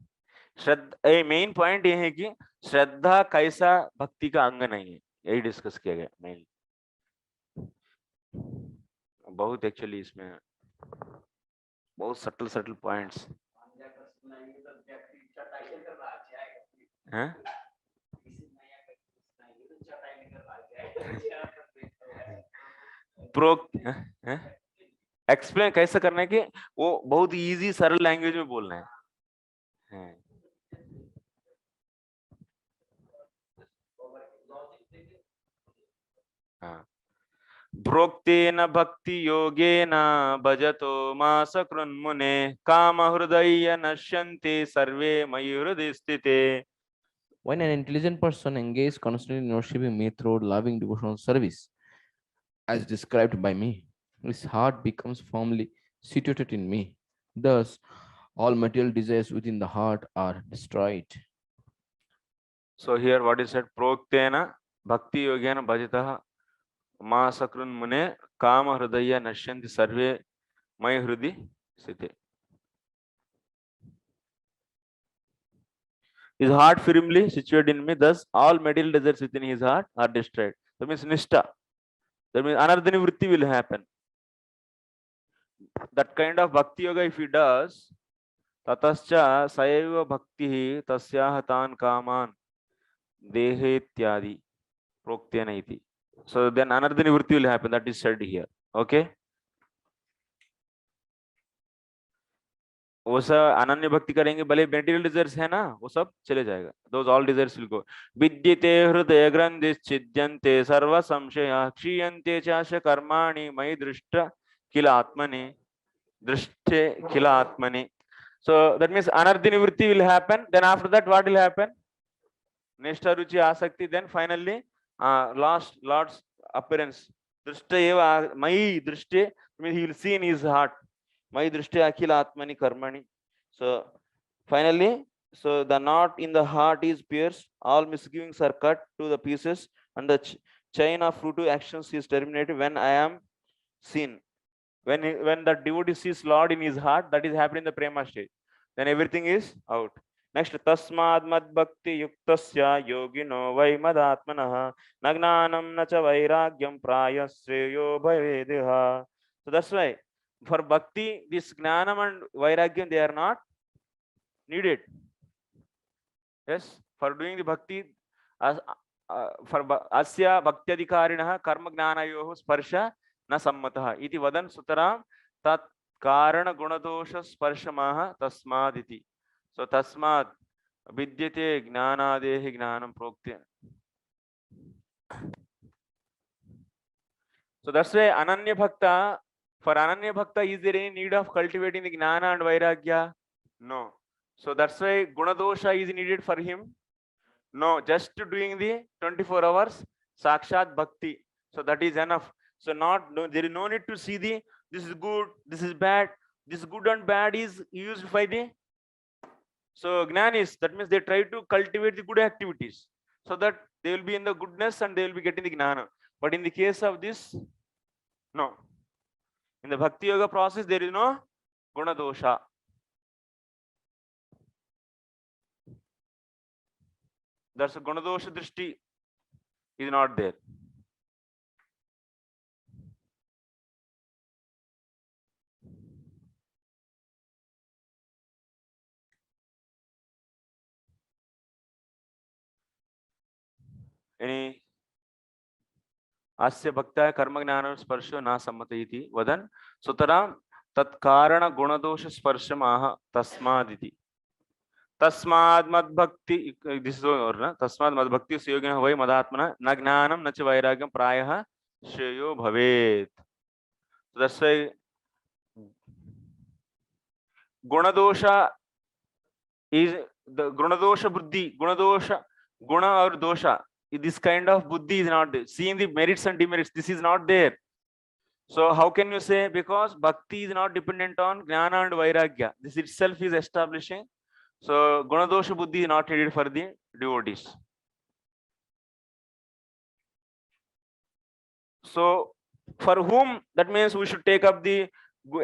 श्रद्धा मेन पॉइंट ये है कि श्रद्धा कैसा भक्ति का अंग नहीं है, यही डिस्कस किया गया मेन. बहुत एक्चुअली इसमें बहुत सटल पॉइंट्स हैं। प्रो एक्सप्लेन कैसे करना है कि वो बहुत इजी सरल लैंग्वेज में बोलना है। हाँ, प्रोक्तेन भक्ति योगेन भजतो मास कृन्मुने काम हृदय नश्यन्ते सर्वे मयि हृदि स्थिते। When an intelligent person engages constantly in worshiping me through loving devotional service, as described by me, his heart becomes firmly situated in me. Thus, all material desires within the heart are destroyed. So here what is said? Proktena bhakti yogena bhajitah मासकृन् मुने काम हृदय नश्यन्ति सर्वे मयि हृदि स्थिते. His heart firmly situated in me, thus all material desires within his heart are destroyed. That means nishta. That means another nivritti will happen. That kind of bhakti yoga if he does, tatascha sayeva bhakti tasyaha tan kaman dehe ityadi proktena iti. So then another nivritti will happen. That is said here. Okay. वो सब अनन्य भक्ति करेंगे, भले material desires है ना, वो सब चले जाएगा. Those all desires will go. विद्यते हृदय ग्रंथिश्चिद्यन्ते सर्व संशयाः क्षीयन्ते चाश कर्माणि मयि दृष्ट किल आत्मनि दृष्टे किल आत्मनि. So that means anarthi nivritti will happen. Then after that what will happen? Nishta ruchi asakti. Then finally Lord's appearance. Drishta eva mayi drishte means he will see in his heart. Mayi drishte akila atmani karmani. So finally, so the knot in the heart is pierced, all misgivings are cut to the pieces, and the chain of fruitive actions is terminated when I am seen. When the devotee sees Lord in his heart, that is happening in the prema stage. Then everything is out. Next, tasmad mad bhakti yuktasya yogino vai madatmanah nagnanam nacha vairagyam prayasreyo bhavedeha. So that's why for bhakti, this gnanam and vairagyam, they are not needed. Yes, for doing the bhakti, for asya bhakti adhikarinah karma gnanayoh sparsha न सम्मतः इति वदन् सुतरां तत् कारण गुणदोष स्पर्शमाह तस्मादिति. So तस्मात् विद्यते ज्ञानादेहि ज्ञानं प्रोक्ते. So that's why ananya bhakta, for ananya bhakta, is there any need of cultivating the jnana and vairagya? No. So that's why gunadosha is needed for him. No, just doing the 24 hours sakshat bhakti. So that is enough. So there is no need to see this is good, this is bad. This good and bad is used by the jnanis. That means they try to cultivate the good activities so that they will be in the goodness and they will be getting the gnana. But in the case of this, no. In the bhakti yoga process, there is no guna dosha. That's a guna dosha drishti is not there. Any अस्य भक्तः कर्म ज्ञान स्पर्शो न सम्मत इति वदन् सुतरां तत्कारण गुणदोष स्पर्शमाह तस्मादिति. तस्माद् मद्भक्ति, दिस इज और ना, तस्माद् मद्भक्ति सुयोगिनः वै मदात्मनः न ज्ञानं न च वैराग्यं प्रायः श्रेयो भवेत्. That's why gunadosha is the gunadosha buddhi, gunadosha guna or dosha. This kind of buddhi is not there. Seeing the merits and demerits, this is not there. So how can you say? Because bhakti is not dependent on jnana and vairagya. This itself is establishing. So gunadosha buddhi is not needed for the devotees. So for whom, that means we should take up the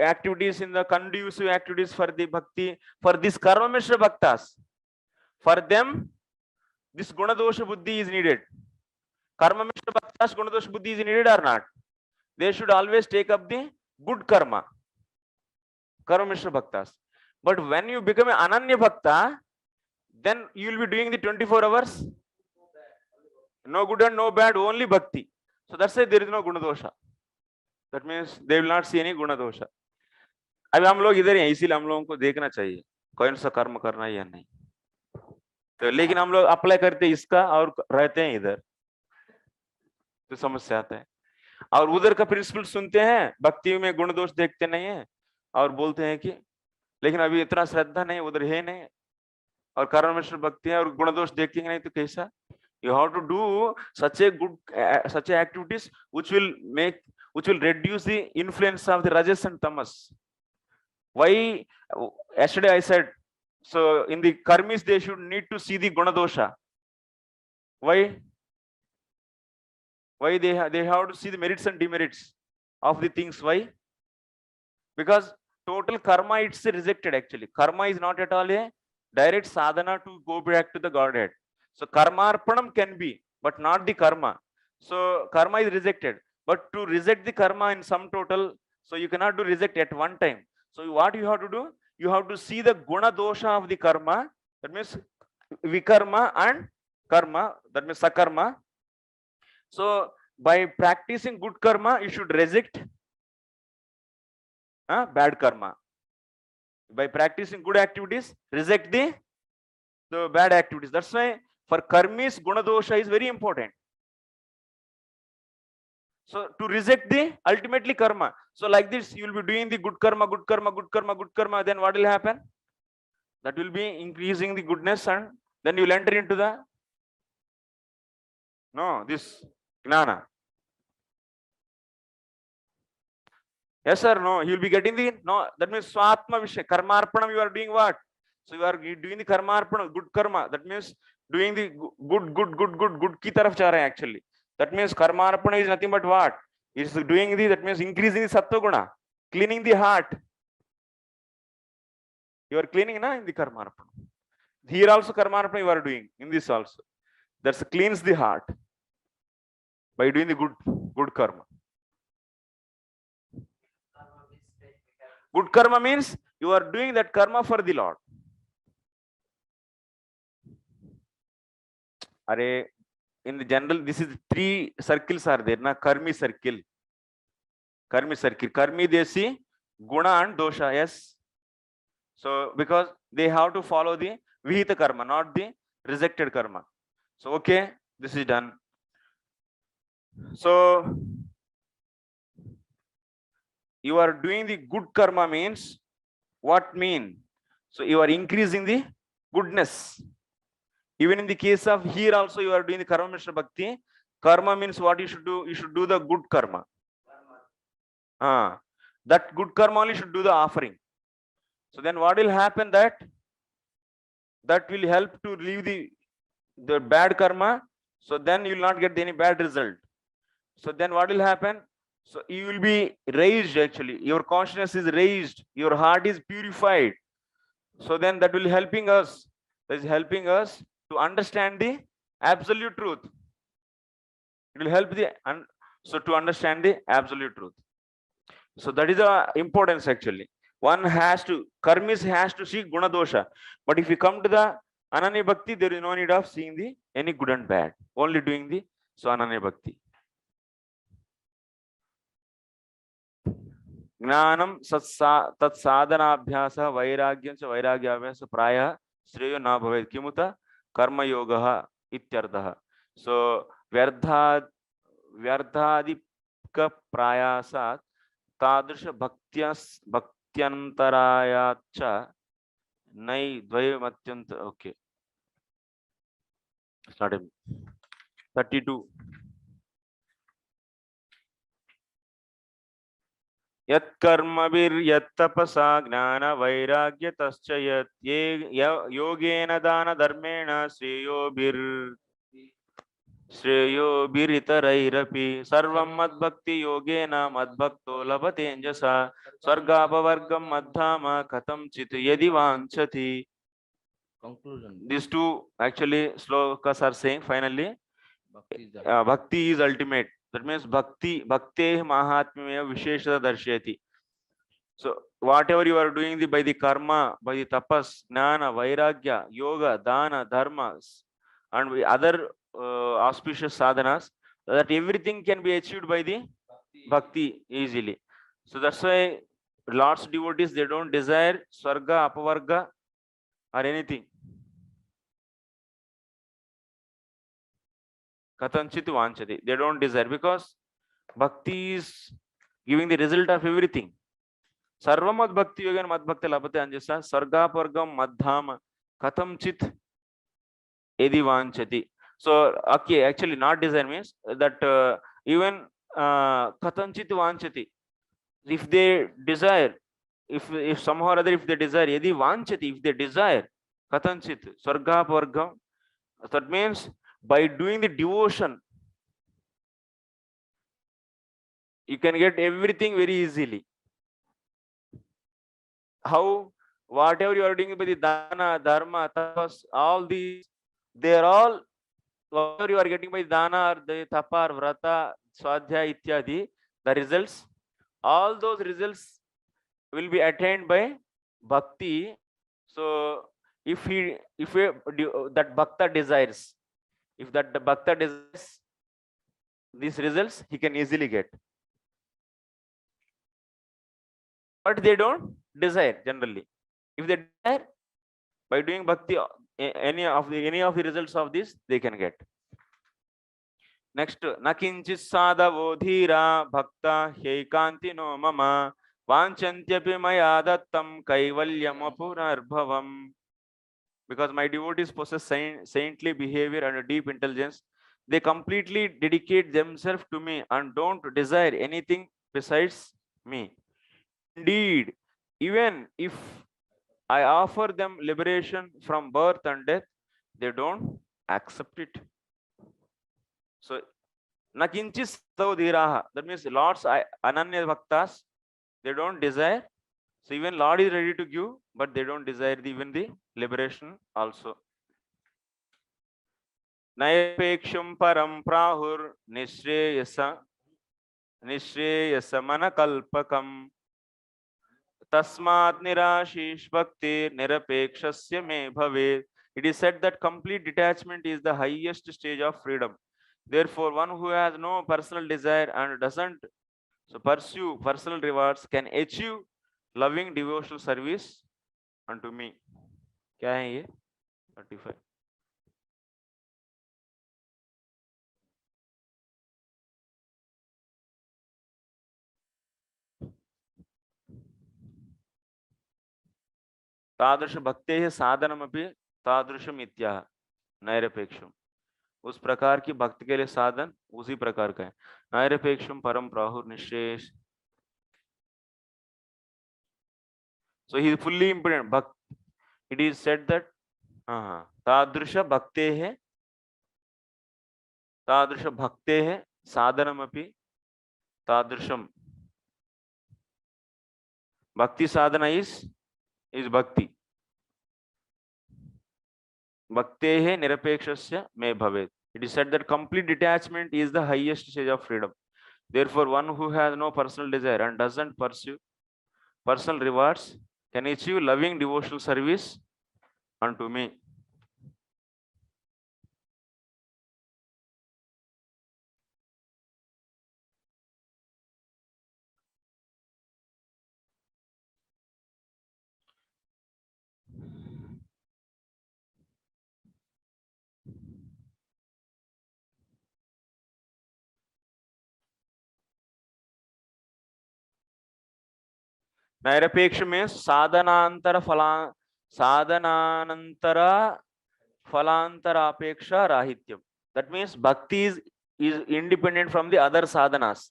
activities in the conducive activities for the bhakti, for this karma mishra bhaktas. For them, this gunadosha buddhi is needed. Karma mishra bhaktas, gunadosha buddhi is needed or not? They should always take up the good karma, karma mishra bhaktas. But when you become an ananya bhakta, then you will be doing the 24 hours. No good and no bad, only bhakti. So that's why there is no guna dosha. That means they will not see any guna dosha. अभी हम लोग इधर हैं, इसीलिए हम लोगों को देखना चाहिए कौन सा कर्म करना है या नहीं. तो लेकिन हम लोग अप्लाई करते इसका और रहते हैं इधर, तो समस्या आता है. और उधर का प्रिंसिपल सुनते हैं, भक्ति में गुण दोष देखते नहीं है और बोलते हैं कि लेकिन अभी इतना श्रद्धा नहीं, उधर है नहीं, और कर्म मिश्र भक्ति है और गुण दोष देखेंगे नहीं तो कैसा. You have to do such activities which will reduce the influence of the rajas and tamas. Why? Yesterday I said, so in the karmis they should need to see the guna dosha. Why? Why they have to see the merits and demerits of the things? Why? Because total karma it's rejected actually. Karma is not at all a direct sadhana to go back to the Godhead. So karmarpanam can be, but not the karma. So karma is rejected. But to reject the karma in sum total, so you cannot do reject at one time. So what you have to do? You have to see the guna dosha of the karma. That means vikarma and karma. That means sakarma. So by practicing good karma, you should reject bad karma. By practicing good activities, reject the bad activities. That's why for karmis, guna dosha is very important. So to reject the ultimately karma. So like this, you will be doing the good karma, good karma, good karma, good karma. Then what will happen? That will be increasing the goodness, and then you will enter into the this gnana. Yes or no? He will be getting the that means swatma vishay. Karmarpanam, you are doing what? So you are doing the karmarpanam, good karma. That means doing the good ki taraf cha rahe hain actually. That means karmarpana is nothing but what? It is doing the, that means increasing the sattva guna, cleaning the heart. You are cleaning in the karmarpana. Here also karmarpana you are doing, in this also. That's cleans the heart by doing the good karma. Good karma means you are doing that karma for the Lord. In the general, this is 3 circles are there. Karmi circle. Karmi desi, guna and dosha. Yes. So because they have to follow the vihita karma, not the rejected karma. So okay, this is done. So you are doing the good karma means what mean? So you are increasing the goodness. Even in the case of here also you are doing the karma mishra bhakti. Karma means what you should do? You should do the good karma. That good karma only should do the offering. So then what will happen? That will help to leave the bad karma. So then you will not get any bad result. So then what will happen? So you will be raised actually. Your consciousness is raised. Your heart is purified. So then that will helping us. That is helping us to understand the absolute truth. It will help to understand the absolute truth. So that is the importance actually. One has to, karmis has to see guna dosha. But if you come to the ananya bhakti, there is no need of seeing any good and bad. Only doing the ananya bhakti. Gnanam tat sadhana abhyasa vairagyam cha vairagyabhyasa praya श्रेयो न भवेत् किमुत कर्मयोगः इत्यर्थः. So व्यर्थादिक प्रयासात् तादृश भक्त्यन्तरायाच्च नै द्वयमत्यन्त. Okay, start 32. यत्कर्मभिर्यत्तपसा ज्ञान वैराग्य तश्च योगेन दान धर्मेण श्रेयोभिरितरैरपि सर्वं मद्भक्ति योगेन मद्भक्तो लभतेञ्जसा स्वर्गापवर्गं मद्धाम कथंचित् यदि वाञ्छति. Conclusion. These two actually slokas are saying finally bhakti is ultimate. That means bhakti mahatmya visheshata darshayati. So whatever you are doing by the karma, by the tapas, jnana, vairagya, yoga, dana, dharmas, and other auspicious sadhanas, that everything can be achieved by the bhakti easily. So that's why Lord's devotees, they don't desire swarga, apavarga, or anything. Katanchit vanchati. They don't desire, because bhakti is giving the result of everything. Sarvamad bhakti yoga mad bhakti labhate anjasa sarga pargam madhama katamchit edi vanchati. So okay, actually not desire means that even katanchit vanchati, if they desire, if somehow or other if they desire, edi vanchati, if they desire katanchit sarga pargam, that means by doing the devotion you can get everything very easily. How? Whatever you are doing by the dana, dharma, tapas, all these, they are all, whatever you are getting by dana or the tapa or vrata, swadhyaya, ityadi, the results, all those results will be attained by bhakti. So if that bhakta desires, if that the bhakta desires these results, he can easily get. But they don't desire generally. If they desire, by doing bhakti, any of the results of this they can get. Next, nakinchit sadavo dhira bhakta heikanti no mama vanchantyapi maya dattam kaivalyamapurarbhavam. Because my devotees possess saintly behavior and a deep intelligence, they completely dedicate themselves to me and don't desire anything besides me. Indeed, even if I offer them liberation from birth and death, they don't accept it. So, nakinchis diraha. That means Lord's ananya bhaktas, they don't desire. So even Lord is ready to give, but they don't desire even the liberation also. Naipeksham param prahur nishreyasa manakalpakam tasmat nirashish bhakti nirapekshasya me bhave. It is said that complete detachment is the highest stage of freedom. Therefore, one who has no personal desire and doesn't pursue personal rewards can achieve loving devotional service unto me. क्या है ये 35? तादृश भक्ते साधनमपि तादृशम इत्याह नैरपेक्षम. उस प्रकार की भक्ति के लिए साधन उसी प्रकार का है. नैरपेक्षम परम प्राहुर निशेष. So he is fully independent. It is said that तादृश भक्ते साधनमपि तादृशम. Bhakti sadhana is bhakti. Bhaktehe nirapekshasya me bhavet. It is said that complete detachment is the highest stage of freedom. Therefore, one who has no personal desire and doesn't pursue personal rewards can achieve loving devotional service unto me. Nirapeksh means sadhanantara falantara apeksha rahityam. That means bhakti is independent from the other sadhanas.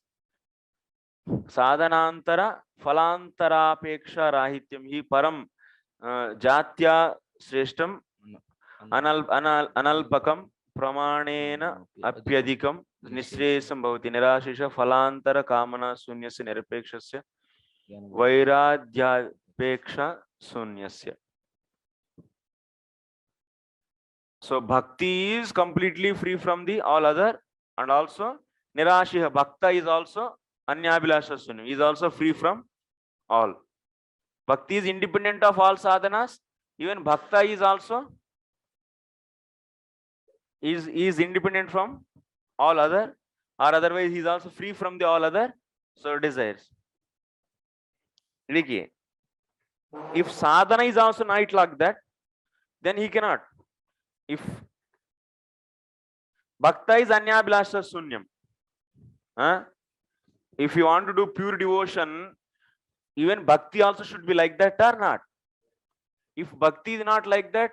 Sadhanantara falantara apeksha rahityam. He param jatya shreshtam analpakam pramanena apyadikam nisresam bhavati nirashisha falantara kamana sunyasya nirapekshasya Vairadyaapeksha sunyasya. So bhakti is completely free from the all other, and also nirashiha bhakta is also anyabhilasha sunya, is also free from all. Bhakti is independent of all sadhanas. Even bhakta is also is independent from all other, or otherwise he is also free from the all other so desires. देखिए, if sadhana is also not like that, then he cannot. If bhakta is anyabhilasha sunyam, if you want to do pure devotion, even bhakti also should be like that or not. If bhakti is not like that,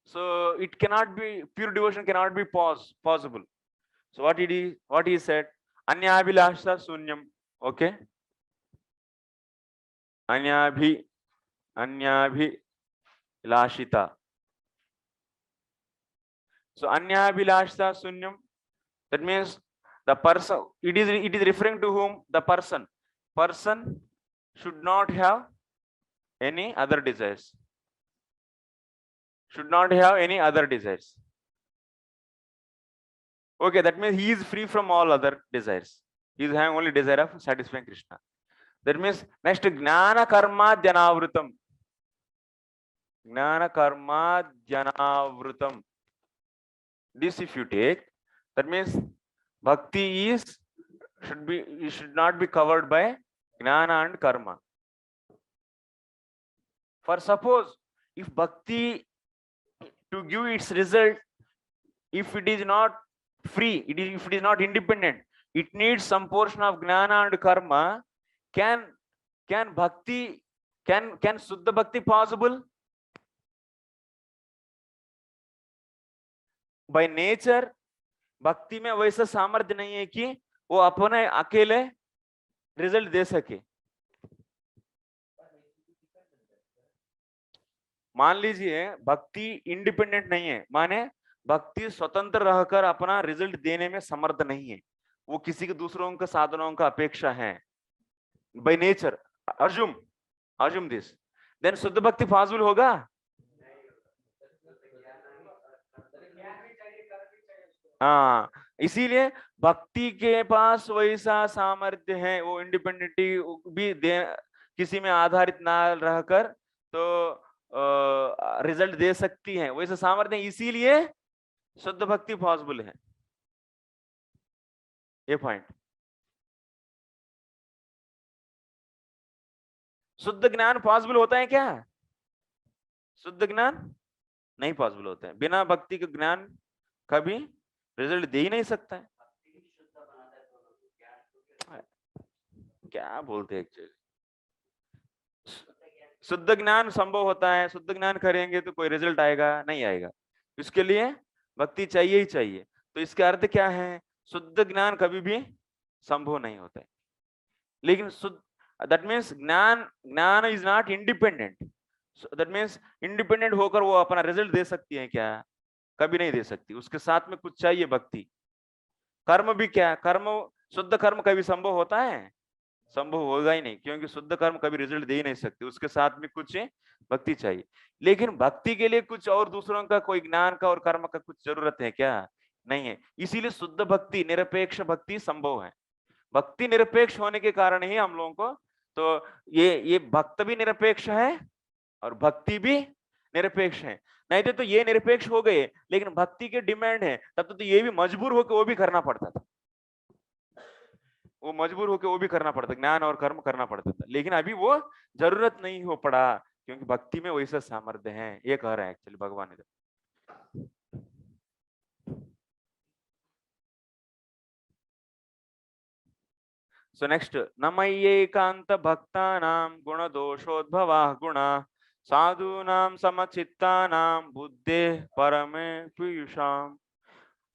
so it cannot be, pure devotion cannot be possible. So what he said, anyabhilasha sunyam. Okay, anyabhilashita. So anyabhilasha sunyam, that means the person, it is referring to whom? The person should not have any other desires, okay. That means he is free from all other desires. He is having only desire of satisfying Krishna. That means next, gnana karma dhanavrutam. This if you take, that means bhakti should not be covered by gnana and karma. For suppose, if bhakti, to give its result, if it is not free, if it is not independent, it needs some portion of gnana and karma. Can bhakti, can Suddha Bhakti possible? By nature, भक्ति में वैसा सामर्थ्य नहीं है कि वो अपने अकेले रिजल्ट दे सके. मान लीजिए भक्ति इंडिपेंडेंट नहीं है, माने भक्ति स्वतंत्र रहकर अपना रिजल्ट देने में समर्थ नहीं है, वो किसी के दूसरों के साधनों का अपेक्षा है. By nature, assume this, then शुद्ध भक्ति पॉसिबल होगा? हाँ, इसीलिए भक्ति के पास वैसा सामर्थ्य है, वो इंडिपेंडेंटी भी किसी में आधारित ना रहकर तो रिजल्ट दे सकती है, वैसा सामर्थ्य, इसीलिए शुद्ध भक्ति पॉसिबल है. ये पॉइंट. शुद्ध ज्ञान पॉसिबल होता है क्या? शुद्ध ज्ञान नहीं पॉसिबल होता है. बिना भक्ति के ज्ञान कभी रिजल्ट दे ही नहीं सकता है. क्या बोलते हैं एक्चुअली, शुद्ध ज्ञान संभव होता है. शुद्ध ज्ञान करेंगे तो कोई रिजल्ट आएगा? नहीं आएगा. इसके लिए भक्ति चाहिए ही चाहिए. तो इसका अर्थ क्या है? शुद्ध ज्ञान कभी भी संभव नहीं होता है. लेकिन शुद्ध, दैट मीन्स ज्ञान is not independent. That means independent होकर वो अपना रिजल्ट दे सकती है क्या? कभी नहीं दे सकती. उसके साथ में कुछ चाहिए भक्ति. कर्म भी क्या, कर्म, शुद्ध कर्म कभी संभव होता है? संभव होगा ही नहीं, क्योंकि शुद्ध कर्म कभी रिजल्ट दे ही नहीं सकते. उसके साथ में कुछ भक्ति चाहिए. लेकिन भक्ति के लिए कुछ और दूसरों का, कोई ज्ञान का और कर्म का कुछ जरूरत है क्या? नहीं है. इसीलिए शुद्ध भक्ति, निरपेक्ष भक्ति संभव है. भक्ति निरपेक्ष होने के कारण ही हम लोगों को, तो ये भक्त भी निरपेक्ष है और भक्ति भी निरपेक्ष है. नहीं तो ये निरपेक्ष हो गए, लेकिन भक्ति के डिमांड है, तब तो ये भी मजबूर होकर वो भी करना पड़ता था. वो मजबूर होकर वो भी करना पड़ता, ज्ञान और कर्म करना पड़ता था. लेकिन अभी वो जरूरत नहीं हो पड़ा, क्योंकि भक्ति में वैसा सामर्थ्य है. ये कह रहे हैं एक्चुअली भगवान इधर. So next, namayekanta bhaktanam gunadoshodbhavah guna sadhunam samachittanam buddhe parame piyusham.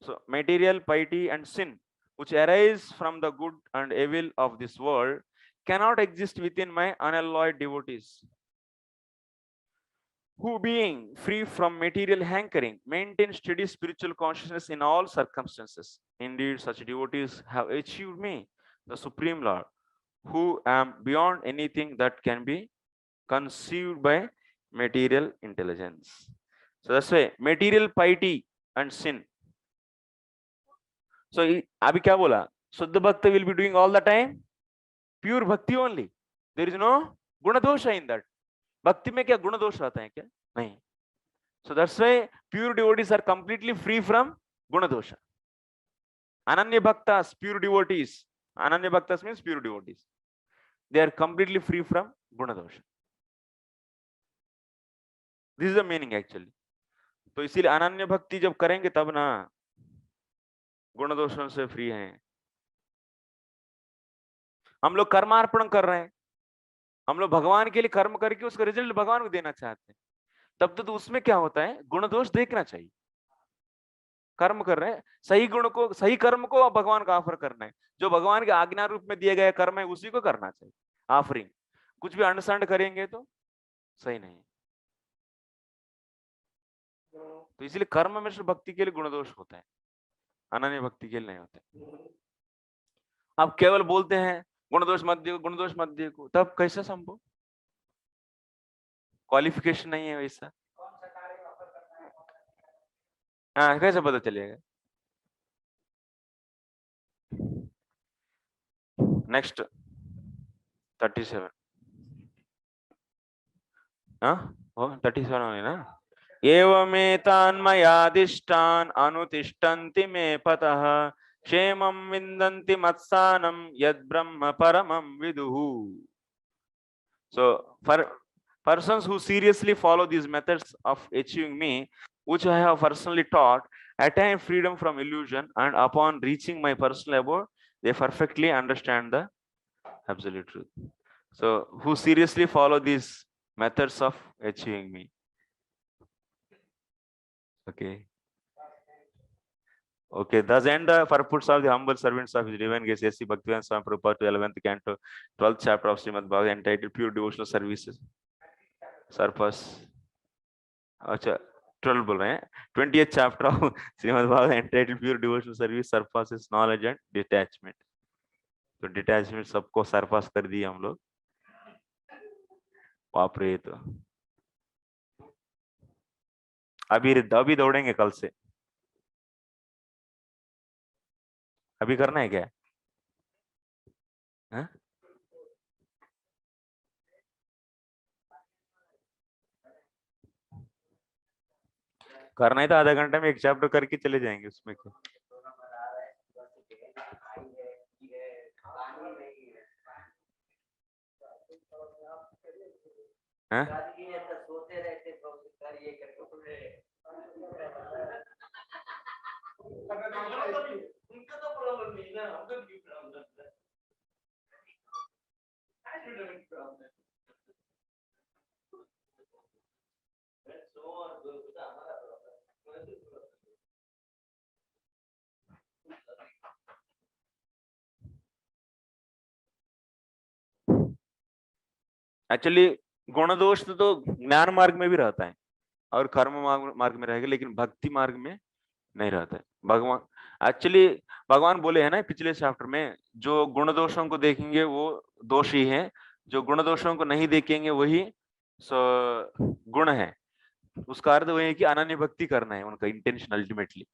So material piety and sin, which arise from the good and evil of this world, cannot exist within my unalloyed devotees, who, being free from material hankering, maintain steady spiritual consciousness in all circumstances. Indeed, such devotees have achieved me, the Supreme Lord, who am beyond anything that can be conceived by material intelligence. So that's why material piety and sin. So abhi kya bola? Suddha Bhakta will be doing all the time pure bhakti only. There is no guna dosha in that. भक्ति में क्या गुण दोष रहता है क्या? नहीं. So that's why pure devotees are completely free from guna dosha. Ananya bhaktas, pure devotees. Ananya bhaktas means pure devotees. They are completely free from guna dosha. This is the meaning actually. तो इसीलिए अनन्य भक्ति जब करेंगे तब ना गुण दोषों से फ्री हैं. हम लोग कर्मार्पण कर रहे हैं, हम लोग भगवान के लिए कर्म करके उसका रिजल्ट भगवान को देना चाहते हैं. तब तो उसमें क्या होता है, गुण दोष देखना चाहिए. कर्म कर रहे हैं, सही गुण को, सही कर्म को भगवान का ऑफर करना है. जो भगवान के आज्ञा रूप में दिए गए कर्म है उसी को करना चाहिए ऑफरिंग. कुछ भी अंडरस्टैंड करेंगे तो सही नहीं. तो इसलिए कर्म में भक्ति के लिए गुण दोष होता है, अनन्य भक्ति के लिए नहीं होता है. आप केवल बोलते हैं गुण दोष मत देखो, गुण दोष मत देखो, तब कैसे संभव? क्वालिफिकेशन नहीं है वैसा. हाँ, कैसे पता चलेगा? नेक्स्ट 37. हाँ, 37 होने ना. एवमेतान्मयादिष्टान् अनुतिष्ठन्ति मे पतः क्षेमं विन्दन्ति मत्सानं यद् ब्रह्म परमं विदुः. So for persons who seriously follow these methods of achieving me, which I have personally taught, attain freedom from illusion, and upon reaching my personal abode, they perfectly understand the absolute truth. So who seriously follow these methods of achieving me. Okay, thus end the purports of the humble servants of his divine grace, S.C. Bhaktivedanta Swami Prabhupada, to 11th canto, 12th chapter of Srimad Bhagavatam, entitled Pure Devotional Services. Surpass. अच्छा, 12 बोल रहे हैं. 20th chapter of Srimad Bhagavatam, entitled Pure Devotional Service, surpasses knowledge and detachment. तो detachment सबको surpass कर दिए हम लोग. बाप रे. तो अभी दौड़ेंगे कल से. अभी करना है क्या? हाँ? करना है तो आधा घंटा में एक चैप्टर करके चले जाएंगे, उसमें क्या. हाँ? एक्चुअली गुण दोष तो ज्ञान मार्ग में भी रहता है और कर्म मार्ग में रहेगा, लेकिन भक्ति मार्ग में नहीं रहता है. भगवान एक्चुअली भगवान बोले हैं ना पिछले चैप्टर में, जो गुण दोषों को देखेंगे वो दोषी हैं, जो गुण दोषों को नहीं देखेंगे वही गुण है. उसका अर्थ वही है कि अनन्य भक्ति करना है उनका इंटेंशन अल्टीमेटली.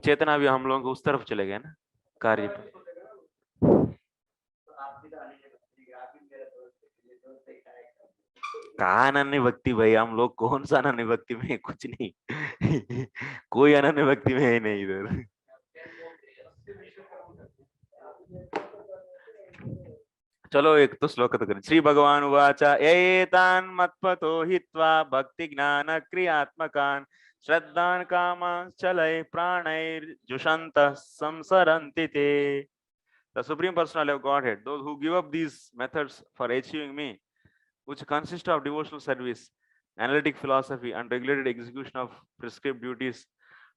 चेतना भी हम लोगों को उस तरफ चले गए ना कार्य पे. कहा अनन्य भक्ति भाई, हम लोग कौन सा अनन्य भक्ति में, कुछ नहीं. कोई अनन्य भक्ति में है नहीं इधर. चलो एक तो श्लोक तो करें. श्री भगवान उवाच एतान् मत्पतो हित्वा भक्ति ज्ञान क्रियात्मकान् श्रद्धान् कामान् चलय प्राणैर्जुषन्तः संसरन्ति ते. The Supreme Personality of Godhead, those who give up these methods for achieving me, which consist of devotional service, analytic philosophy, and regulated execution of prescribed duties,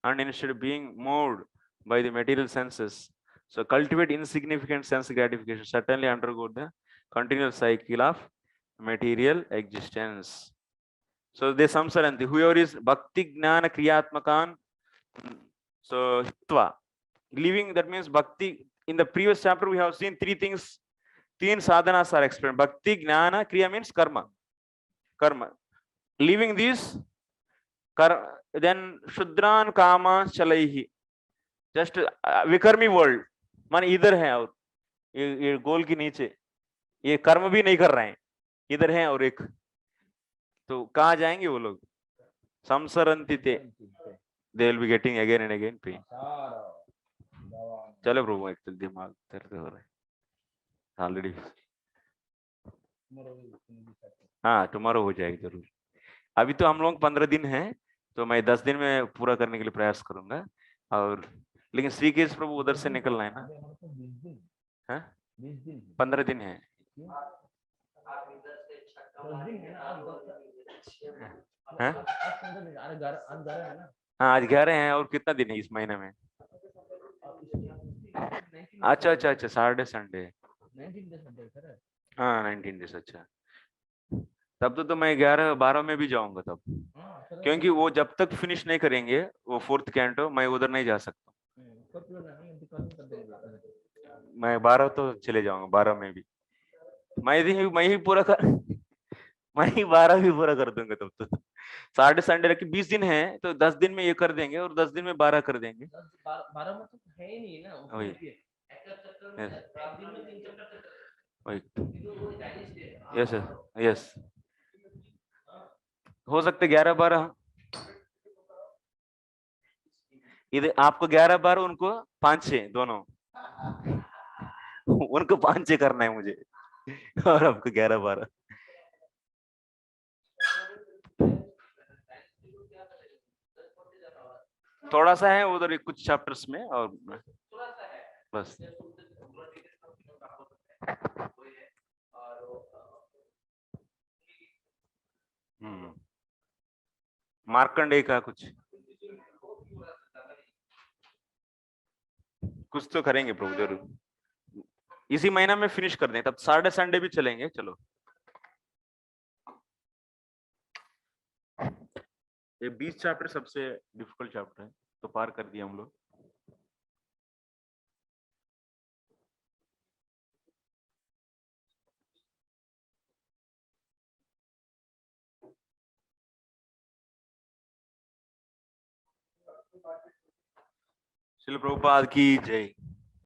and instead being moved by the material senses, so cultivate insignificant sense gratification, certainly undergo the continual cycle of material existence. So they samsaranti, whoever is bhakti jnana kriyatmakan, so hitva, living, that means bhakti. In the previous chapter we have seen three things, three sadhanas are explained. Bhakti jnana kriya means karma. Leaving these, then shudran kama chalaihi, just vikarmi world, man इधर है और ये गोल के नीचे, ये कर्म भी नहीं कर रहे हैं, इधर हैं और एक, तो कहाँ जाएंगे वो लोग? संसरंती थे, they will be getting again and again pain. चलो प्रभु, एक तो दिमाग दर्द हो रहा है ऑलरेडी। हाँ टुमारो हो जाएगी जरूर। अभी तो हम लोग 15 दिन हैं, तो मैं 10 दिन में पूरा करने के लिए प्रयास करूंगा। और लेकिन श्री केश प्रभु उधर से निकलना है ना? हाँ 15 दिन है। हाँ हाँ आज 11 हैं, और कितना दिन है इस महीने में? अच्छा अच्छा अच्छा, सैटरडे संडे, हाँ 19 डेज। अच्छा तब तो मैं 11-12 में भी जाऊंगा तब, क्योंकि वो जब तक फिनिश नहीं करेंगे वो 4th कैंटो, मैं उधर नहीं जा सकता। मैं 12 तो चले जाऊंगा, 12 में भी मैं ही पूरा कर मैं ही 12 भी पूरा कर दूंगा तब तो। सैटरडे संडे रख के 20 दिन है, तो 10 दिन में ये कर देंगे और 10 दिन में 12 कर देंगे। 12 मतलब है ही नहीं ना वही वही, यस यस, हो सकते 11-12, इधर आपको 11-12, उनको 5-6 दोनों उनको 5-6 करना है मुझे, और आपको 11-12। थोड़ा सा है उधर कुछ चैप्टर्स में, और बस मार्कंडेय का कुछ तो करेंगे प्रभु जरूर, इसी महीना में फिनिश कर दें, तब सैटरडे संडे भी चलेंगे। चलो ये 20 चैप्टर सबसे डिफिकल्ट चैप्टर है, तो पार कर दिया हम लोग। श्रील प्रभुपाद की जय।